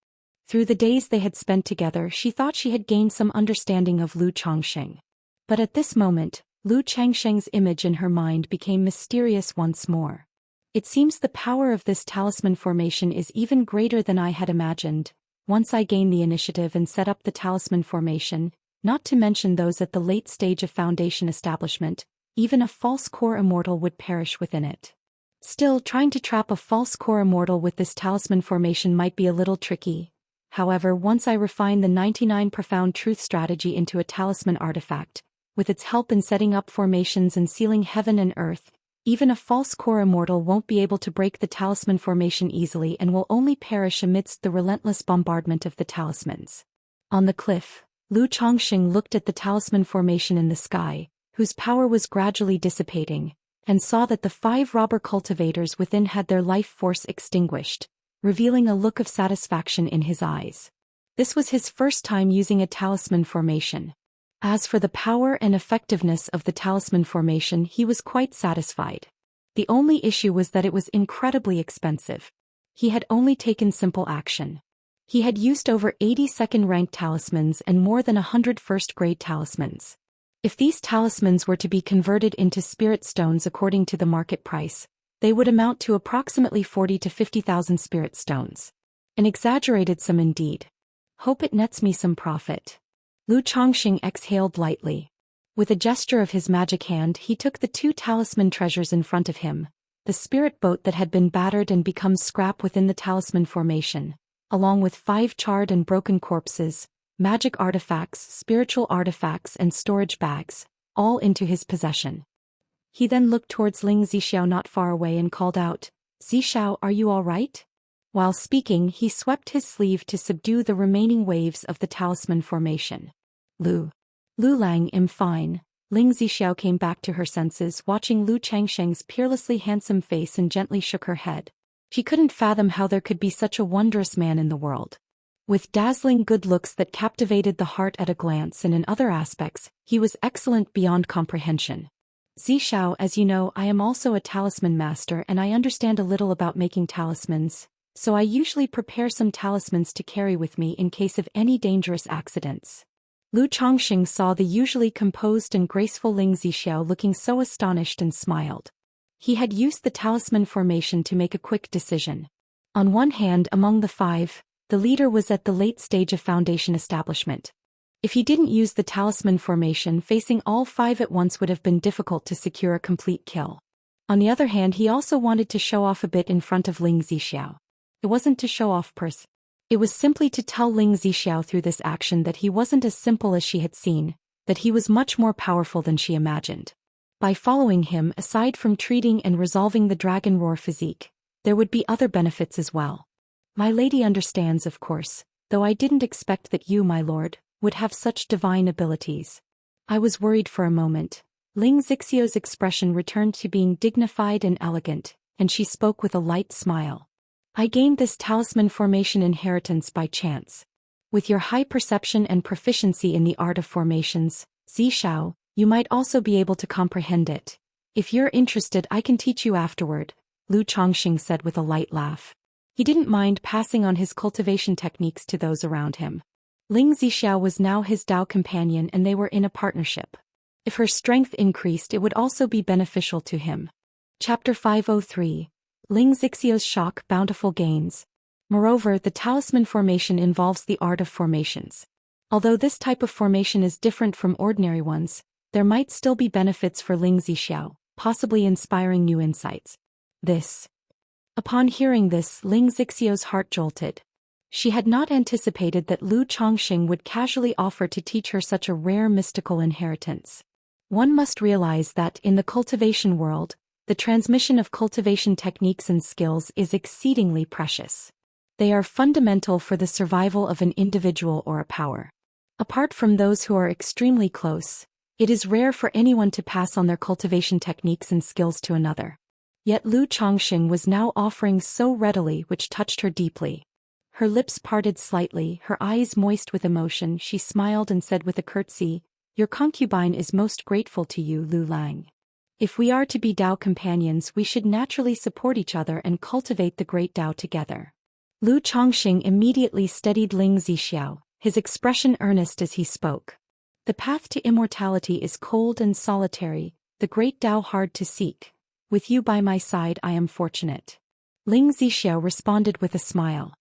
Through the days they had spent together, she thought she had gained some understanding of Lu Chongqing. But at this moment, Lu Chongqing's image in her mind became mysterious once more. It seems the power of this talisman formation is even greater than I had imagined. Once I gain the initiative and set up the talisman formation, not to mention those at the late stage of foundation establishment, even a false core immortal would perish within it. Still, trying to trap a false core immortal with this talisman formation might be a little tricky. However, once I refine the 99 profound truth strategy into a talisman artifact, with its help in setting up formations and sealing heaven and earth, even a false core immortal won't be able to break the talisman formation easily and will only perish amidst the relentless bombardment of the talismans. On the cliff, Lu Chongqing looked at the talisman formation in the sky, whose power was gradually dissipating, and saw that the 5 robber cultivators within had their life force extinguished, revealing a look of satisfaction in his eyes. This was his first time using a talisman formation. As for the power and effectiveness of the talisman formation, he was quite satisfied. The only issue was that it was incredibly expensive. He had only taken simple action. He had used over 80 second-rank talismans and more than 100 first-grade talismans. If these talismans were to be converted into spirit stones according to the market price, they would amount to approximately 40 to 50,000 spirit stones. An exaggerated sum indeed. Hope it nets me some profit. Lu Chongqing exhaled lightly. With a gesture of his magic hand, he took the 2 talisman treasures in front of him, the spirit boat that had been battered and become scrap within the talisman formation, along with 5 charred and broken corpses, magic artifacts, spiritual artifacts and storage bags, all into his possession. He then looked towards Ling Zixiao not far away and called out, "Zixiao, are you all right?" While speaking, he swept his sleeve to subdue the remaining waves of the talisman formation. Lu Lang, I'm fine." Ling Zixiao came back to her senses, watching Lu Chongqing's peerlessly handsome face, and gently shook her head. She couldn't fathom how there could be such a wondrous man in the world. With dazzling good looks that captivated the heart at a glance, and in other aspects, he was excellent beyond comprehension. "Zixiao, as you know, I am also a talisman master and I understand a little about making talismans, so I usually prepare some talismans to carry with me in case of any dangerous accidents." Lu Chongqing saw the usually composed and graceful Ling Zixiao looking so astonished and smiled. He had used the talisman formation to make a quick decision. On one hand, among the 5, the leader was at the late stage of foundation establishment. If he didn't use the talisman formation, facing all 5 at once would have been difficult to secure a complete kill. On the other hand, he also wanted to show off a bit in front of Ling Zixiao. It wasn't to show off purse. It was simply to tell Ling Zixiao through this action that he wasn't as simple as she had seen, that he was much more powerful than she imagined. By following him, aside from treating and resolving the dragon roar physique, there would be other benefits as well. "My lady understands, of course, though I didn't expect that you, my lord, would have such divine abilities." I was worried for a moment. Ling Zixiao's expression returned to being dignified and elegant, and she spoke with a light smile. I gained this talisman formation inheritance by chance. With your high perception and proficiency in the art of formations, Zishao, you might also be able to comprehend it. If you're interested, I can teach you afterward, Lu Chongqing said with a light laugh. He didn't mind passing on his cultivation techniques to those around him. Ling Zhixiao was now his Dao companion and they were in a partnership. If her strength increased, it would also be beneficial to him. Chapter 503. Ling Zixiao's Shock Bountiful Gains. Moreover, the talisman formation involves the art of formations. Although this type of formation is different from ordinary ones, there might still be benefits for Ling Zhixiao, possibly inspiring new insights. Upon hearing this, Ling Zixiao's heart jolted. She had not anticipated that Lu Chongqing would casually offer to teach her such a rare mystical inheritance. One must realize that in the cultivation world, the transmission of cultivation techniques and skills is exceedingly precious. They are fundamental for the survival of an individual or a power. Apart from those who are extremely close, it is rare for anyone to pass on their cultivation techniques and skills to another. Yet Lu Chongqing was now offering so readily, which touched her deeply. Her lips parted slightly, her eyes moist with emotion. She smiled and said with a curtsy, "Your concubine is most grateful to you, Lu Lang. If we are to be Dao companions, we should naturally support each other and cultivate the great Dao together." Lu Chongqing immediately steadied Ling Zhixiao, his expression earnest as he spoke. "The path to immortality is cold and solitary, the great Dao hard to seek. With you by my side, I am fortunate." Ling Zhixiao responded with a smile.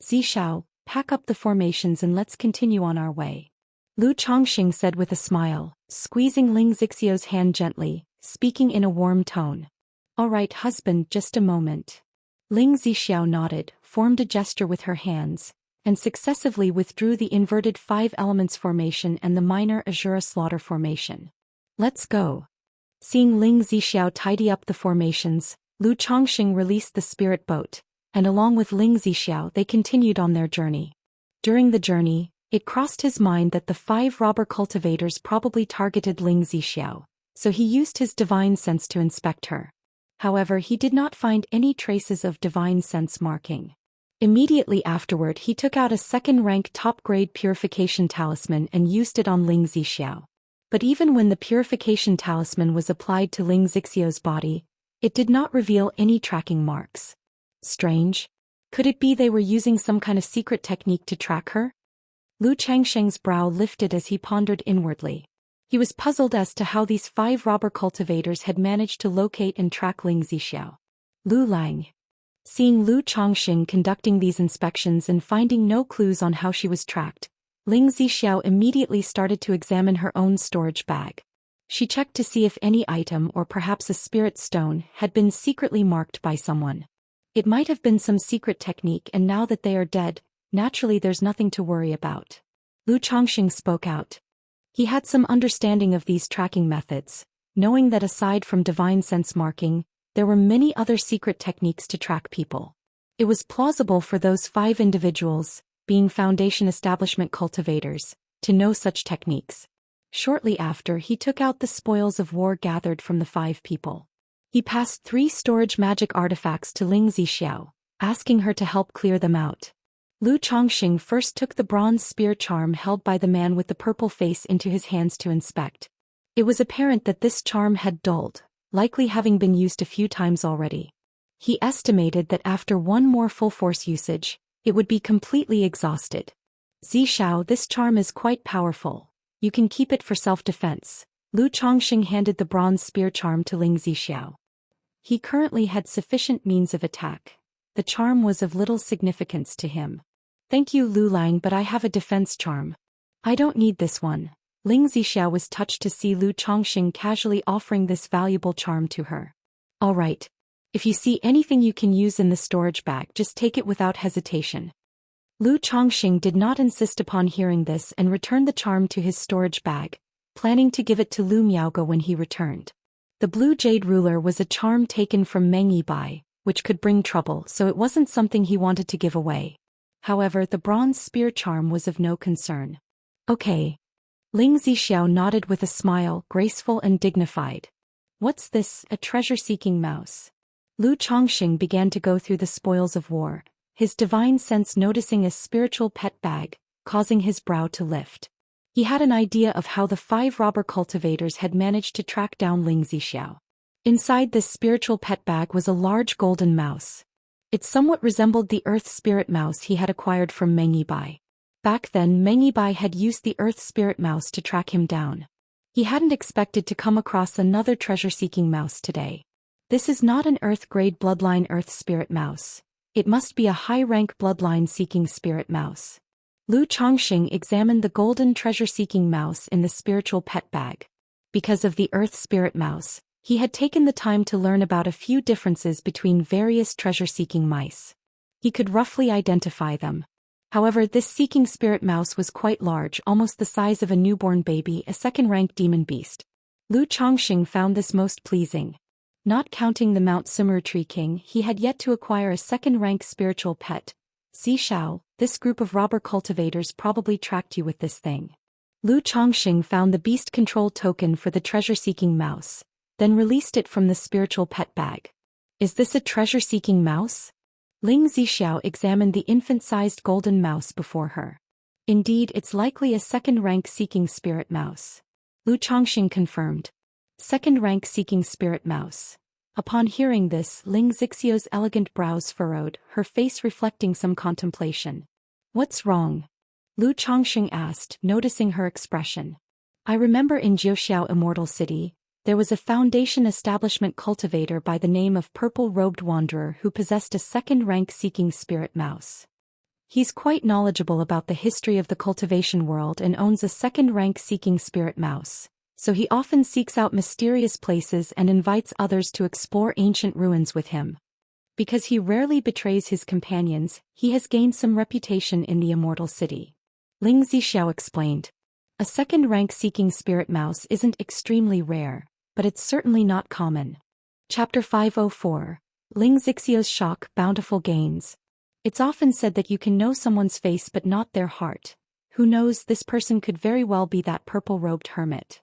"Zhixiao, pack up the formations and let's continue on our way," Lu Chongqing said with a smile, squeezing Ling Zixiao's hand gently, speaking in a warm tone. "All right, husband, just a moment." Ling Zixiao nodded, formed a gesture with her hands, and successively withdrew the inverted 5 elements formation and the minor Azura slaughter formation. "Let's go." Seeing Ling Zixiao tidy up the formations, Lu Chongqing released the spirit boat, and along with Ling Zixiao they continued on their journey. During the journey, it crossed his mind that the 5 robber cultivators probably targeted Ling Zixiao, so he used his divine sense to inspect her. However, he did not find any traces of divine sense marking. Immediately afterward, he took out a second-rank top-grade purification talisman and used it on Ling Zixiao. But even when the purification talisman was applied to Ling Zixiao's body, it did not reveal any tracking marks. Strange. Could it be they were using some kind of secret technique to track her? Lu Changsheng's brow lifted as he pondered inwardly. He was puzzled as to how these 5 robber cultivators had managed to locate and track Ling Zixiao. Lu Lang. Seeing Lu Chongqing conducting these inspections and finding no clues on how she was tracked, Ling Zixiao immediately started to examine her own storage bag. She checked to see if any item or perhaps a spirit stone had been secretly marked by someone. It might have been some secret technique, and now that they are dead, naturally there's nothing to worry about. Lu Chongqing spoke out. He had some understanding of these tracking methods, knowing that aside from divine sense marking, there were many other secret techniques to track people. It was plausible for those 5 individuals, being Foundation establishment cultivators, to know such techniques. Shortly after, he took out the spoils of war gathered from the 5 people. He passed 3 storage magic artifacts to Ling Zixiao, asking her to help clear them out. Lu Chongqing first took the bronze spear charm held by the man with the purple face into his hands to inspect. It was apparent that this charm had dulled, likely having been used a few times already. He estimated that after one more full-force usage, it would be completely exhausted. "Zhixiao, this charm is quite powerful. You can keep it for self-defense." Lu Chongqing handed the bronze spear charm to Ling Zixiao. He currently had sufficient means of attack. The charm was of little significance to him. "Thank you, Lu Lang, but I have a defense charm. I don't need this one." Ling Zixiao was touched to see Lu Chongqing casually offering this valuable charm to her. "All right. If you see anything you can use in the storage bag, just take it without hesitation." Lu Chongqing did not insist upon hearing this and returned the charm to his storage bag, planning to give it to Lu Miaoge when he returned. The blue jade ruler was a charm taken from Meng Yibai, which could bring trouble, so it wasn't something he wanted to give away. However, the bronze spear charm was of no concern. "Okay." Ling Zixiao nodded with a smile, graceful and dignified. "What's this, a treasure-seeking mouse?" Lu Chongxing began to go through the spoils of war, his divine sense noticing a spiritual pet bag, causing his brow to lift. He had an idea of how the 5 robber cultivators had managed to track down Ling Zixiao. Inside this spiritual pet bag was a large golden mouse. It somewhat resembled the earth spirit mouse he had acquired from Meng Yibai. Back then Meng Yibai had used the earth spirit mouse to track him down. He hadn't expected to come across another treasure-seeking mouse today. This is not an earth-grade bloodline earth spirit mouse. It must be a high-rank bloodline-seeking spirit mouse. Lu Chongxing examined the golden treasure-seeking mouse in the spiritual pet bag. Because of the earth spirit mouse, he had taken the time to learn about a few differences between various treasure-seeking mice. He could roughly identify them. However, this seeking spirit mouse was quite large, almost the size of a newborn baby, a second-rank demon beast. Lu Chongxing found this most pleasing. Not counting the Mount Sumeru Tree King, he had yet to acquire a second-rank spiritual pet. Xiao, this group of robber cultivators probably tracked you with this thing. Lu Chongxing found the beast control token for the treasure-seeking mouse, then released it from the spiritual pet bag. Is this a treasure-seeking mouse? Ling Zixiao examined the infant-sized golden mouse before her. Indeed, it's likely a second-rank seeking spirit mouse. Lu Chongxing confirmed. Second-rank seeking spirit mouse. Upon hearing this, Ling Zixiao's elegant brows furrowed, her face reflecting some contemplation. What's wrong? Lu Chongxing asked, noticing her expression. I remember in Zhou Xian Immortal City, there was a Foundation establishment cultivator by the name of Purple-Robed Wanderer who possessed a second-rank seeking spirit mouse. He's quite knowledgeable about the history of the cultivation world and owns a second-rank seeking spirit mouse. So he often seeks out mysterious places and invites others to explore ancient ruins with him. Because he rarely betrays his companions, he has gained some reputation in the Immortal City. Ling Zixiao explained. A second-rank seeking spirit mouse isn't extremely rare, but it's certainly not common. Chapter 504. Ling Zixiao's Shock, Bountiful Gains. It's often said that you can know someone's face but not their heart. Who knows, this person could very well be that purple-robed hermit.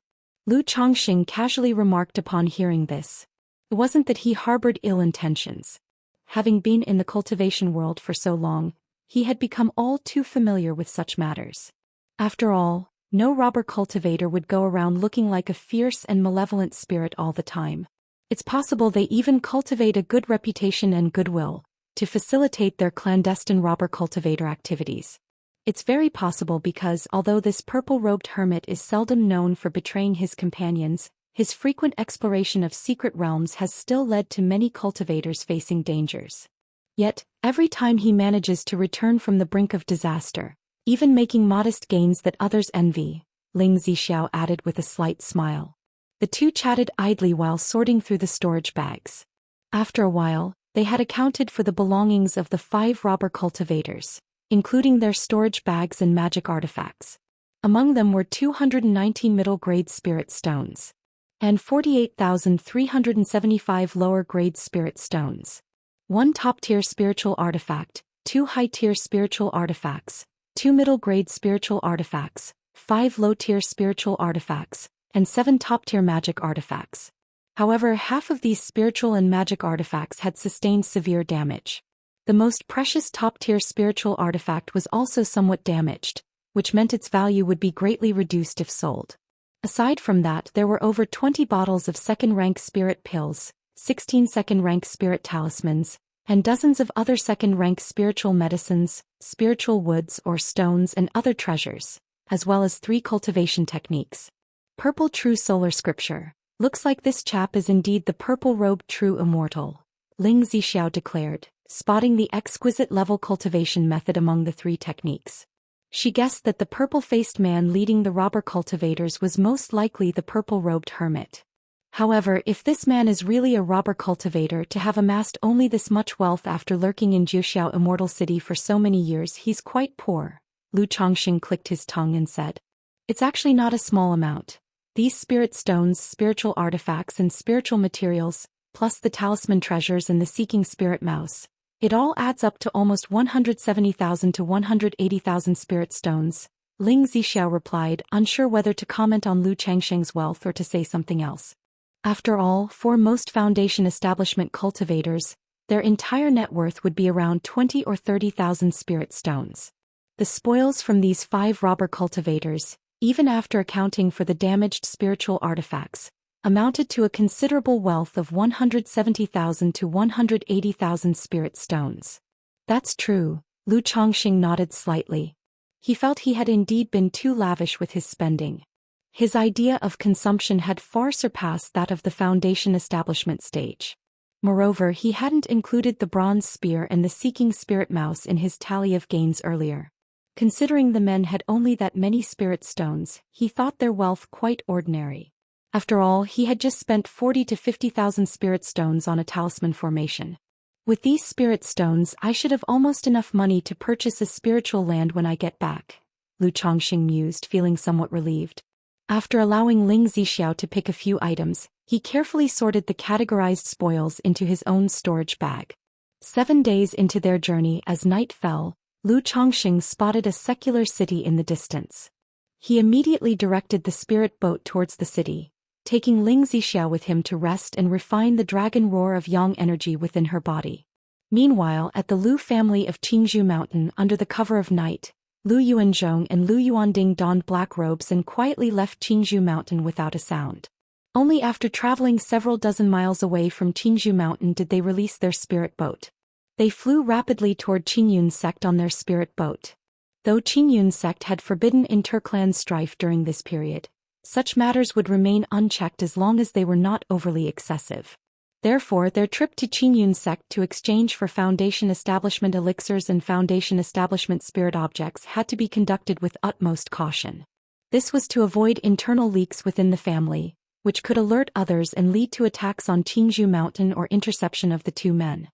Lu Chongxing casually remarked upon hearing this. It wasn't that he harbored ill intentions. Having been in the cultivation world for so long, he had become all too familiar with such matters. After all, no robber cultivator would go around looking like a fierce and malevolent spirit all the time. It's possible they even cultivate a good reputation and goodwill to facilitate their clandestine robber cultivator activities. It's very possible because although this purple-robed hermit is seldom known for betraying his companions, his frequent exploration of secret realms has still led to many cultivators facing dangers. Yet, every time he manages to return from the brink of disaster, even making modest gains that others envy, Ling Zixiao added with a slight smile. The two chatted idly while sorting through the storage bags. After a while, they had accounted for the belongings of the 5 robber cultivators, including their storage bags and magic artifacts. Among them were 219 middle-grade spirit stones and 48,375 lower-grade spirit stones. 1 top-tier spiritual artifact, 2 high-tier spiritual artifacts, 2 middle-grade spiritual artifacts, 5 low-tier spiritual artifacts, and 7 top-tier magic artifacts. However, half of these spiritual and magic artifacts had sustained severe damage. The most precious top-tier spiritual artifact was also somewhat damaged, which meant its value would be greatly reduced if sold. Aside from that, there were over 20 bottles of second-rank spirit pills, 16 second-rank spirit talismans, and dozens of other second-rank spiritual medicines, spiritual woods or stones and other treasures, as well as 3 cultivation techniques. Purple True Solar Scripture. Looks like this chap is indeed the purple-robed true immortal, Ling Zixiao declared, spotting the exquisite level cultivation method among the 3 techniques. She guessed that the purple-faced man leading the robber cultivators was most likely the purple-robed hermit. However, if this man is really a robber cultivator to have amassed only this much wealth after lurking in Zhou Xian Immortal City for so many years, he's quite poor. Lu Chongxing clicked his tongue and said. It's actually not a small amount. These spirit stones, spiritual artifacts and spiritual materials, plus the talisman treasures and the seeking spirit mouse, it all adds up to almost 170,000 to 180,000 spirit stones. Ling Zixiao replied, unsure whether to comment on Lu Chongxing's wealth or to say something else. After all, for most Foundation establishment cultivators, their entire net worth would be around 20 or 30,000 spirit stones. The spoils from these 5 robber cultivators, even after accounting for the damaged spiritual artifacts, amounted to a considerable wealth of 170,000 to 180,000 spirit stones. That's true, Lu Chongqing nodded slightly. He felt he had indeed been too lavish with his spending. His idea of consumption had far surpassed that of the Foundation establishment stage. Moreover, he hadn't included the bronze spear and the seeking spirit mouse in his tally of gains earlier. Considering the men had only that many spirit stones, he thought their wealth quite ordinary. After all, he had just spent 40 to 50,000 spirit stones on a talisman formation. With these spirit stones, I should have almost enough money to purchase a spiritual land when I get back, Lu Chongqing mused, feeling somewhat relieved. After allowing Ling Zixiao to pick a few items, he carefully sorted the categorized spoils into his own storage bag. 7 days into their journey, as night fell, Lu Chongqing spotted a secular city in the distance. He immediately directed the spirit boat towards the city, taking Ling Zixiao with him to rest and refine the dragon roar of yang energy within her body. Meanwhile, at the Lu family of Qingzhou Mountain, under the cover of night, Lu Yuanzhong and Lu Yuanding donned black robes and quietly left Qingzhou Mountain without a sound. Only after traveling several dozen miles away from Qingzhou Mountain did they release their spirit boat. They flew rapidly toward Qingyun's sect on their spirit boat. Though Qingyun's sect had forbidden interclan strife during this period, such matters would remain unchecked as long as they were not overly excessive. Therefore, their trip to Qingyun's sect to exchange for Foundation establishment elixirs and Foundation establishment spirit objects had to be conducted with utmost caution. This was to avoid internal leaks within the family, which could alert others and lead to attacks on Qingzhou Mountain or interception of the 2 men.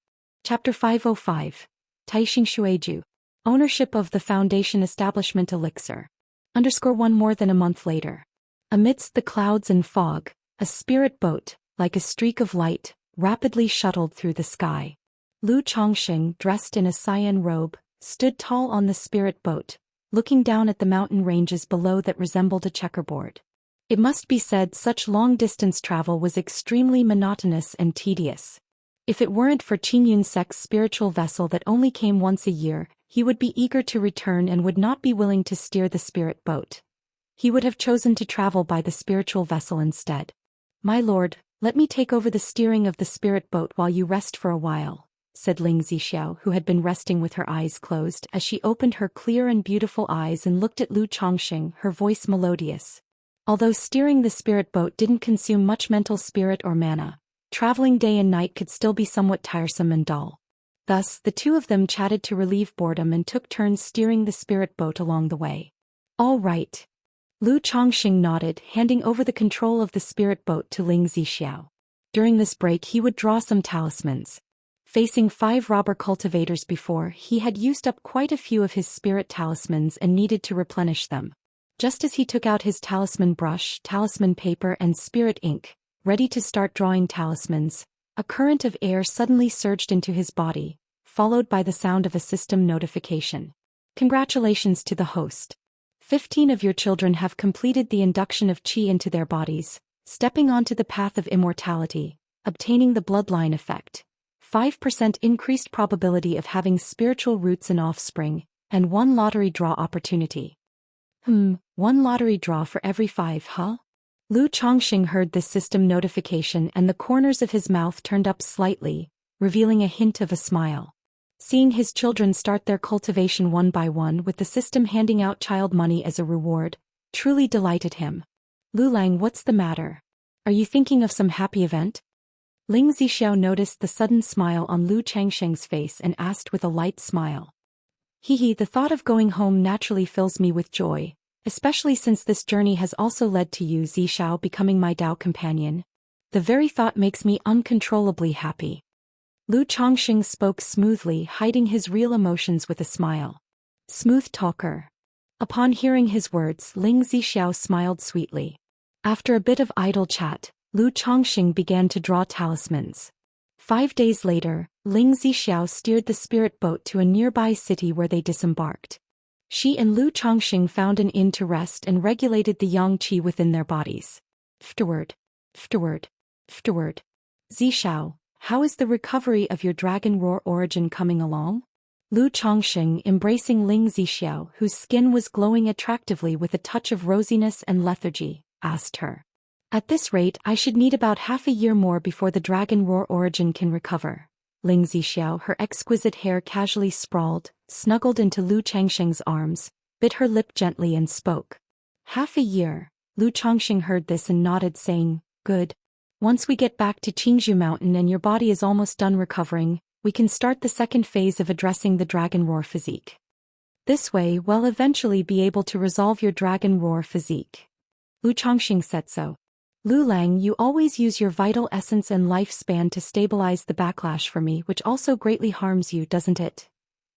Chapter 505. Taixing Shueju. Ownership of the Foundation establishment elixir. _1 More than a month later. Amidst the clouds and fog, a spirit boat, like a streak of light, rapidly shuttled through the sky. Lu Chongqing, dressed in a cyan robe, stood tall on the spirit boat, looking down at the mountain ranges below that resembled a checkerboard. It must be said such long-distance travel was extremely monotonous and tedious. If it weren't for Qingyun sect's spiritual vessel that only came once a year, he would be eager to return and would not be willing to steer the spirit boat. He would have chosen to travel by the spiritual vessel instead. "My lord, let me take over the steering of the spirit boat while you rest for a while," said Ling Zixiao, who had been resting with her eyes closed, as she opened her clear and beautiful eyes and looked at Lu Chongqing, her voice melodious. Although steering the spirit boat didn't consume much mental spirit or mana, traveling day and night could still be somewhat tiresome and dull. Thus, the 2 of them chatted to relieve boredom and took turns steering the spirit boat along the way. "All right." Lu Chongqing nodded, handing over the control of the spirit boat to Ling Zixiao. During this break he would draw some talismans. Facing 5 robber cultivators before, he had used up quite a few of his spirit talismans and needed to replenish them. Just as he took out his talisman brush, talisman paper and spirit ink, ready to start drawing talismans, a current of air suddenly surged into his body, followed by the sound of a system notification. "Congratulations to the host. 15 of your children have completed the induction of qi into their bodies, stepping onto the path of immortality, obtaining the bloodline effect. 5% increased probability of having spiritual roots and offspring, and 1 lottery draw opportunity." 1 lottery draw for every 5, huh? Lu Chongqing heard this system notification and the corners of his mouth turned up slightly, revealing a hint of a smile. Seeing his children start their cultivation one by one with the system handing out child money as a reward, truly delighted him. "Lulang, what's the matter? Are you thinking of some happy event?" Ling Zixiao noticed the sudden smile on Lu Changsheng's face and asked with a light smile. "Hehe, the thought of going home naturally fills me with joy, especially since this journey has also led to you, Zixiao, becoming my Dao companion. The very thought makes me uncontrollably happy." Lu Chongqing spoke smoothly, hiding his real emotions with a smile. Smooth talker. Upon hearing his words, Ling Zixiao smiled sweetly. After a bit of idle chat, Lu Chongqing began to draw talismans. 5 days later, Ling Zixiao steered the spirit boat to a nearby city where they disembarked. She and Lu Chongqing found an inn to rest and regulated the yang qi within their bodies. Afterward, Afterward. Zishao, how is the recovery of your dragon roar origin coming along? Lu Chongqing embracing Ling Zixiao, whose skin was glowing attractively with a touch of rosiness and lethargy, asked her. At this rate I should need about half a year more before the dragon roar origin can recover. Ling Zixiao, her exquisite hair casually sprawled, snuggled into Lu Changsheng's arms, bit her lip gently and spoke. Half a year. Lu Chongqing heard this and nodded, saying, good. Once we get back to Qingzhou Mountain and your body is almost done recovering, we can start the second phase of addressing the dragon roar physique. This way we'll eventually be able to resolve your dragon roar physique. Lu Chongqing said so. Lu Lang, you always use your vital essence and lifespan to stabilize the backlash for me, which also greatly harms you, doesn't it?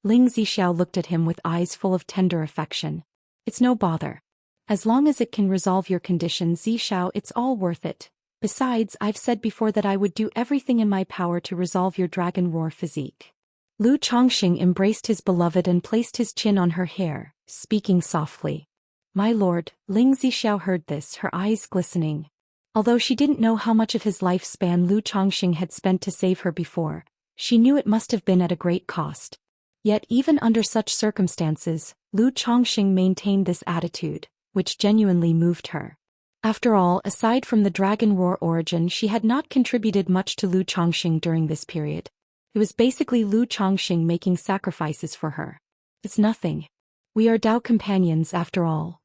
Ling Zixiao looked at him with eyes full of tender affection. It's no bother. As long as it can resolve your condition, Zixiao, it's all worth it. Besides, I've said before that I would do everything in my power to resolve your dragon roar physique. Lu Chongqing embraced his beloved and placed his chin on her hair, speaking softly. My lord. Ling Zixiao heard this, her eyes glistening. Although she didn't know how much of his lifespan Lu Chongqing had spent to save her before, she knew it must have been at a great cost. Yet even under such circumstances, Lu Chongqing maintained this attitude, which genuinely moved her. After all, aside from the dragon roar origin, she had not contributed much to Lu Chongqing during this period. It was basically Lu Chongqing making sacrifices for her. It's nothing. We are Dao companions after all.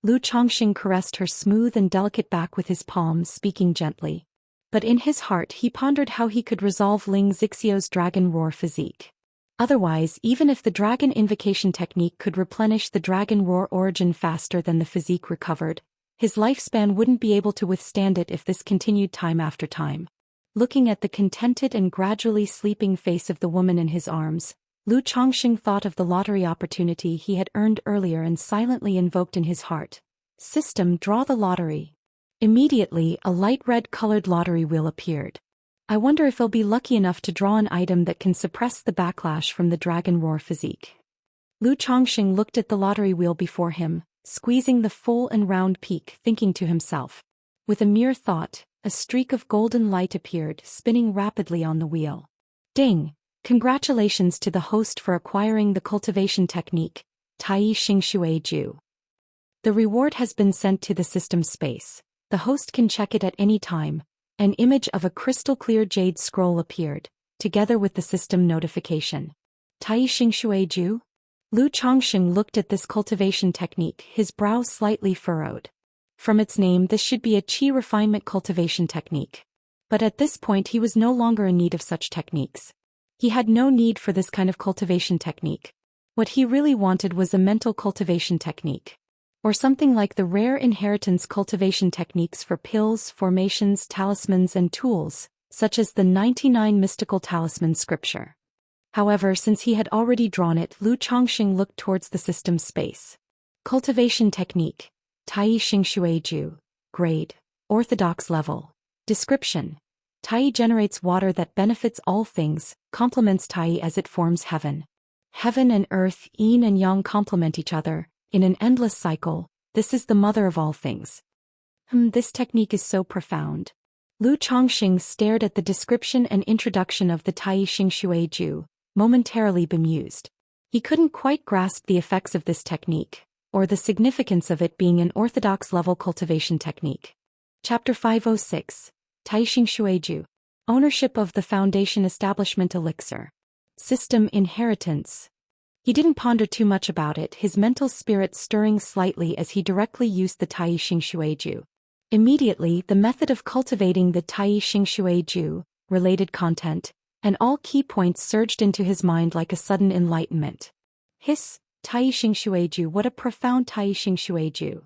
Lu Chongqing caressed her smooth and delicate back with his palms, speaking gently. But in his heart he pondered how he could resolve Ling Zixiao's dragon roar physique. Otherwise, even if the dragon invocation technique could replenish the dragon roar origin faster than the physique recovered, his lifespan wouldn't be able to withstand it if this continued time after time. Looking at the contented and gradually sleeping face of the woman in his arms, Lu Chongqing thought of the lottery opportunity he had earned earlier and silently invoked in his heart. System, draw the lottery. Immediately, a light red-colored lottery wheel appeared. I wonder if I'll be lucky enough to draw an item that can suppress the backlash from the dragon roar physique. Lu Chongqing looked at the lottery wheel before him, squeezing the full and round peak, thinking to himself. With a mere thought, a streak of golden light appeared, spinning rapidly on the wheel. Ding! Congratulations to the host for acquiring the cultivation technique, Tai Xingxue Ju. The reward has been sent to the system space. The host can check it at any time. An image of a crystal-clear jade scroll appeared, together with the system notification. Tai Xingxue Ju? Lu Chongqing looked at this cultivation technique, his brow slightly furrowed. From its name, this should be a qi refinement cultivation technique. But at this point he was no longer in need of such techniques. He had no need for this kind of cultivation technique. What he really wanted was a mental cultivation technique. Or something like the rare inheritance cultivation techniques for pills, formations, talismans and tools, such as the 99 mystical talisman scripture. However, since he had already drawn it, Lu Chongqing looked towards the system space. Cultivation technique. Tai Xingxue Ju. Grade. Orthodox level. Description. Tai generates water that benefits all things, complements Tai as it forms heaven. Heaven and earth, yin and yang complement each other, in an endless cycle. This is the mother of all things. This technique is so profound. Lu Chongqing stared at the description and introduction of the Tai Xingxue Ju, momentarily bemused. He couldn't quite grasp the effects of this technique, or the significance of it being an orthodox level cultivation technique. Chapter 506. Tai Xingxue Ju. Ownership of the Foundation Establishment Elixir. System Inheritance. He didn't ponder too much about it, his mental spirit stirring slightly as he directly used the Tai Xingxue Ju. Immediately, the method of cultivating the Tai Xingxue Ju, related content, and all key points surged into his mind like a sudden enlightenment. Hiss, Tai Xingxue Ju, what a profound Tai Xingxue Ju.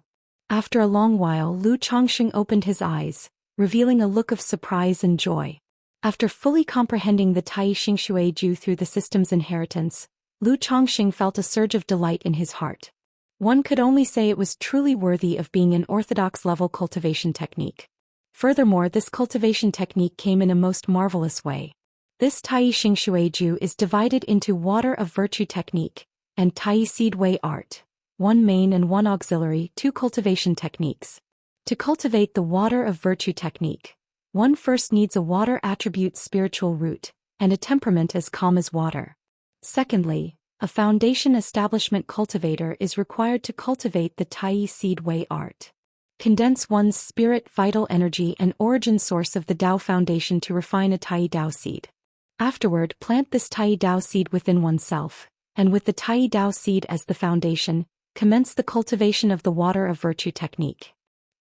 After a long while, Lu Chongqing opened his eyes, revealing a look of surprise and joy. After fully comprehending the Tai Xingxue Ju through the system's inheritance, Lu Chongqing felt a surge of delight in his heart. One could only say it was truly worthy of being an orthodox-level cultivation technique. Furthermore, this cultivation technique came in a most marvelous way. This Tai Xingxue Ju is divided into Water of Virtue technique and Tai Seed Way art, one main and one auxiliary, two cultivation techniques. To cultivate the Water of Virtue technique, One first needs a water attribute spiritual root, and a temperament as calm as water. Secondly, a foundation establishment cultivator is required to cultivate the Tai seed way art. Condense one's spirit, vital energy and origin source of the Dao foundation to refine a Tai Dao seed. Afterward, plant this Tai Dao seed within oneself, and with the Tai Dao seed as the foundation, commence the cultivation of the water of virtue technique.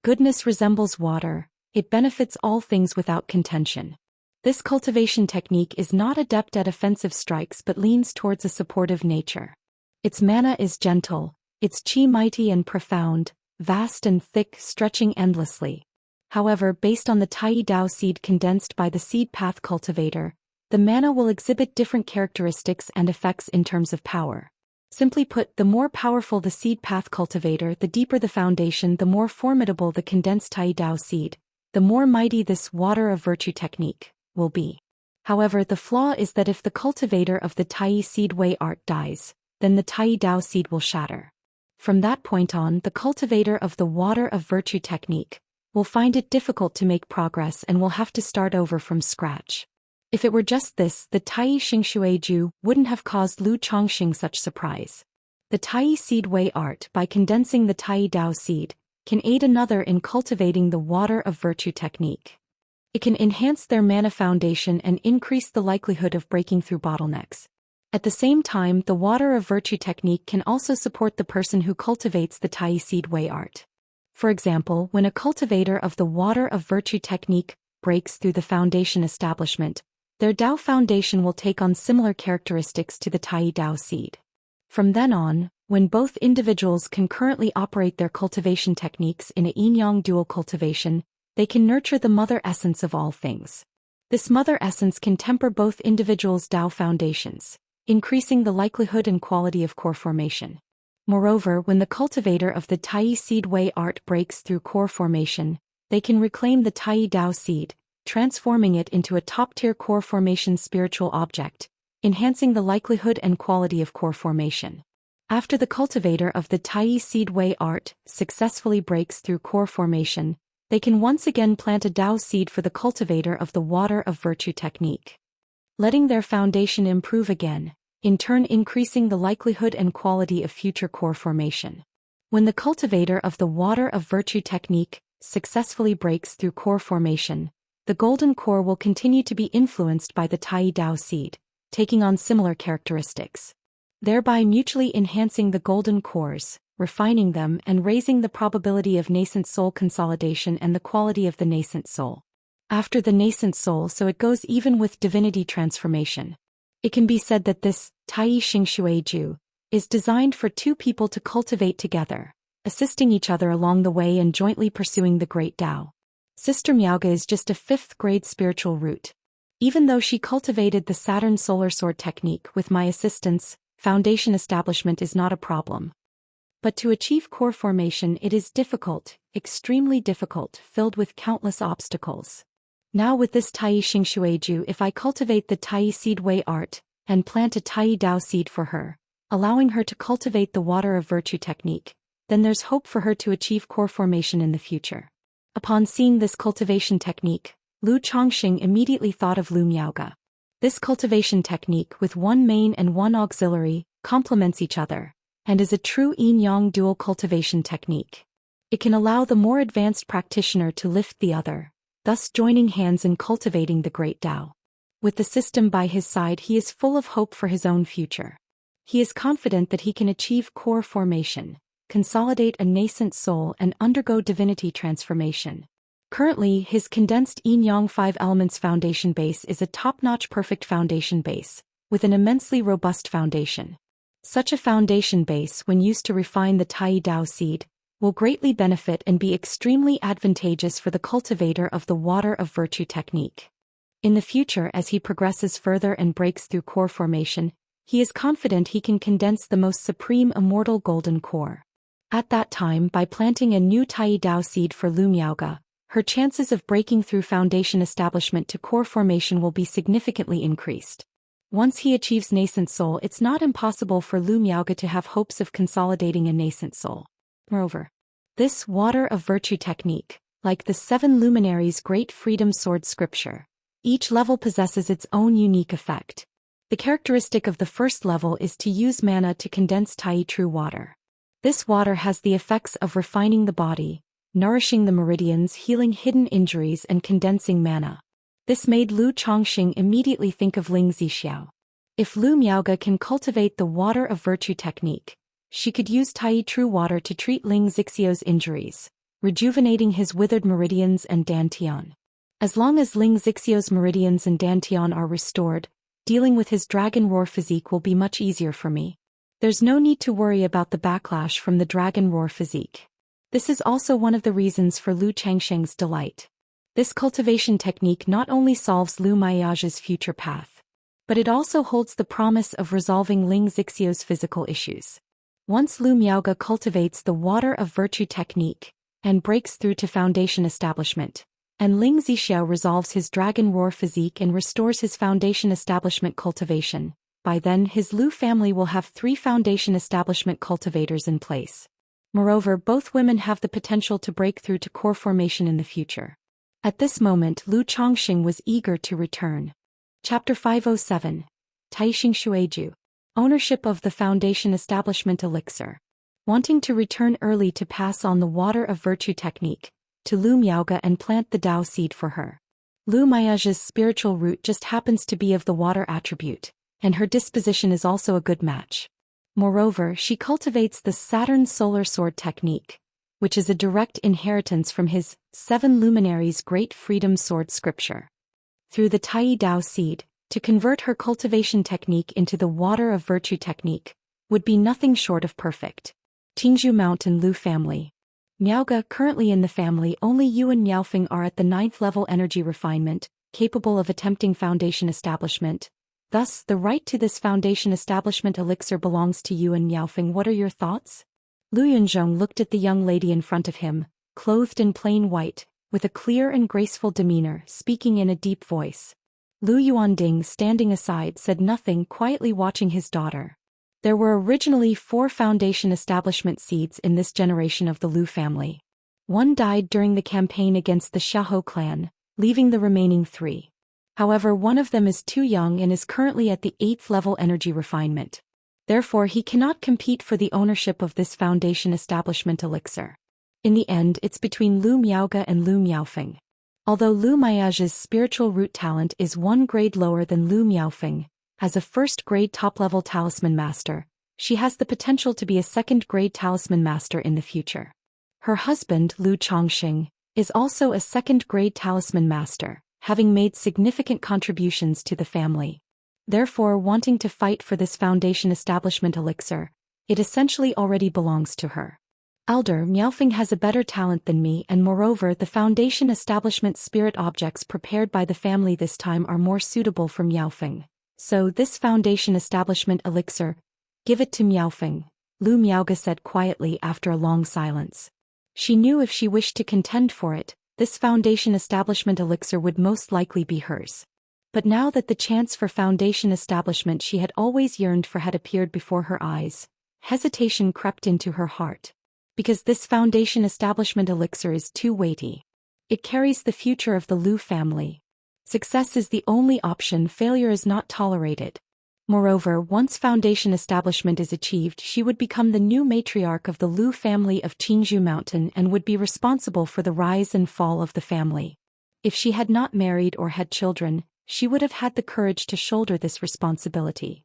Goodness resembles water, it benefits all things without contention. This cultivation technique is not adept at offensive strikes but leans towards a supportive nature. Its mana is gentle, its chi mighty and profound, vast and thick, stretching endlessly. However, based on the Tai Dao seed condensed by the seed path cultivator, the mana will exhibit different characteristics and effects in terms of power. Simply put, the more powerful the seed path cultivator, the deeper the foundation, the more formidable the condensed Tai Dao seed, the more mighty this water of virtue technique will be. However, the flaw is that if the cultivator of the Tai seed way art dies, then the Tai Dao seed will shatter. From that point on, the cultivator of the water of virtue technique will find it difficult to make progress and will have to start over from scratch. If it were just this, the Tai Xingshueju wouldn't have caused Lu Chongxing such surprise. The Tai seed way art, by condensing the Tai Dao seed, can aid another in cultivating the water of virtue technique. It can enhance their mana foundation and increase the likelihood of breaking through bottlenecks. At the same time, the water of virtue technique can also support the person who cultivates the Tai seed way art. For example, when a cultivator of the water of virtue technique breaks through the foundation establishment, their Dao foundation will take on similar characteristics to the Tai Dao seed. From then on, when both individuals concurrently operate their cultivation techniques in a yin-yang dual cultivation, they can nurture the mother essence of all things. This mother essence can temper both individuals' Dao foundations, increasing the likelihood and quality of core formation. Moreover, when the cultivator of the Tai seed way art breaks through core formation, they can reclaim the Tai Dao seed, transforming it into a top-tier core formation spiritual object, enhancing the likelihood and quality of core formation. After the cultivator of the Tai seed way art successfully breaks through core formation, they can once again plant a Dao seed for the cultivator of the water of virtue technique, letting their foundation improve again, in turn increasing the likelihood and quality of future core formation. When the cultivator of the water of virtue technique successfully breaks through core formation, the golden core will continue to be influenced by the Tai Dao seed, taking on similar characteristics, thereby mutually enhancing the golden cores, refining them and raising the probability of nascent soul consolidation and the quality of the nascent soul. After the nascent soul, so it goes even with divinity transformation. It can be said that this Tai Xingshueju is designed for two people to cultivate together, assisting each other along the way and jointly pursuing the great Dao. Sister Miaoga is just a 5th grade spiritual root. Even though she cultivated the Saturn solar sword technique with my assistance, foundation establishment is not a problem. But to achieve core formation it is difficult, extremely difficult, filled with countless obstacles. Now with this Tai Xingshueju, if I cultivate the Tai seed way art, and plant a Tai Dao seed for her, allowing her to cultivate the water of virtue technique, then there's hope for her to achieve core formation in the future. Upon seeing this cultivation technique, Lu Chongxing immediately thought of Lu Miaoga. This cultivation technique with one main and one auxiliary complements each other, and is a true yin-yang dual cultivation technique. It can allow the more advanced practitioner to lift the other, thus joining hands in cultivating the great Dao. With the system by his side, he is full of hope for his own future. He is confident that he can achieve core formation, consolidate a nascent soul and undergo divinity transformation. Currently, his condensed yin-yang 5 elements foundation base is a top-notch perfect foundation base, with an immensely robust foundation. Such a foundation base, when used to refine the Tai Dao seed, will greatly benefit and be extremely advantageous for the cultivator of the water of virtue technique. In the future, as he progresses further and breaks through core formation, he is confident he can condense the most supreme immortal golden core. At that time, by planting a new Tai Dao seed for Lu Miaoga, her chances of breaking through foundation establishment to core formation will be significantly increased. Once he achieves nascent soul, it's not impossible for Lu Miaoga to have hopes of consolidating a nascent soul. Moreover, this water of virtue technique, Like the 7 luminaries' great freedom sword scripture, each level possesses its own unique effect. The characteristic of the first level is to use mana to condense Tai true water. This water has the effects of refining the body, nourishing the meridians, healing hidden injuries and condensing mana. This made Lu Chongqing immediately think of Ling Zixiao. If Lu Miaoge can cultivate the water of virtue technique, she could use Tai true water to treat Ling Zixiao's injuries, rejuvenating his withered meridians and dantian. As long as Ling Zixiao's meridians and dantian are restored, dealing with his dragon roar physique will be much easier for me. There's no need to worry about the backlash from the dragon roar physique. This is also one of the reasons for Lu Changsheng's delight. This cultivation technique not only solves Lu Maiage's future path, but it also holds the promise of resolving Ling Zixiao's physical issues. Once Lu Miaoge cultivates the water of virtue technique and breaks through to foundation establishment, and Ling Zixiao resolves his dragon roar physique and restores his foundation establishment cultivation, by then his Lu family will have 3 foundation establishment cultivators in place. Moreover, both women have the potential to break through to core formation in the future. At this moment, Lu Chongqing was eager to return. Chapter 507. Taixing Shueju. Ownership of the Foundation Establishment Elixir. Wanting to return early to pass on the water of virtue technique to Lu Miaoge and plant the Dao seed for her. Lu Maiage's spiritual root just happens to be of the water attribute, and her disposition is also a good match. Moreover, she cultivates the Saturn solar sword technique, which is a direct inheritance from his 7 luminaries' great freedom sword scripture. Through the Tai Dao seed, to convert her cultivation technique into the water of virtue technique would be nothing short of perfect. Qingzhou Mountain Lu family. Miaoge currently in the family, only Yu and Miaofeng are at the 9th level energy refinement, capable of attempting foundation establishment. Thus, the right to this foundation establishment elixir belongs to Yu and Miaofeng. What are your thoughts? Lu Yunzhong looked at the young lady in front of him, clothed in plain white, with a clear and graceful demeanor, speaking in a deep voice. Lu Yuanding, standing aside, said nothing, quietly watching his daughter. There were originally 4 foundation establishment seeds in this generation of the Lu family. 1 died during the campaign against the Xiahou clan, leaving the remaining 3. However, one of them is too young and is currently at the 8th level energy refinement. Therefore, he cannot compete for the ownership of this foundation establishment elixir. In the end, it's between Lu Miaoge and Lu Miaofeng. Although Lu Maiage's spiritual root talent is 1 grade lower than Lu Miaofeng, as a 1st grade top-level talisman master, she has the potential to be a 2nd grade talisman master in the future. Her husband, Lu Chongqing, is also a 2nd grade talisman master, having made significant contributions to the family. Therefore, wanting to fight for this foundation establishment elixir, it essentially already belongs to her. Elder Miaofeng has a better talent than me, and moreover the foundation establishment spirit objects prepared by the family this time are more suitable for Miaofeng. So this foundation establishment elixir, give it to Miaofeng, Lu Miaoge said quietly after a long silence. She knew if she wished to contend for it, this foundation establishment elixir would most likely be hers. But now that the chance for foundation establishment she had always yearned for had appeared before her eyes, hesitation crept into her heart. Because this foundation establishment elixir is too weighty. It carries the future of the Lu family. Success is the only option, failure is not tolerated. Moreover, once foundation establishment is achieved, she would become the new matriarch of the Lu family of Qingzhou Mountain and would be responsible for the rise and fall of the family. If she had not married or had children, she would have had the courage to shoulder this responsibility.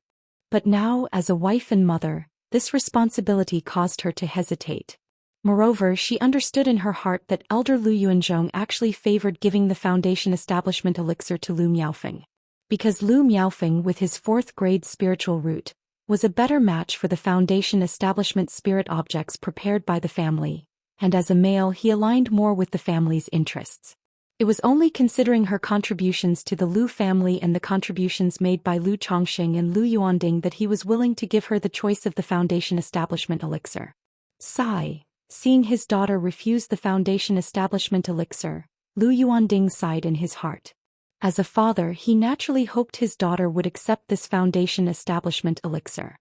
But now, as a wife and mother, this responsibility caused her to hesitate. Moreover, she understood in her heart that elder Lu Yunzhong actually favored giving the foundation establishment elixir to Lu Miaofeng. Because Lu Miaofeng, with his 4th grade spiritual root, was a better match for the foundation establishment spirit objects prepared by the family, and as a male he aligned more with the family's interests. It was only considering her contributions to the Lu family and the contributions made by Lu Chongqing and Lu Yuanding that he was willing to give her the choice of the foundation establishment elixir. Sigh. Seeing his daughter refuse the foundation establishment elixir, Lu Yuanding sighed in his heart. As a father, he naturally hoped his daughter would accept this foundation establishment elixir.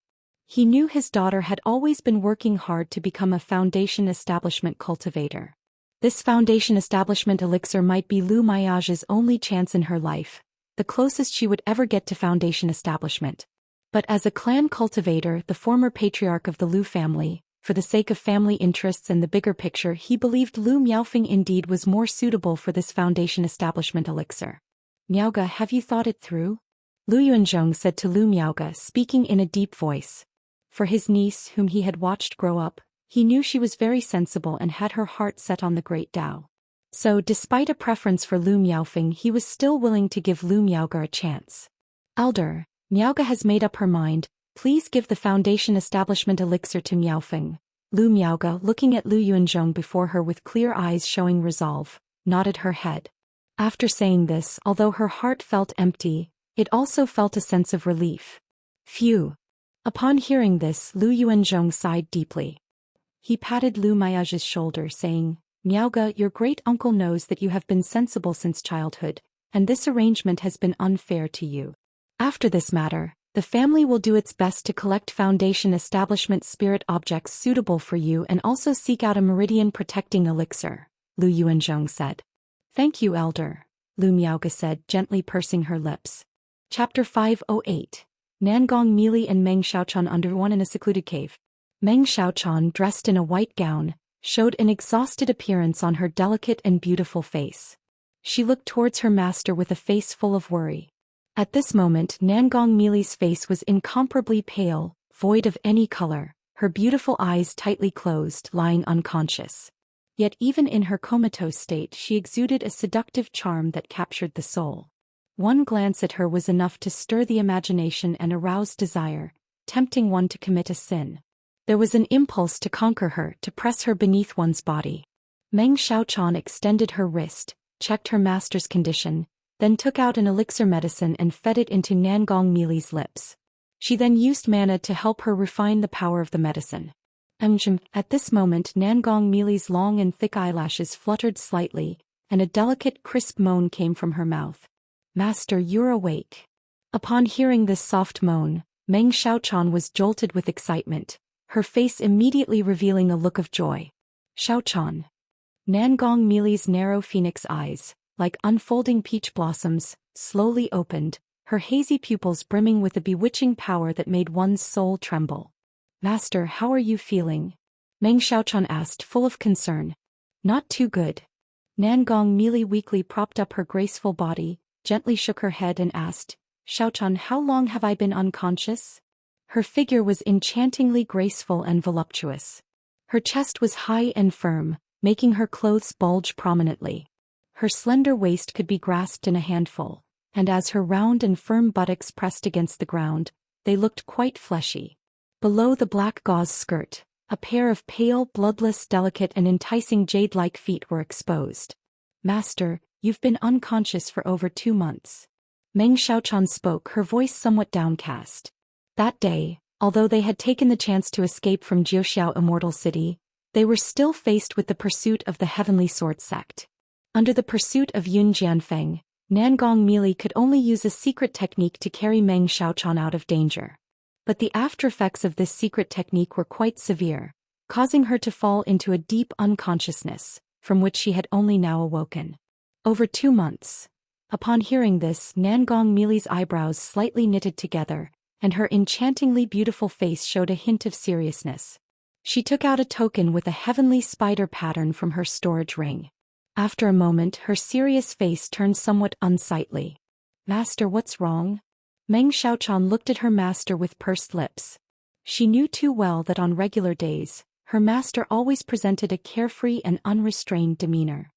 He knew his daughter had always been working hard to become a foundation establishment cultivator. This foundation establishment elixir might be Lu Miage's only chance in her life, the closest she would ever get to foundation establishment. But as a clan cultivator, the former patriarch of the Lu family, for the sake of family interests and the bigger picture, he believed Lu Miaofeng indeed was more suitable for this foundation establishment elixir. Miaoge, have you thought it through? Lu Yuanzhong said to Lu Miaoge, speaking in a deep voice. For his niece, whom he had watched grow up, he knew she was very sensible and had her heart set on the great Tao. So, despite a preference for Lu Miaofeng, he was still willing to give Lu Miaoge a chance. Elder, Miaoge has made up her mind, please give the foundation establishment elixir to Miaofeng. Lu Miaoge, looking at Lu Yuanzhong before her with clear eyes showing resolve, nodded her head. After saying this, although her heart felt empty, it also felt a sense of relief. Phew. Upon hearing this, Lu Yuanzhong sighed deeply. He patted Lu Miage's shoulder, saying, Miaoge, your great-uncle knows that you have been sensible since childhood, and this arrangement has been unfair to you. After this matter, the family will do its best to collect foundation establishment spirit objects suitable for you and also seek out a meridian-protecting elixir, Lu Yuanzhong said. Thank you, Elder, Lu Miaoge said, gently pursing her lips. Chapter 508. Nangong Meili and Meng Xiaochan under one in a secluded cave. Meng Xiaochan, dressed in a white gown, showed an exhausted appearance on her delicate and beautiful face. She looked towards her master with a face full of worry. At this moment, Nangong Meili's face was incomparably pale, void of any color, her beautiful eyes tightly closed, lying unconscious. Yet even in her comatose state, she exuded a seductive charm that captured the soul. One glance at her was enough to stir the imagination and arouse desire, tempting one to commit a sin. There was an impulse to conquer her, to press her beneath one's body. Meng Xiaochan extended her wrist, checked her master's condition, then took out an elixir medicine and fed it into Nangong Meili's lips. She then used mana to help her refine the power of the medicine. At this moment, Nangong Meili's long and thick eyelashes fluttered slightly, and a delicate, crisp moan came from her mouth. Master, you're awake. Upon hearing this soft moan, Meng Xiaochan was jolted with excitement, her face immediately revealing a look of joy. Xiaochan. Nangong Meili's narrow phoenix eyes, like unfolding peach blossoms, slowly opened, her hazy pupils brimming with a bewitching power that made one's soul tremble. Master, how are you feeling? Meng Xiaochan asked, full of concern. Not too good. Nangong Meili weakly propped up her graceful body, gently shook her head and asked, Xiaochan, how long have I been unconscious? Her figure was enchantingly graceful and voluptuous. Her chest was high and firm, making her clothes bulge prominently. Her slender waist could be grasped in a handful, and as her round and firm buttocks pressed against the ground, they looked quite fleshy. Below the black gauze skirt, a pair of pale, bloodless, delicate and enticing jade-like feet were exposed. Master, you've been unconscious for over 2 months. Meng Xiaochan spoke, her voice somewhat downcast. That day, although they had taken the chance to escape from Zhou Immortal City, they were still faced with the pursuit of the Heavenly Sword Sect. Under the pursuit of Yun Jianfeng, Nangong Meili could only use a secret technique to carry Meng Xiaochan out of danger. But the aftereffects of this secret technique were quite severe, causing her to fall into a deep unconsciousness, from which she had only now awoken. Over 2 months. Upon hearing this, Nangong Meili's eyebrows slightly knitted together, and her enchantingly beautiful face showed a hint of seriousness. She took out a token with a heavenly spider pattern from her storage ring. After a moment, her serious face turned somewhat unsightly. Master, what's wrong? Meng Xiaochan looked at her master with pursed lips. She knew too well that on regular days, her master always presented a carefree and unrestrained demeanor.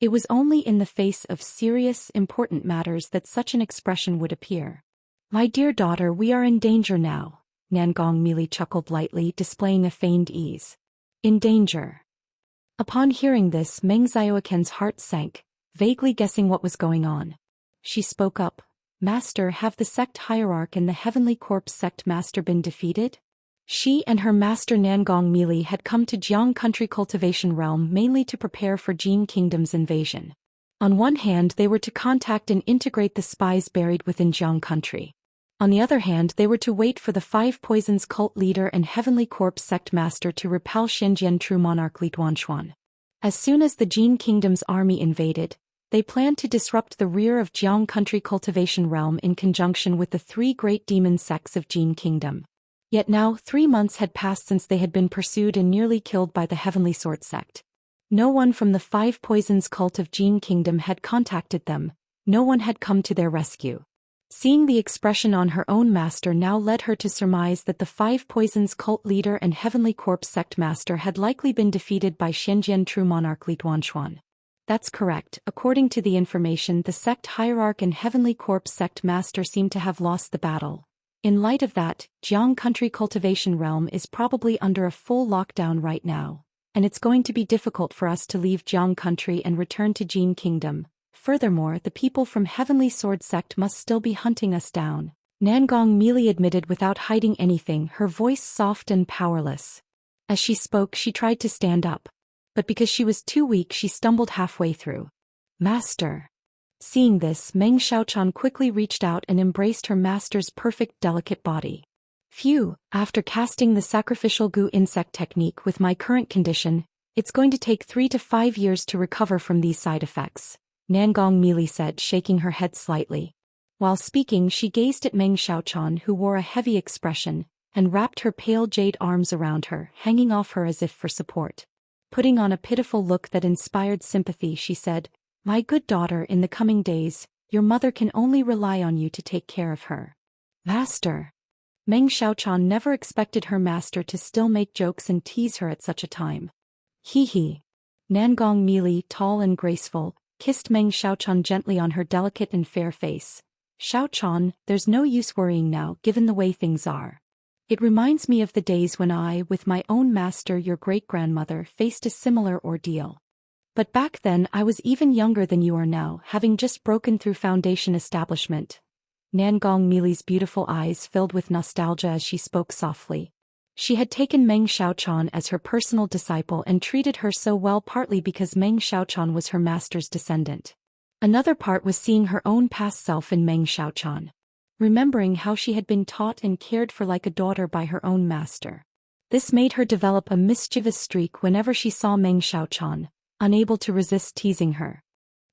It was only in the face of serious, important matters that such an expression would appear. My dear daughter, we are in danger now, Nangong Meili chuckled lightly, displaying a feigned ease. In danger. Upon hearing this, Meng Xiaoquan's heart sank, vaguely guessing what was going on. She spoke up. Master, have the sect hierarch and the Heavenly Corpse sect master been defeated? She and her master Nangong Meili had come to Jiang country cultivation realm mainly to prepare for Jin Kingdom's invasion. On one hand, they were to contact and integrate the spies buried within Jiang country. On the other hand, they were to wait for the Five Poisons cult leader and Heavenly Corpse sect master to repel Shenzhen true monarch Li Duanshuan. As soon as the Jin Kingdom's army invaded, they planned to disrupt the rear of Jiang country cultivation realm in conjunction with the three great demon sects of Jin Kingdom. Yet now 3 months had passed since they had been pursued and nearly killed by the Heavenly Sword sect. No one from the Five Poisons cult of Jin Kingdom had contacted them, no one had come to their rescue. Seeing the expression on her own master now led her to surmise that the Five Poisons cult leader and Heavenly Corpse sect master had likely been defeated by Xianxia true monarch Li Tuanshuan. That's correct. According to the information, the sect hierarch and Heavenly Corpse sect master seemed to have lost the battle. In light of that, Jiang country cultivation realm is probably under a full lockdown right now, and it's going to be difficult for us to leave Jiang country and return to Jin Kingdom. Furthermore, the people from Heavenly Sword sect must still be hunting us down, Nangong Meili admitted without hiding anything, her voice soft and powerless. As she spoke, she tried to stand up, but because she was too weak, she stumbled halfway through. Master. Seeing this, Meng Xiaochan quickly reached out and embraced her master's perfect delicate body. Phew, after casting the sacrificial goo insect technique with my current condition, it's going to take 3 to 5 years to recover from these side effects, Nangong Meili said, shaking her head slightly. While speaking, she gazed at Meng Xiaochan, who wore a heavy expression, and wrapped her pale jade arms around her, hanging off her as if for support. Putting on a pitiful look that inspired sympathy, she said, "My good daughter, in the coming days, your mother can only rely on you to take care of her." Master. Meng Xiaochan never expected her master to still make jokes and tease her at such a time. Hee. Nangong Meili, tall and graceful, kissed Meng Xiaochan gently on her delicate and fair face. "Xiaochan, there's no use worrying now, given the way things are. It reminds me of the days when I, with my own master, your great-grandmother, faced a similar ordeal. But back then I was even younger than you are now, having just broken through foundation establishment." Nangong Meili's beautiful eyes filled with nostalgia as she spoke softly. She had taken Meng Xiaochan as her personal disciple and treated her so well, partly because Meng Xiaochan was her master's descendant. Another part was seeing her own past self in Meng Xiaochan, remembering how she had been taught and cared for like a daughter by her own master. This made her develop a mischievous streak whenever she saw Meng Xiaochan, unable to resist teasing her.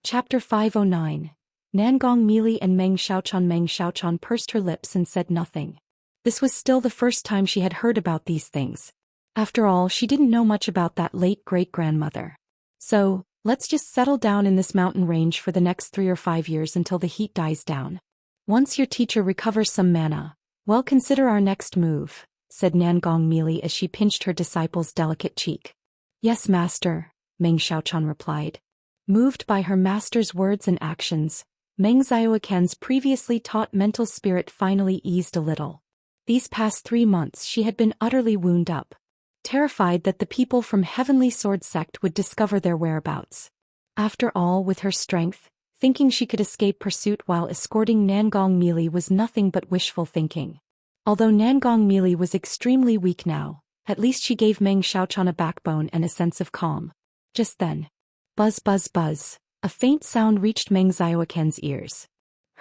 Chapter 509. Nangong Meili and Meng Xiaochan. Meng Xiaochan pursed her lips and said nothing. This was still the first time she had heard about these things. After all, she didn't know much about that late great-grandmother. "So, let's just settle down in this mountain range for the next 3 or 5 years until the heat dies down. Once your teacher recovers some mana, well, consider our next move," said Nangong Meili as she pinched her disciple's delicate cheek. "Yes, master," Meng Xiaochan replied. Moved by her master's words and actions, Meng Xiaoquan's previously taught mental spirit finally eased a little. These past 3 months she had been utterly wound up, terrified that the people from Heavenly Sword sect would discover their whereabouts. After all, with her strength, thinking she could escape pursuit while escorting Nangong Meili was nothing but wishful thinking. Although Nangong Meili was extremely weak now, at least she gave Meng Xiaochan a backbone and a sense of calm. Just then, buzz buzz buzz, a faint sound reached Meng Xiaoquan's ears.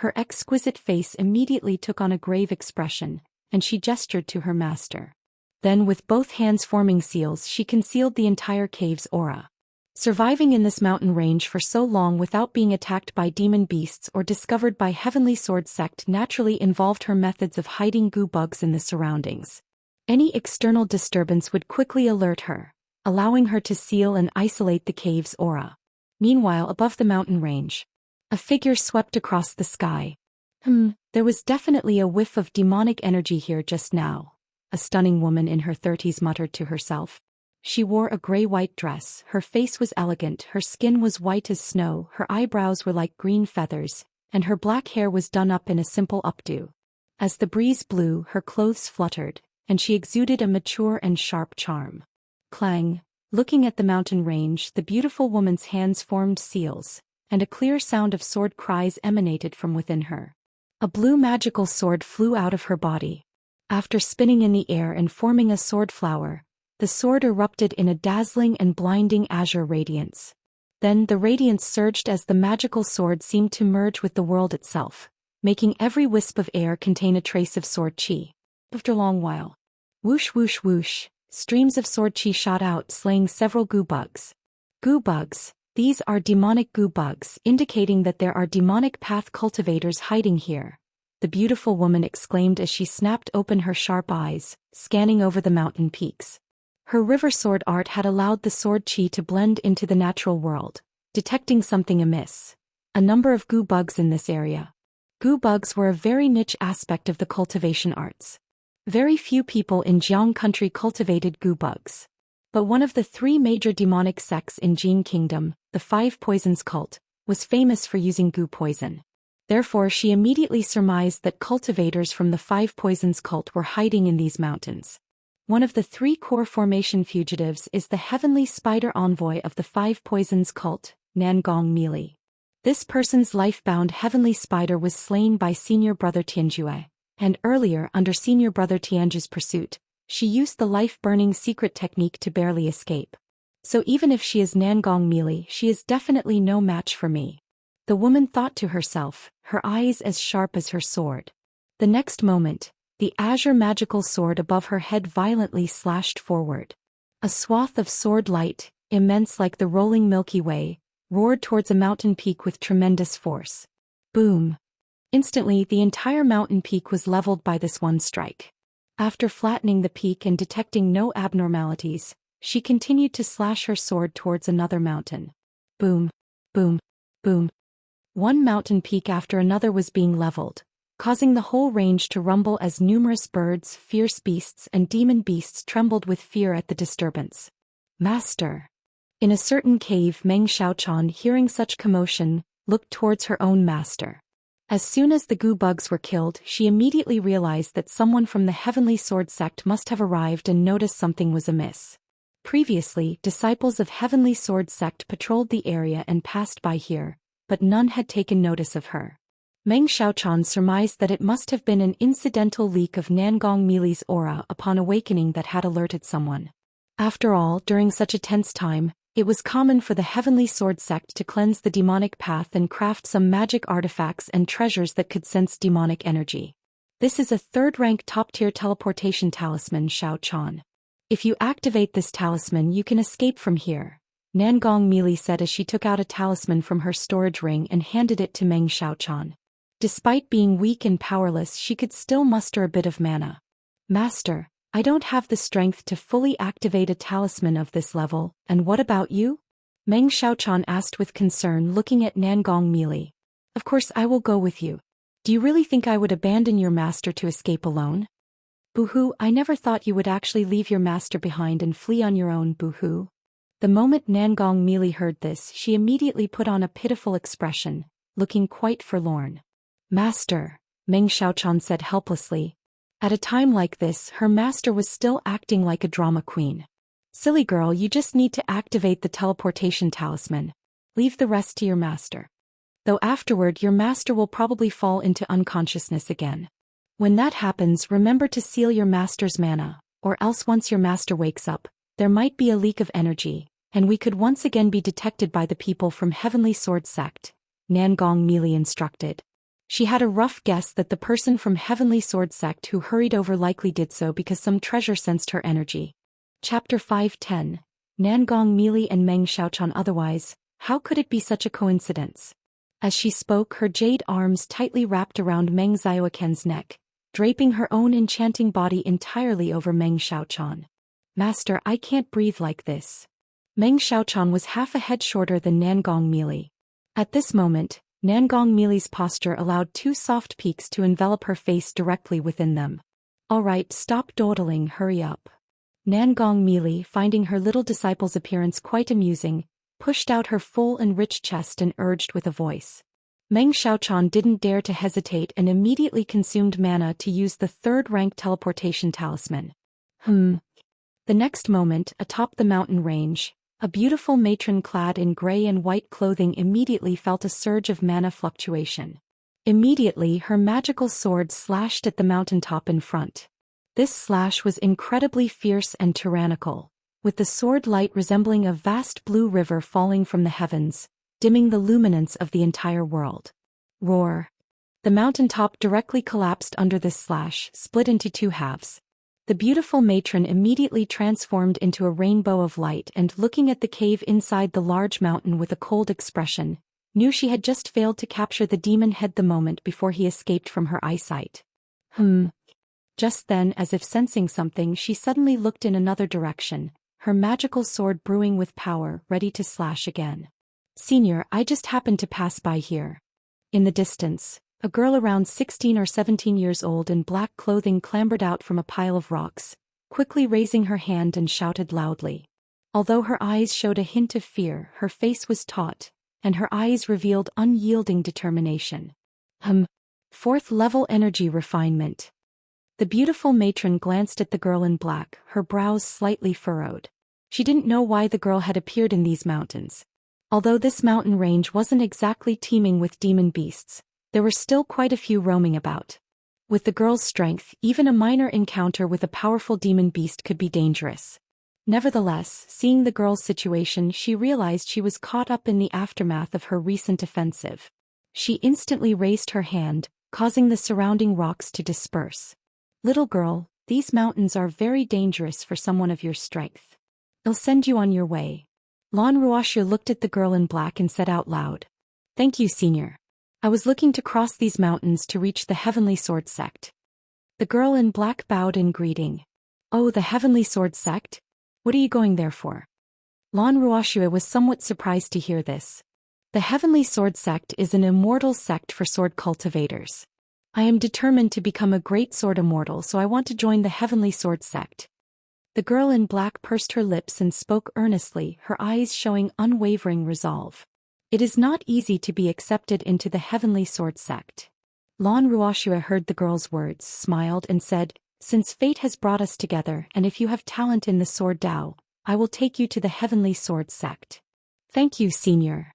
Her exquisite face immediately took on a grave expression, and she gestured to her master. Then, with both hands forming seals, she concealed the entire cave's aura. Surviving in this mountain range for so long without being attacked by demon beasts or discovered by Heavenly Sword sect naturally involved her methods of hiding goo bugs in the surroundings. Any external disturbance would quickly alert her, allowing her to seal and isolate the cave's aura. Meanwhile, above the mountain range, a figure swept across the sky. There was definitely a whiff of demonic energy here just now, a stunning woman in her 30s muttered to herself. She wore a gray-white dress, her face was elegant, her skin was white as snow, her eyebrows were like green feathers, and her black hair was done up in a simple updo. As the breeze blew, her clothes fluttered, and she exuded a mature and sharp charm. Clang! Looking at the mountain range, the beautiful woman's hands formed seals, and a clear sound of sword cries emanated from within her. A blue magical sword flew out of her body. After spinning in the air and forming a sword flower, the sword erupted in a dazzling and blinding azure radiance. Then the radiance surged as the magical sword seemed to merge with the world itself, making every wisp of air contain a trace of sword chi. After a long while, whoosh whoosh whoosh, streams of sword chi shot out, slaying several goo bugs. Goo bugs. These are demonic goo bugs, indicating that there are demonic path cultivators hiding here, the beautiful woman exclaimed as she snapped open her sharp eyes, scanning over the mountain peaks. Her river sword art had allowed the sword chi to blend into the natural world, detecting something amiss. A number of goo bugs in this area. Goo bugs were a very niche aspect of the cultivation arts. Very few people in Jiang country cultivated goo bugs. But one of the three major demonic sects in Jin Kingdom, the Five Poisons cult, was famous for using goo poison. Therefore she immediately surmised that cultivators from the Five Poisons cult were hiding in these mountains. One of the three core formation fugitives is the heavenly spider envoy of the Five Poisons cult, Nangong Mili. This person's life-bound heavenly spider was slain by senior brother Tianjue, and earlier under senior brother Tianju's pursuit, she used the life-burning secret technique to barely escape. So even if she is Nangong Mili, she is definitely no match for me. The woman thought to herself, her eyes as sharp as her sword. The next moment, the azure magical sword above her head violently slashed forward. A swath of sword light, immense like the rolling Milky Way, roared towards a mountain peak with tremendous force. Boom! Instantly the entire mountain peak was leveled by this one strike. After flattening the peak and detecting no abnormalities, she continued to slash her sword towards another mountain. Boom! Boom! Boom! One mountain peak after another was being leveled, causing the whole range to rumble as numerous birds, fierce beasts and demon beasts trembled with fear at the disturbance. Master! In a certain cave, Meng Xiaochuan, hearing such commotion, looked towards her own master. As soon as the goo bugs were killed, she immediately realized that someone from the Heavenly Sword sect must have arrived and noticed something was amiss. Previously, disciples of Heavenly Sword sect patrolled the area and passed by here, but none had taken notice of her. Meng Xiaochuan surmised that it must have been an incidental leak of Nangong Mili's aura upon awakening that had alerted someone. After all, during such a tense time, it was common for the Heavenly Sword sect to cleanse the demonic path and craft some magic artifacts and treasures that could sense demonic energy. This is a third-rank top-tier teleportation talisman, Xiaochuan. If you activate this talisman you can escape from here, Nangong Mili said as she took out a talisman from her storage ring and handed it to Meng Xiaochuan. Despite being weak and powerless, she could still muster a bit of mana. Master, I don't have the strength to fully activate a talisman of this level, and what about you? Meng Xiaochuan asked with concern, looking at Nangong Mili. Of course I will go with you. Do you really think I would abandon your master to escape alone? Boo-hoo, I never thought you would actually leave your master behind and flee on your own, boo-hoo. The moment Nangong Mili heard this, she immediately put on a pitiful expression, looking quite forlorn. Master, Meng Xiaochuan said helplessly. At a time like this, her master was still acting like a drama queen. Silly girl, you just need to activate the teleportation talisman. Leave the rest to your master. Though afterward your master will probably fall into unconsciousness again. When that happens, remember to seal your master's mana, or else once your master wakes up, there might be a leak of energy, and we could once again be detected by the people from Heavenly Sword sect, Nangong Mili instructed. She had a rough guess that the person from Heavenly Sword sect who hurried over likely did so because some treasure sensed her energy. Chapter 510. Nangong Mili and Meng Xiaochuan. Otherwise, how could it be such a coincidence? As she spoke, her jade arms tightly wrapped around Meng Xiaoquan's neck, draping her own enchanting body entirely over Meng Xiaochuan. Master, I can't breathe like this. Meng Xiaochuan was half a head shorter than Nangong Mili. At this moment, Nangong Mili's posture allowed two soft peaks to envelop her face directly within them. Alright, stop dawdling, hurry up. Nangong Mili, finding her little disciple's appearance quite amusing, pushed out her full and rich chest and urged with a voice. Meng Xiaochuan didn't dare to hesitate and immediately consumed mana to use the third-rank teleportation talisman. The next moment, atop the mountain range, a beautiful matron clad in gray and white clothing immediately felt a surge of mana fluctuation. Immediately her magical sword slashed at the mountaintop in front. This slash was incredibly fierce and tyrannical, with the sword light resembling a vast blue river falling from the heavens, dimming the luminance of the entire world. Roar! The mountaintop directly collapsed under this slash, split into two halves. The beautiful matron immediately transformed into a rainbow of light and, looking at the cave inside the large mountain with a cold expression, knew she had just failed to capture the demon head the moment before he escaped from her eyesight. Just then, as if sensing something, she suddenly looked in another direction, her magical sword brewing with power, ready to slash again. "Senior, I just happened to pass by here." In the distance, a girl around 16 or 17 years old in black clothing clambered out from a pile of rocks, quickly raising her hand and shouted loudly. Although her eyes showed a hint of fear, her face was taut, and her eyes revealed unyielding determination. Fourth level energy refinement. The beautiful matron glanced at the girl in black, her brows slightly furrowed. She didn't know why the girl had appeared in these mountains. Although this mountain range wasn't exactly teeming with demon beasts, there were still quite a few roaming about. With the girl's strength, even a minor encounter with a powerful demon beast could be dangerous. Nevertheless, seeing the girl's situation, she realized she was caught up in the aftermath of her recent offensive. She instantly raised her hand, causing the surrounding rocks to disperse. "Little girl, these mountains are very dangerous for someone of your strength. I'll send you on your way." Lan Ruoxia looked at the girl in black and said out loud, "Thank you, Senior. I was looking to cross these mountains to reach the Heavenly Sword Sect." The girl in black bowed in greeting. "Oh, the Heavenly Sword Sect? What are you going there for?" Lan Ruoxia was somewhat surprised to hear this. The Heavenly Sword Sect is an immortal sect for sword cultivators. "I am determined to become a great sword immortal, so I want to join the Heavenly Sword Sect." The girl in black pursed her lips and spoke earnestly, her eyes showing unwavering resolve. "It is not easy to be accepted into the Heavenly Sword Sect." Lan Ruoxia heard the girl's words, smiled and said, "Since fate has brought us together, and if you have talent in the sword Dao, I will take you to the Heavenly Sword Sect." "Thank you, Senior."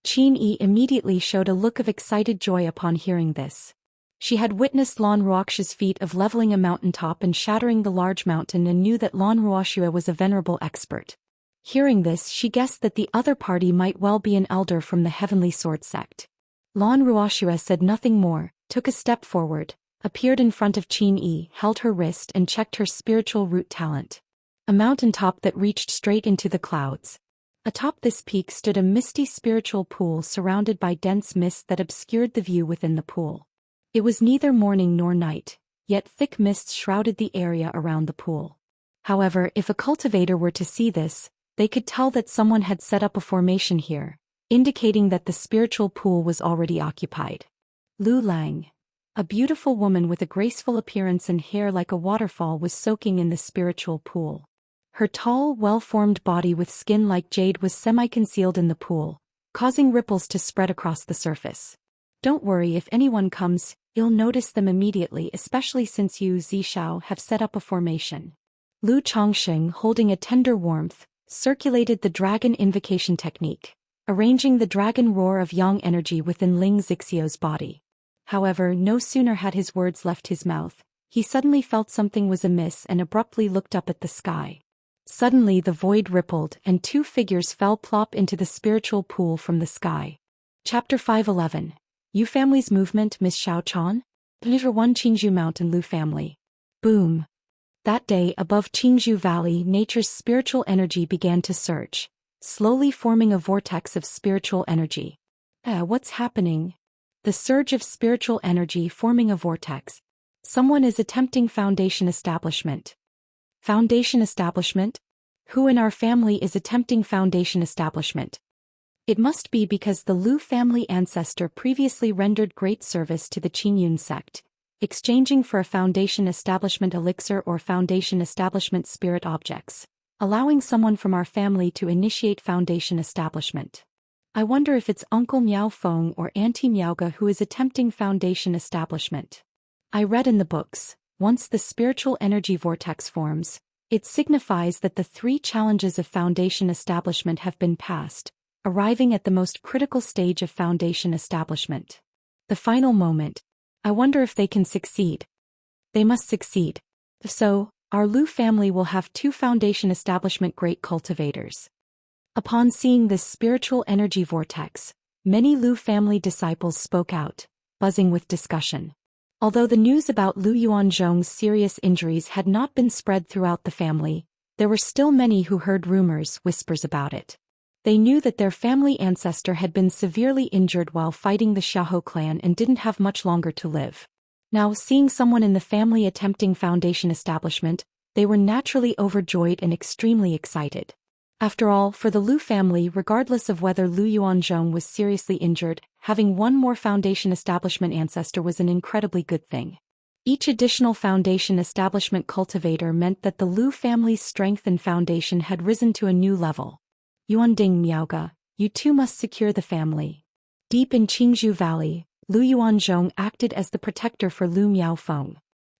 Qin Yi immediately showed a look of excited joy upon hearing this. She had witnessed Lan Ruoxia's feat of leveling a mountaintop and shattering the large mountain and knew that Lan Ruoxia was a venerable expert. Hearing this, she guessed that the other party might well be an elder from the Heavenly Sword Sect. Lan Ruoxia said nothing more, took a step forward, appeared in front of Qin Yi, held her wrist and checked her spiritual root talent. A mountaintop that reached straight into the clouds. Atop this peak stood a misty spiritual pool surrounded by dense mist that obscured the view within the pool. It was neither morning nor night, yet thick mists shrouded the area around the pool. However, if a cultivator were to see this, they could tell that someone had set up a formation here, indicating that the spiritual pool was already occupied. Lu Lang, a beautiful woman with a graceful appearance and hair like a waterfall, was soaking in the spiritual pool. Her tall, well-formed body with skin like jade was semi-concealed in the pool, causing ripples to spread across the surface. "Don't worry, if anyone comes, you'll notice them immediately, especially since you, Zishao, have set up a formation." Lu Chongsheng, holding a tender warmth, circulated the dragon invocation technique, arranging the dragon roar of yang energy within Ling Zixio's body. However, no sooner had his words left his mouth, he suddenly felt something was amiss and abruptly looked up at the sky. Suddenly the void rippled and two figures fell plop into the spiritual pool from the sky. Chapter 511. Yu Family's Movement. Miss Xiao Chan? Leader 1 Qingzhou Mountain. Lu Family. Boom. That day, above Qingzhou Valley, nature's spiritual energy began to surge, slowly forming a vortex of spiritual energy. What's happening? The surge of spiritual energy forming a vortex. Someone is attempting foundation establishment. Foundation establishment? Who in our family is attempting foundation establishment? It must be because the Lu family ancestor previously rendered great service to the Qingyun sect, exchanging for a foundation establishment elixir or foundation establishment spirit objects, allowing someone from our family to initiate foundation establishment. I wonder if it's Uncle Miao Feng or Auntie Miaoga who is attempting foundation establishment. I read in the books, once the spiritual energy vortex forms, it signifies that the 3 challenges of foundation establishment have been passed, arriving at the most critical stage of foundation establishment. The final moment. I wonder if they can succeed. They must succeed. So, our Lu family will have 2 foundation establishment great cultivators. Upon seeing this spiritual energy vortex, many Lu family disciples spoke out, buzzing with discussion. Although the news about Lu Yuanzhong's serious injuries had not been spread throughout the family, there were still many who heard whispers about it. They knew that their family ancestor had been severely injured while fighting the Xiahou clan and didn't have much longer to live. Now, seeing someone in the family attempting foundation establishment, they were naturally overjoyed and extremely excited. After all, for the Lu family, regardless of whether Lu Yuanzhong was seriously injured, having one more foundation establishment ancestor was an incredibly good thing. Each additional foundation establishment cultivator meant that the Lu family's strength and foundation had risen to a new level. Yuanding Miaoga, you too must secure the family. Deep in Qingzhou Valley, Lu Yuanzhong acted as the protector for Lu Miaofeng.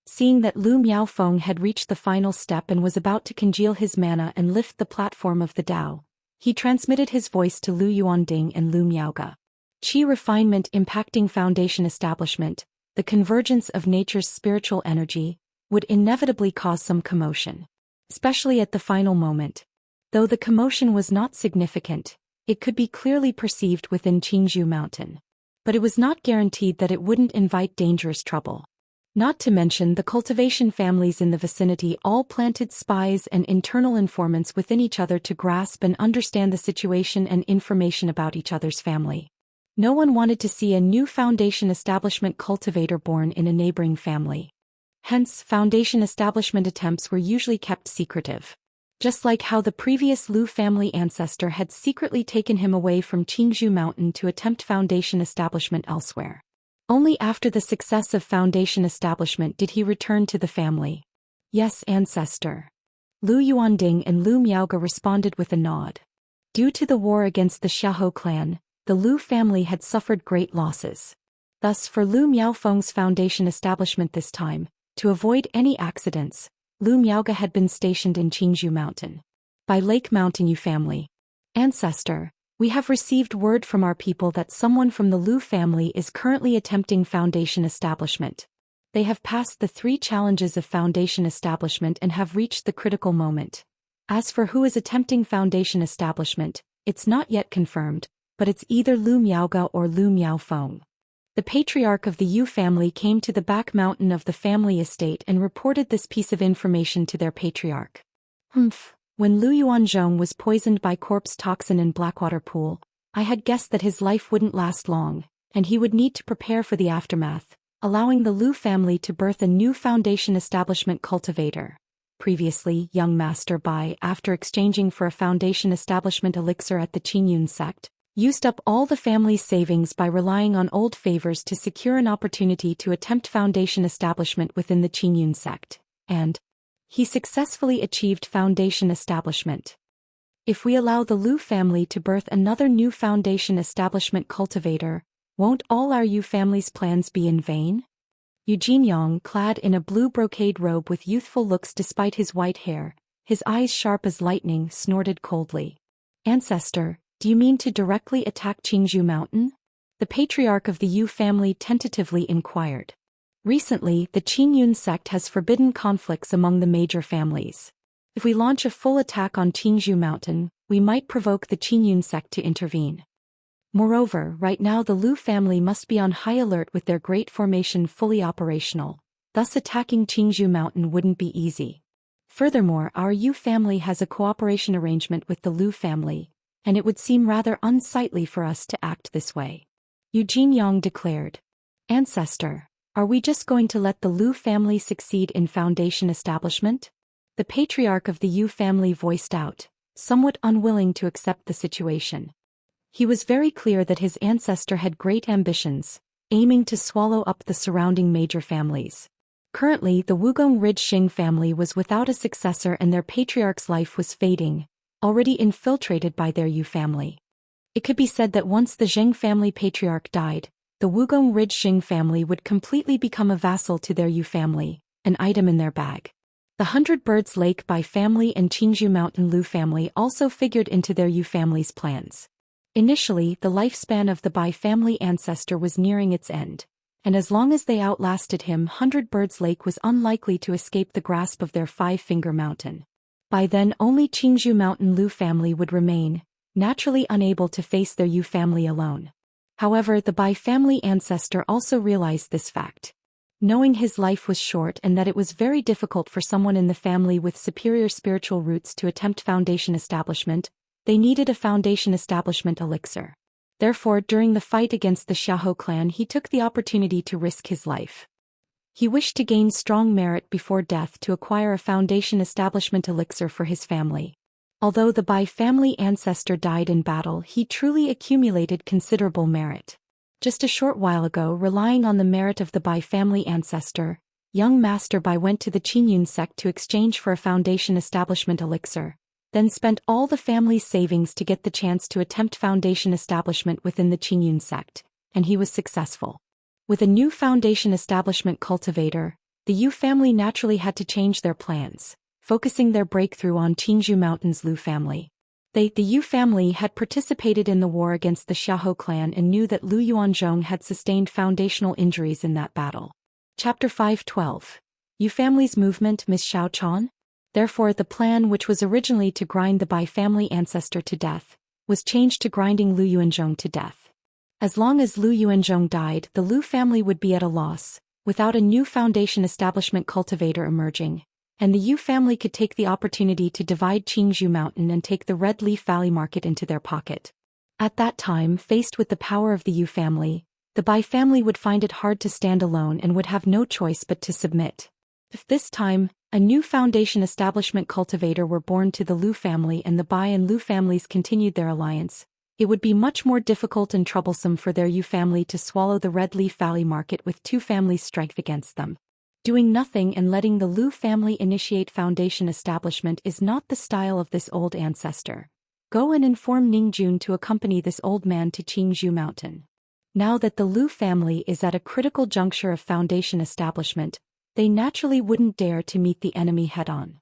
Seeing that Lu Miaofeng had reached the final step and was about to congeal his mana and lift the platform of the Tao, he transmitted his voice to Lu Yuanding and Lu Miaoga. Qi refinement impacting foundation establishment, the convergence of nature's spiritual energy, would inevitably cause some commotion. Especially at the final moment. Though the commotion was not significant, it could be clearly perceived within Qingzhou Mountain. But it was not guaranteed that it wouldn't invite dangerous trouble. Not to mention the cultivation families in the vicinity all planted spies and internal informants within each other to grasp and understand the situation and information about each other's family. No one wanted to see a new foundation establishment cultivator born in a neighboring family. Hence, foundation establishment attempts were usually kept secretive. Just like how the previous Lu family ancestor had secretly taken him away from Qingzhou Mountain to attempt foundation establishment elsewhere. Only after the success of foundation establishment did he return to the family. Yes, ancestor. Lu Yuanding and Lu Miaoga responded with a nod. Due to the war against the Xiahou clan, the Lu family had suffered great losses. Thus, for Lu Miaofeng's foundation establishment this time, to avoid any accidents, Lu Miaoga had been stationed in Qingzhou Mountain. By Lake Mountain Yu family. Ancestor, we have received word from our people that someone from the Lu family is currently attempting foundation establishment. They have passed the 3 challenges of foundation establishment and have reached the critical moment. As for who is attempting foundation establishment, it's not yet confirmed, but it's either Lu Miaoga or Lu Miaofeng. The patriarch of the Yu family came to the back mountain of the family estate and reported this piece of information to their patriarch. When Lu Yuanzhong was poisoned by corpse toxin in Blackwater Pool, I had guessed that his life wouldn't last long, and he would need to prepare for the aftermath, allowing the Lu family to birth a new foundation establishment cultivator. Previously, young Master Bai, after exchanging for a foundation establishment elixir at the Qingyun sect, used up all the family's savings by relying on old favors to secure an opportunity to attempt foundation establishment within the Qingyun sect, and he successfully achieved foundation establishment. If we allow the Lu family to birth another new foundation establishment cultivator, won't all our Yu family's plans be in vain? Yu Jinyang, clad in a blue brocade robe with youthful looks despite his white hair, his eyes sharp as lightning, snorted coldly. Ancestor, do you mean to directly attack Qingzhou Mountain? The patriarch of the Yu family tentatively inquired. Recently, the Qingyun sect has forbidden conflicts among the major families. If we launch a full attack on Qingzhou Mountain, we might provoke the Qingyun sect to intervene. Moreover, right now the Lu family must be on high alert with their great formation fully operational, thus attacking Qingzhou Mountain wouldn't be easy. Furthermore, our Yu family has a cooperation arrangement with the Lu family, and it would seem rather unsightly for us to act this way. Yu Jinyang declared. Ancestor, are we just going to let the Lu family succeed in foundation establishment? The patriarch of the Yu family voiced out, somewhat unwilling to accept the situation. He was very clear that his ancestor had great ambitions, aiming to swallow up the surrounding major families. Currently, the Wugong Ridge Xing family was without a successor and their patriarch's life was fading, already infiltrated by their Yu family. It could be said that once the Zheng family patriarch died, the Wugong Ridge Xing family would completely become a vassal to their Yu family, an item in their bag. The 100 Birds Lake Bai family and Qingzhou Mountain Lu family also figured into their Yu family's plans. Initially, the lifespan of the Bai family ancestor was nearing its end, and as long as they outlasted him, 100 Birds Lake was unlikely to escape the grasp of their Five-Finger Mountain. By then, only Qingzhou Mountain Lu family would remain, naturally unable to face their Yu family alone. However, the Bai family ancestor also realized this fact. Knowing his life was short and that it was very difficult for someone in the family with superior spiritual roots to attempt foundation establishment, they needed a foundation establishment elixir. Therefore, during the fight against the Xiahou clan, he took the opportunity to risk his life. He wished to gain strong merit before death to acquire a foundation establishment elixir for his family. Although the Bai family ancestor died in battle, he truly accumulated considerable merit. Just a short while ago, relying on the merit of the Bai family ancestor, young Master Bai went to the Qingyun sect to exchange for a foundation establishment elixir, then spent all the family's savings to get the chance to attempt foundation establishment within the Qingyun sect, and he was successful. With a new foundation establishment cultivator, the Yu family naturally had to change their plans, focusing their breakthrough on Qingzhou Mountain's Lu family. The Yu family had participated in the war against the Xiahou clan and knew that Lu Yuanzhong had sustained foundational injuries in that battle. Chapter 5:12. Yu family's movement, Miss Xiao Chan? Therefore, the plan, which was originally to grind the Bai family ancestor to death, was changed to grinding Lu Yuanzhong to death. As long as Lu Yuanzhong died, the Lu family would be at a loss, without a new foundation establishment cultivator emerging, and the Yu family could take the opportunity to divide Qingzhou Mountain and take the Red Leaf Valley market into their pocket. At that time, faced with the power of the Yu family, the Bai family would find it hard to stand alone and would have no choice but to submit. If this time, a new foundation establishment cultivator were born to the Lu family and the Bai and Lu families continued their alliance, it would be much more difficult and troublesome for their Yu family to swallow the Red Leaf Valley market with two families' strength against them. Doing nothing and letting the Lu family initiate foundation establishment is not the style of this old ancestor. Go and inform Ningjun to accompany this old man to Qingzhou Mountain. Now that the Lu family is at a critical juncture of foundation establishment, they naturally wouldn't dare to meet the enemy head-on.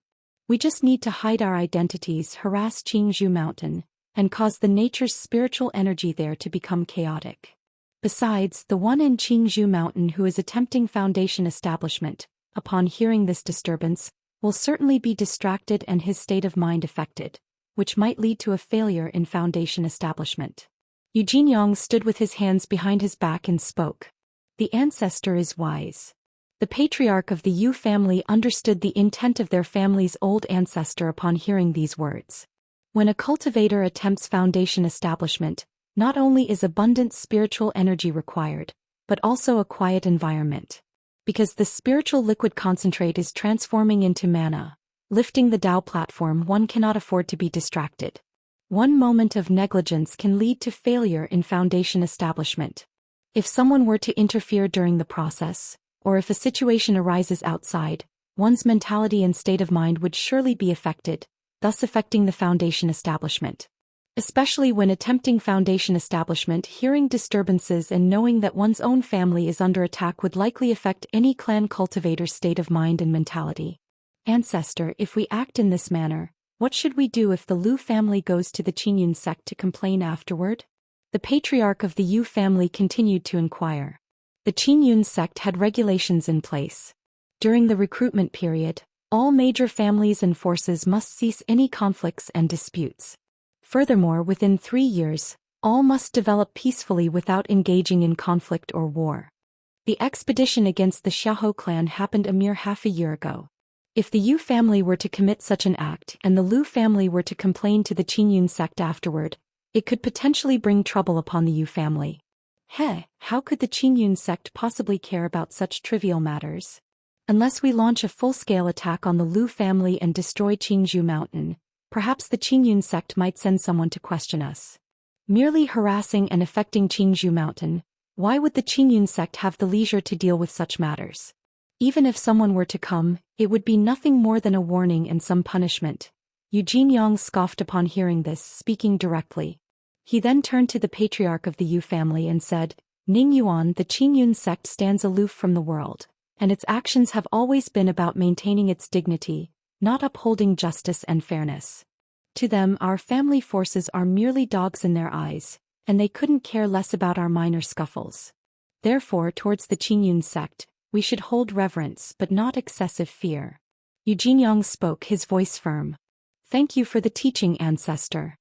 We just need to hide our identities, harass Qingzhou Mountain, and cause the nature's spiritual energy there to become chaotic. Besides, the one in Qingzhou Mountain who is attempting foundation establishment, upon hearing this disturbance, will certainly be distracted and his state of mind affected, which might lead to a failure in foundation establishment. Yu Jinyang stood with his hands behind his back and spoke. The ancestor is wise. The patriarch of the Yu family understood the intent of their family's old ancestor upon hearing these words. When a cultivator attempts foundation establishment, not only is abundant spiritual energy required, but also a quiet environment. Because the spiritual liquid concentrate is transforming into mana, lifting the Tao platform, one cannot afford to be distracted. One moment of negligence can lead to failure in foundation establishment. If someone were to interfere during the process, or if a situation arises outside, one's mentality and state of mind would surely be affected, thus affecting the foundation establishment. Especially when attempting foundation establishment, hearing disturbances and knowing that one's own family is under attack would likely affect any clan cultivator's state of mind and mentality. Ancestor, if we act in this manner, what should we do if the Lu family goes to the Qingyun sect to complain afterward? The patriarch of the Yu family continued to inquire. The Qingyun sect had regulations in place. During the recruitment period, all major families and forces must cease any conflicts and disputes. Furthermore, within 3 years, all must develop peacefully without engaging in conflict or war. The expedition against the Xiahou clan happened a mere half a year ago. If the Yu family were to commit such an act and the Lu family were to complain to the Qingyun sect afterward, it could potentially bring trouble upon the Yu family. How could the Qingyun sect possibly care about such trivial matters? Unless we launch a full-scale attack on the Lu family and destroy Qingzhou Mountain, perhaps the Qingyun sect might send someone to question us. Merely harassing and affecting Qingzhou Mountain, why would the Qingyun sect have the leisure to deal with such matters? Even if someone were to come, it would be nothing more than a warning and some punishment. Yu Jinyang scoffed upon hearing this, speaking directly. He then turned to the patriarch of the Yu family and said, Ning Yuan, the Qingyun sect stands aloof from the world, and its actions have always been about maintaining its dignity, not upholding justice and fairness. To them, our family forces are merely dogs in their eyes, and they couldn't care less about our minor scuffles. Therefore, towards the Qingyun sect, we should hold reverence but not excessive fear. Yu Jinyang spoke, his voice firm. Thank you for the teaching, ancestor.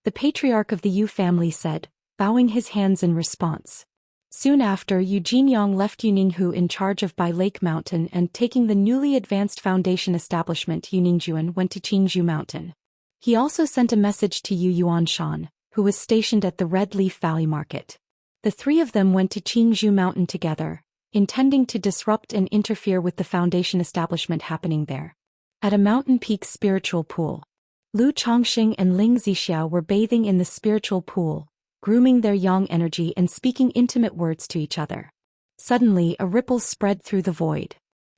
The patriarch of the Yu family said, bowing his hands in response. Soon after, Jingyang left Yuninghu in charge of Bai Lake Mountain and taking the newly advanced foundation establishment Yuningjuan went to Qingzhou Mountain. He also sent a message to Yu Yuanshan, who was stationed at the Red Leaf Valley Market. The three of them went to Qingzhou Mountain together, intending to disrupt and interfere with the foundation establishment happening there. At a mountain peak spiritual pool, Lu Chongxing and Ling Zixiao were bathing in the spiritual pool, grooming their yang energy and speaking intimate words to each other. Suddenly, a ripple spread through the void.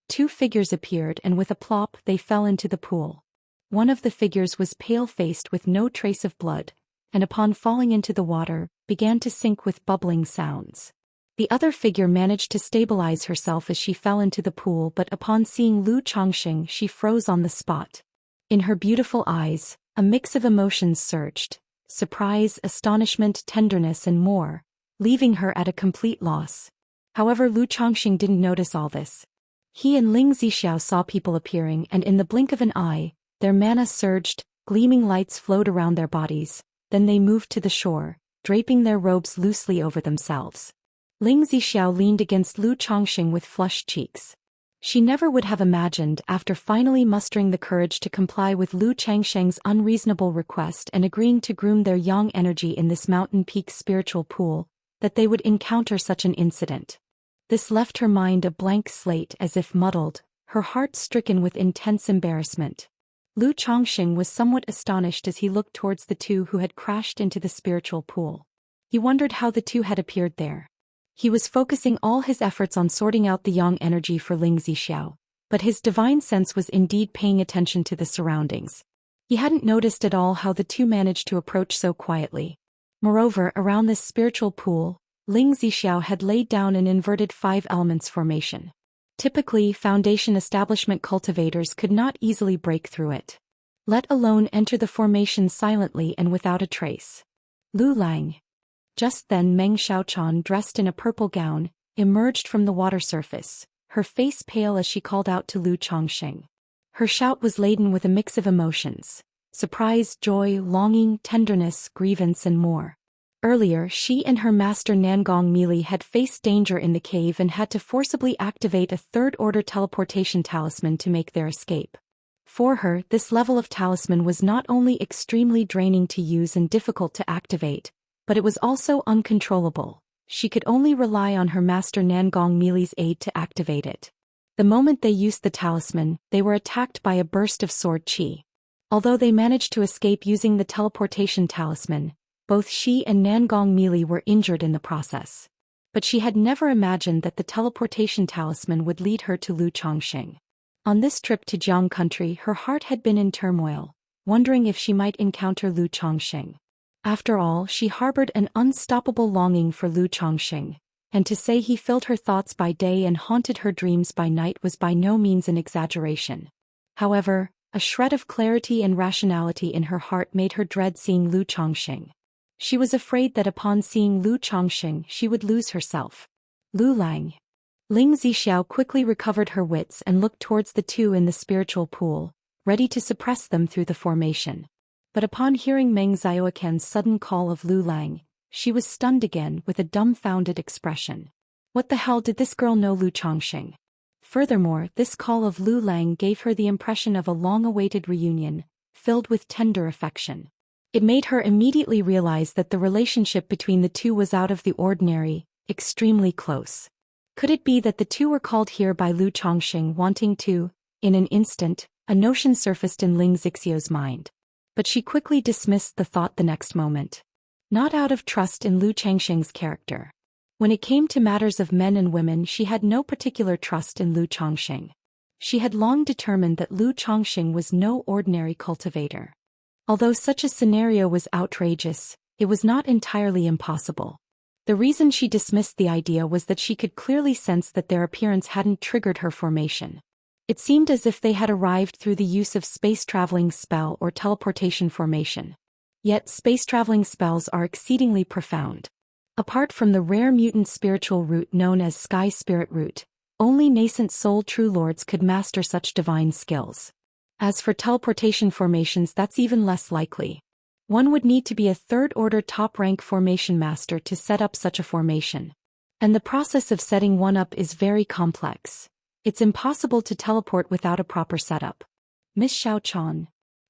Two figures appeared and with a plop they fell into the pool. One of the figures was pale-faced with no trace of blood, and upon falling into the water, began to sink with bubbling sounds. The other figure managed to stabilize herself as she fell into the pool, but upon seeing Lu Chongxing she froze on the spot. In her beautiful eyes, a mix of emotions surged: surprise, astonishment, tenderness and more, leaving her at a complete loss. However, Lu Chongxing didn't notice all this. He and Ling Zixiao saw people appearing, and in the blink of an eye, their mana surged, gleaming lights flowed around their bodies, then they moved to the shore, draping their robes loosely over themselves. Ling Zixiao leaned against Lu Chongxing with flushed cheeks. She never would have imagined, after finally mustering the courage to comply with Lu Changsheng's unreasonable request and agreeing to groom their yang energy in this mountain peak spiritual pool, that they would encounter such an incident. This left her mind a blank slate, as if muddled, her heart stricken with intense embarrassment. Lu Chongxing was somewhat astonished as he looked towards the two who had crashed into the spiritual pool. He wondered how the two had appeared there. He was focusing all his efforts on sorting out the yang energy for Ling Zixiao, but his divine sense was indeed paying attention to the surroundings. He hadn't noticed at all how the two managed to approach so quietly. Moreover, around this spiritual pool, Ling Zixiao had laid down an inverted 5 elements formation. Typically, foundation establishment cultivators could not easily break through it, let alone enter the formation silently and without a trace. Lu Lang. Just then Meng Xiaochan, dressed in a purple gown, emerged from the water surface, her face pale as she called out to Lu Chongxing. Her shout was laden with a mix of emotions: surprise, joy, longing, tenderness, grievance and more. Earlier, she and her master Nangong Mili had faced danger in the cave and had to forcibly activate a third-order teleportation talisman to make their escape. For her, this level of talisman was not only extremely draining to use and difficult to activate, but it was also uncontrollable. She could only rely on her master Nangong Mili's aid to activate it. The moment they used the talisman, they were attacked by a burst of sword chi. Although they managed to escape using the teleportation talisman, both she and Nangong Mili were injured in the process. But she had never imagined that the teleportation talisman would lead her to Lu Chongxing. On this trip to Jiang country, her heart had been in turmoil, wondering if she might encounter Lu Chongxing. After all, she harbored an unstoppable longing for Lu Chongxing, and to say he filled her thoughts by day and haunted her dreams by night was by no means an exaggeration. However, a shred of clarity and rationality in her heart made her dread seeing Lu Chongxing. She was afraid that upon seeing Lu Chongxing she would lose herself. Lu Lang. Ling Zixiao quickly recovered her wits and looked towards the two in the spiritual pool, ready to suppress them through the formation. But upon hearing Meng Xiaoquan's sudden call of Lu Lang, she was stunned again with a dumbfounded expression. What the hell, did this girl know Lu Chongxing? Furthermore, this call of Lu Lang gave her the impression of a long-awaited reunion, filled with tender affection. It made her immediately realize that the relationship between the two was out of the ordinary, extremely close. Could it be that the two were called here by Lu Chongxing wanting to? In an instant, a notion surfaced in Ling Zixiao's mind. But she quickly dismissed the thought the next moment. Not out of trust in Lu Changxing's character. When it came to matters of men and women, she had no particular trust in Lu Chongxing. She had long determined that Lu Chongxing was no ordinary cultivator. Although such a scenario was outrageous, it was not entirely impossible. The reason she dismissed the idea was that she could clearly sense that their appearance hadn't triggered her formation. It seemed as if they had arrived through the use of space-traveling spell or teleportation formation. Yet space-traveling spells are exceedingly profound. Apart from the rare mutant spiritual root known as Sky Spirit Root, only nascent soul true lords could master such divine skills. As for teleportation formations, that's even less likely. One would need to be a third-order top-rank formation master to set up such a formation. And the process of setting one up is very complex. It's impossible to teleport without a proper setup. Miss Xiaochan.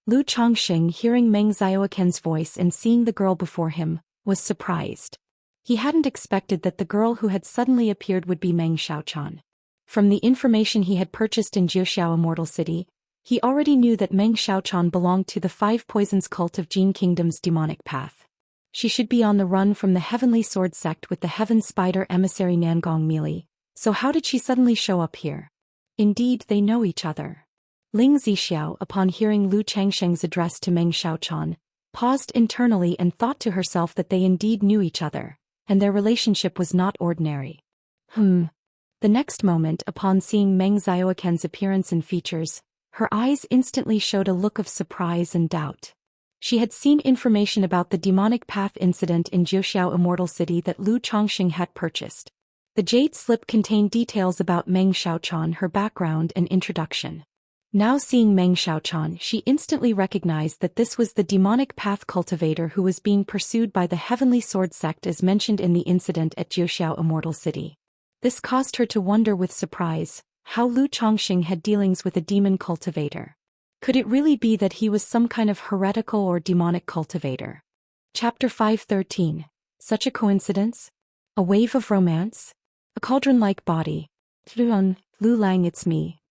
Lu Chongqing, hearing Meng Xiaoquan's voice and seeing the girl before him, was surprised. He hadn't expected that the girl who had suddenly appeared would be Meng Xiaochan. From the information he had purchased in Zhou Immortal City, he already knew that Meng Xiaochan belonged to the Five Poisons cult of Jin Kingdom's demonic path. She should be on the run from the Heavenly Sword sect with the Heaven Spider emissary Nangong Meili, so how did she suddenly show up here? Indeed, they know each other. Ling Zixiao, upon hearing Lu Changsheng's address to Meng Xiaochan, paused internally and thought to herself that they indeed knew each other, and their relationship was not ordinary. The next moment, upon seeing Meng Xiaoquan's appearance and features, her eyes instantly showed a look of surprise and doubt. She had seen information about the demonic path incident in Zhou Immortal City that Lu Chongqing had purchased. The jade slip contained details about Meng Xiaochan, her background and introduction. Now seeing Meng Xiaochan, she instantly recognized that this was the demonic path cultivator who was being pursued by the Heavenly Sword sect as mentioned in the incident at Zhou Immortal City. This caused her to wonder with surprise how Lu Chongqing had dealings with a demon cultivator. Could it really be that he was some kind of heretical or demonic cultivator? Chapter 513. Such a coincidence? A wave of romance? A cauldron-like body. Lu Lang, it's me.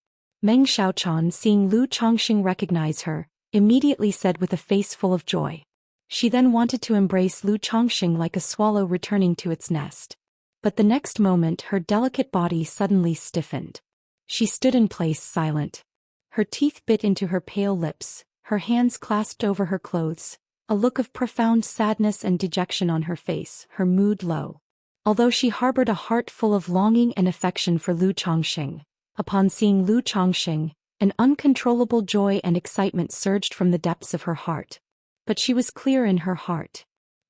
Meng Xiaochan, seeing Lu Chongqing recognize her, immediately said with a face full of joy. She then wanted to embrace Lu Chongqing like a swallow returning to its nest. But the next moment her delicate body suddenly stiffened. She stood in place silent. Her teeth bit into her pale lips, her hands clasped over her clothes, a look of profound sadness and dejection on her face, her mood low. Although she harbored a heart full of longing and affection for Lu Chongqing, upon seeing Lu Chongqing, an uncontrollable joy and excitement surged from the depths of her heart. But she was clear in her heart.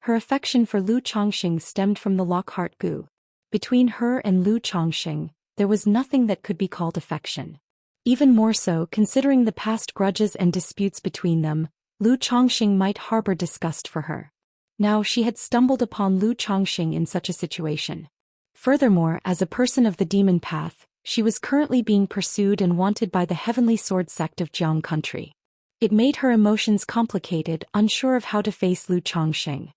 Her affection for Lu Chongqing stemmed from the Lockhart Gu. Between her and Lu Chongqing, there was nothing that could be called affection. Even more so, considering the past grudges and disputes between them, Lu Chongqing might harbor disgust for her. Now she had stumbled upon Lu Chongqing in such a situation. Furthermore, as a person of the demon path, she was currently being pursued and wanted by the Heavenly Sword sect of Jiang country. It made her emotions complicated, unsure of how to face Lu Chongqing.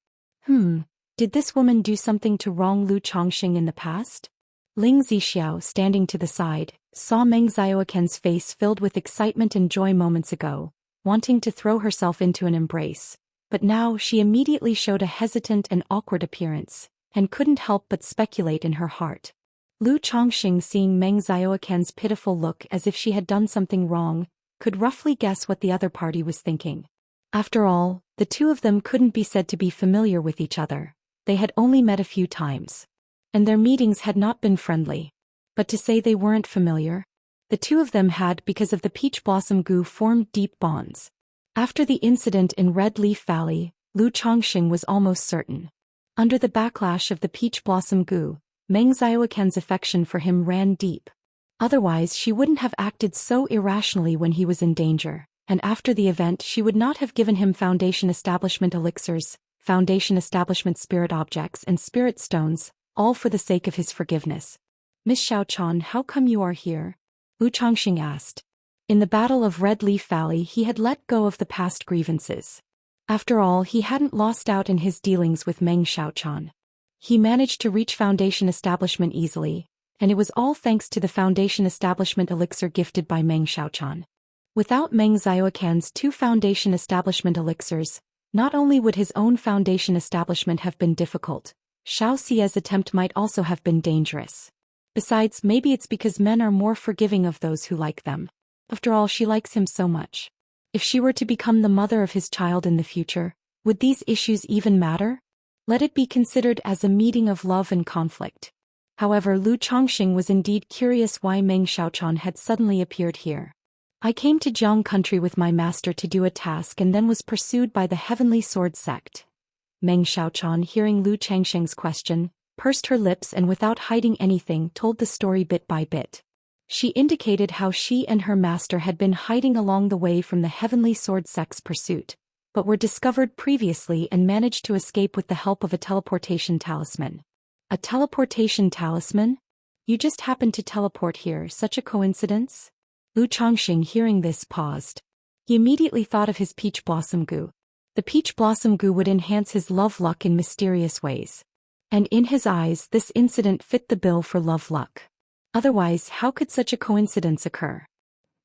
Did this woman do something to wrong Lu Chongqing in the past? Ling Zixiao, standing to the side, saw Meng Xiaoquan's face filled with excitement and joy moments ago, wanting to throw herself into an embrace, but now she immediately showed a hesitant and awkward appearance, and couldn't help but speculate in her heart. Lu Chongqing, seeing Meng Xiaoquan's pitiful look as if she had done something wrong, could roughly guess what the other party was thinking. After all, the two of them couldn't be said to be familiar with each other. They had only met a few times. And their meetings had not been friendly. But to say they weren't familiar? The two of them had, because of the Peach Blossom Gu, formed deep bonds. After the incident in Red Leaf Valley, Lu Chongqing was almost certain. Under the backlash of the Peach Blossom Gu, Meng Xiaoquan's affection for him ran deep. Otherwise she wouldn't have acted so irrationally when he was in danger, and after the event she would not have given him Foundation Establishment elixirs, Foundation Establishment spirit objects and spirit stones, all for the sake of his forgiveness. Miss Xiaochan, how come you are here? Lu Chongqing asked. In the Battle of Red Leaf Valley he had let go of the past grievances. After all, he hadn't lost out in his dealings with Meng Xiaochan. He managed to reach Foundation Establishment easily, and it was all thanks to the Foundation Establishment elixir gifted by Meng Xiaochan. Without Meng Xiaoquan's 2 Foundation Establishment elixirs, not only would his own Foundation Establishment have been difficult, Xiaoxia's attempt might also have been dangerous. Besides, maybe it's because men are more forgiving of those who like them. After all, she likes him so much. If she were to become the mother of his child in the future, would these issues even matter? Let it be considered as a meeting of love and conflict. However, Lu Chongqing was indeed curious why Meng Xiaochan had suddenly appeared here. I came to Jiang country with my master to do a task and then was pursued by the Heavenly Sword sect. Meng Xiaochan, hearing Lu Changsheng's question, pursed her lips and without hiding anything told the story bit by bit. She indicated how she and her master had been hiding along the way from the Heavenly Sword sect's pursuit, but were discovered previously and managed to escape with the help of a teleportation talisman. A teleportation talisman? You just happened to teleport here, such a coincidence? Lu Chongqing, hearing this, paused. He immediately thought of his peach blossom goo. The peach blossom goo would enhance his love luck in mysterious ways. And in his eyes, this incident fit the bill for love luck. Otherwise, how could such a coincidence occur?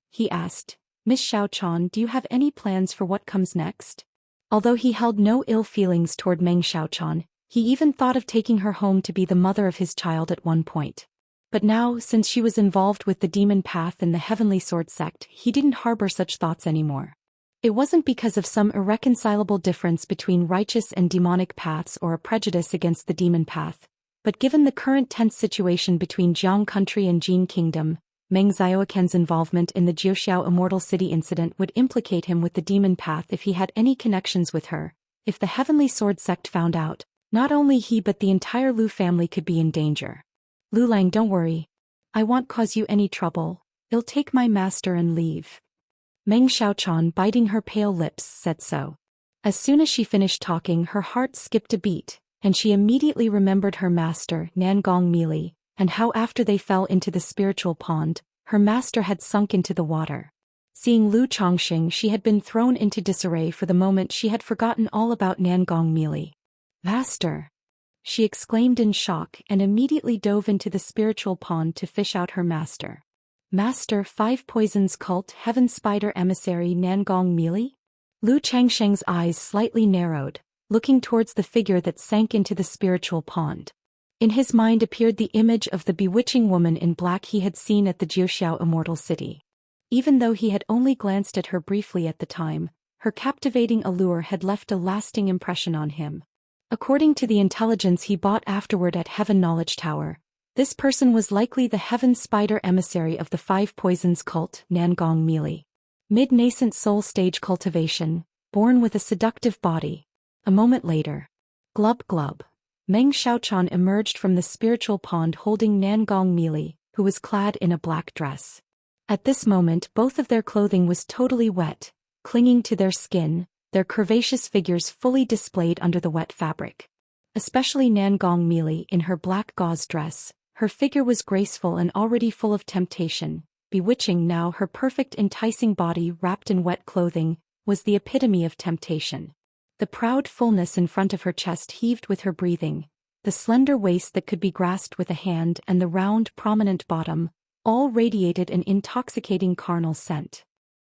He asked, Miss Xiaochan, do you have any plans for what comes next? Although he held no ill feelings toward Meng Xiaochan, he even thought of taking her home to be the mother of his child at one point. But now, since she was involved with the demon path and the Heavenly Sword sect, he didn't harbor such thoughts anymore. It wasn't because of some irreconcilable difference between righteous and demonic paths or a prejudice against the demon path, but given the current tense situation between Jiang country and Jin kingdom, Meng Xiaoquan's involvement in the Jiuxiao Immortal City incident would implicate him with the demon path if he had any connections with her. If the Heavenly Sword sect found out, not only he but the entire Lu family could be in danger. Lu Lang, don't worry. I won't cause you any trouble. I'll take my master and leave. Meng Xiaochan, biting her pale lips, said so. As soon as she finished talking, her heart skipped a beat, and she immediately remembered her master, Nangong Mili, and how after they fell into the spiritual pond, her master had sunk into the water. Seeing Lu Chongqing, she had been thrown into disarray. For the moment she had forgotten all about Nangong Mili. Master! She exclaimed in shock and immediately dove into the spiritual pond to fish out her master. Master, Five Poisons Cult Heaven Spider Emissary Nangong Mili? Lu Changsheng's eyes slightly narrowed, looking towards the figure that sank into the spiritual pond. In his mind appeared the image of the bewitching woman in black he had seen at the Jiuxiao Immortal City. Even though he had only glanced at her briefly at the time, her captivating allure had left a lasting impression on him. According to the intelligence he bought afterward at Heaven Knowledge Tower, this person was likely the Heaven Spider emissary of the Five Poisons cult, Nangong Mili. Mid-nascent soul stage cultivation, born with a seductive body. A moment later. Glub glub. Meng Xiaochan emerged from the spiritual pond holding Nangong Mili, who was clad in a black dress. At this moment both of their clothing was totally wet, clinging to their skin, their curvaceous figures fully displayed under the wet fabric. Especially Nangong Mili in her black gauze dress, her figure was graceful and already full of temptation, bewitching. Now her perfect enticing body wrapped in wet clothing was the epitome of temptation. The proud fullness in front of her chest heaved with her breathing, the slender waist that could be grasped with a hand and the round prominent bottom, all radiated an intoxicating carnal scent.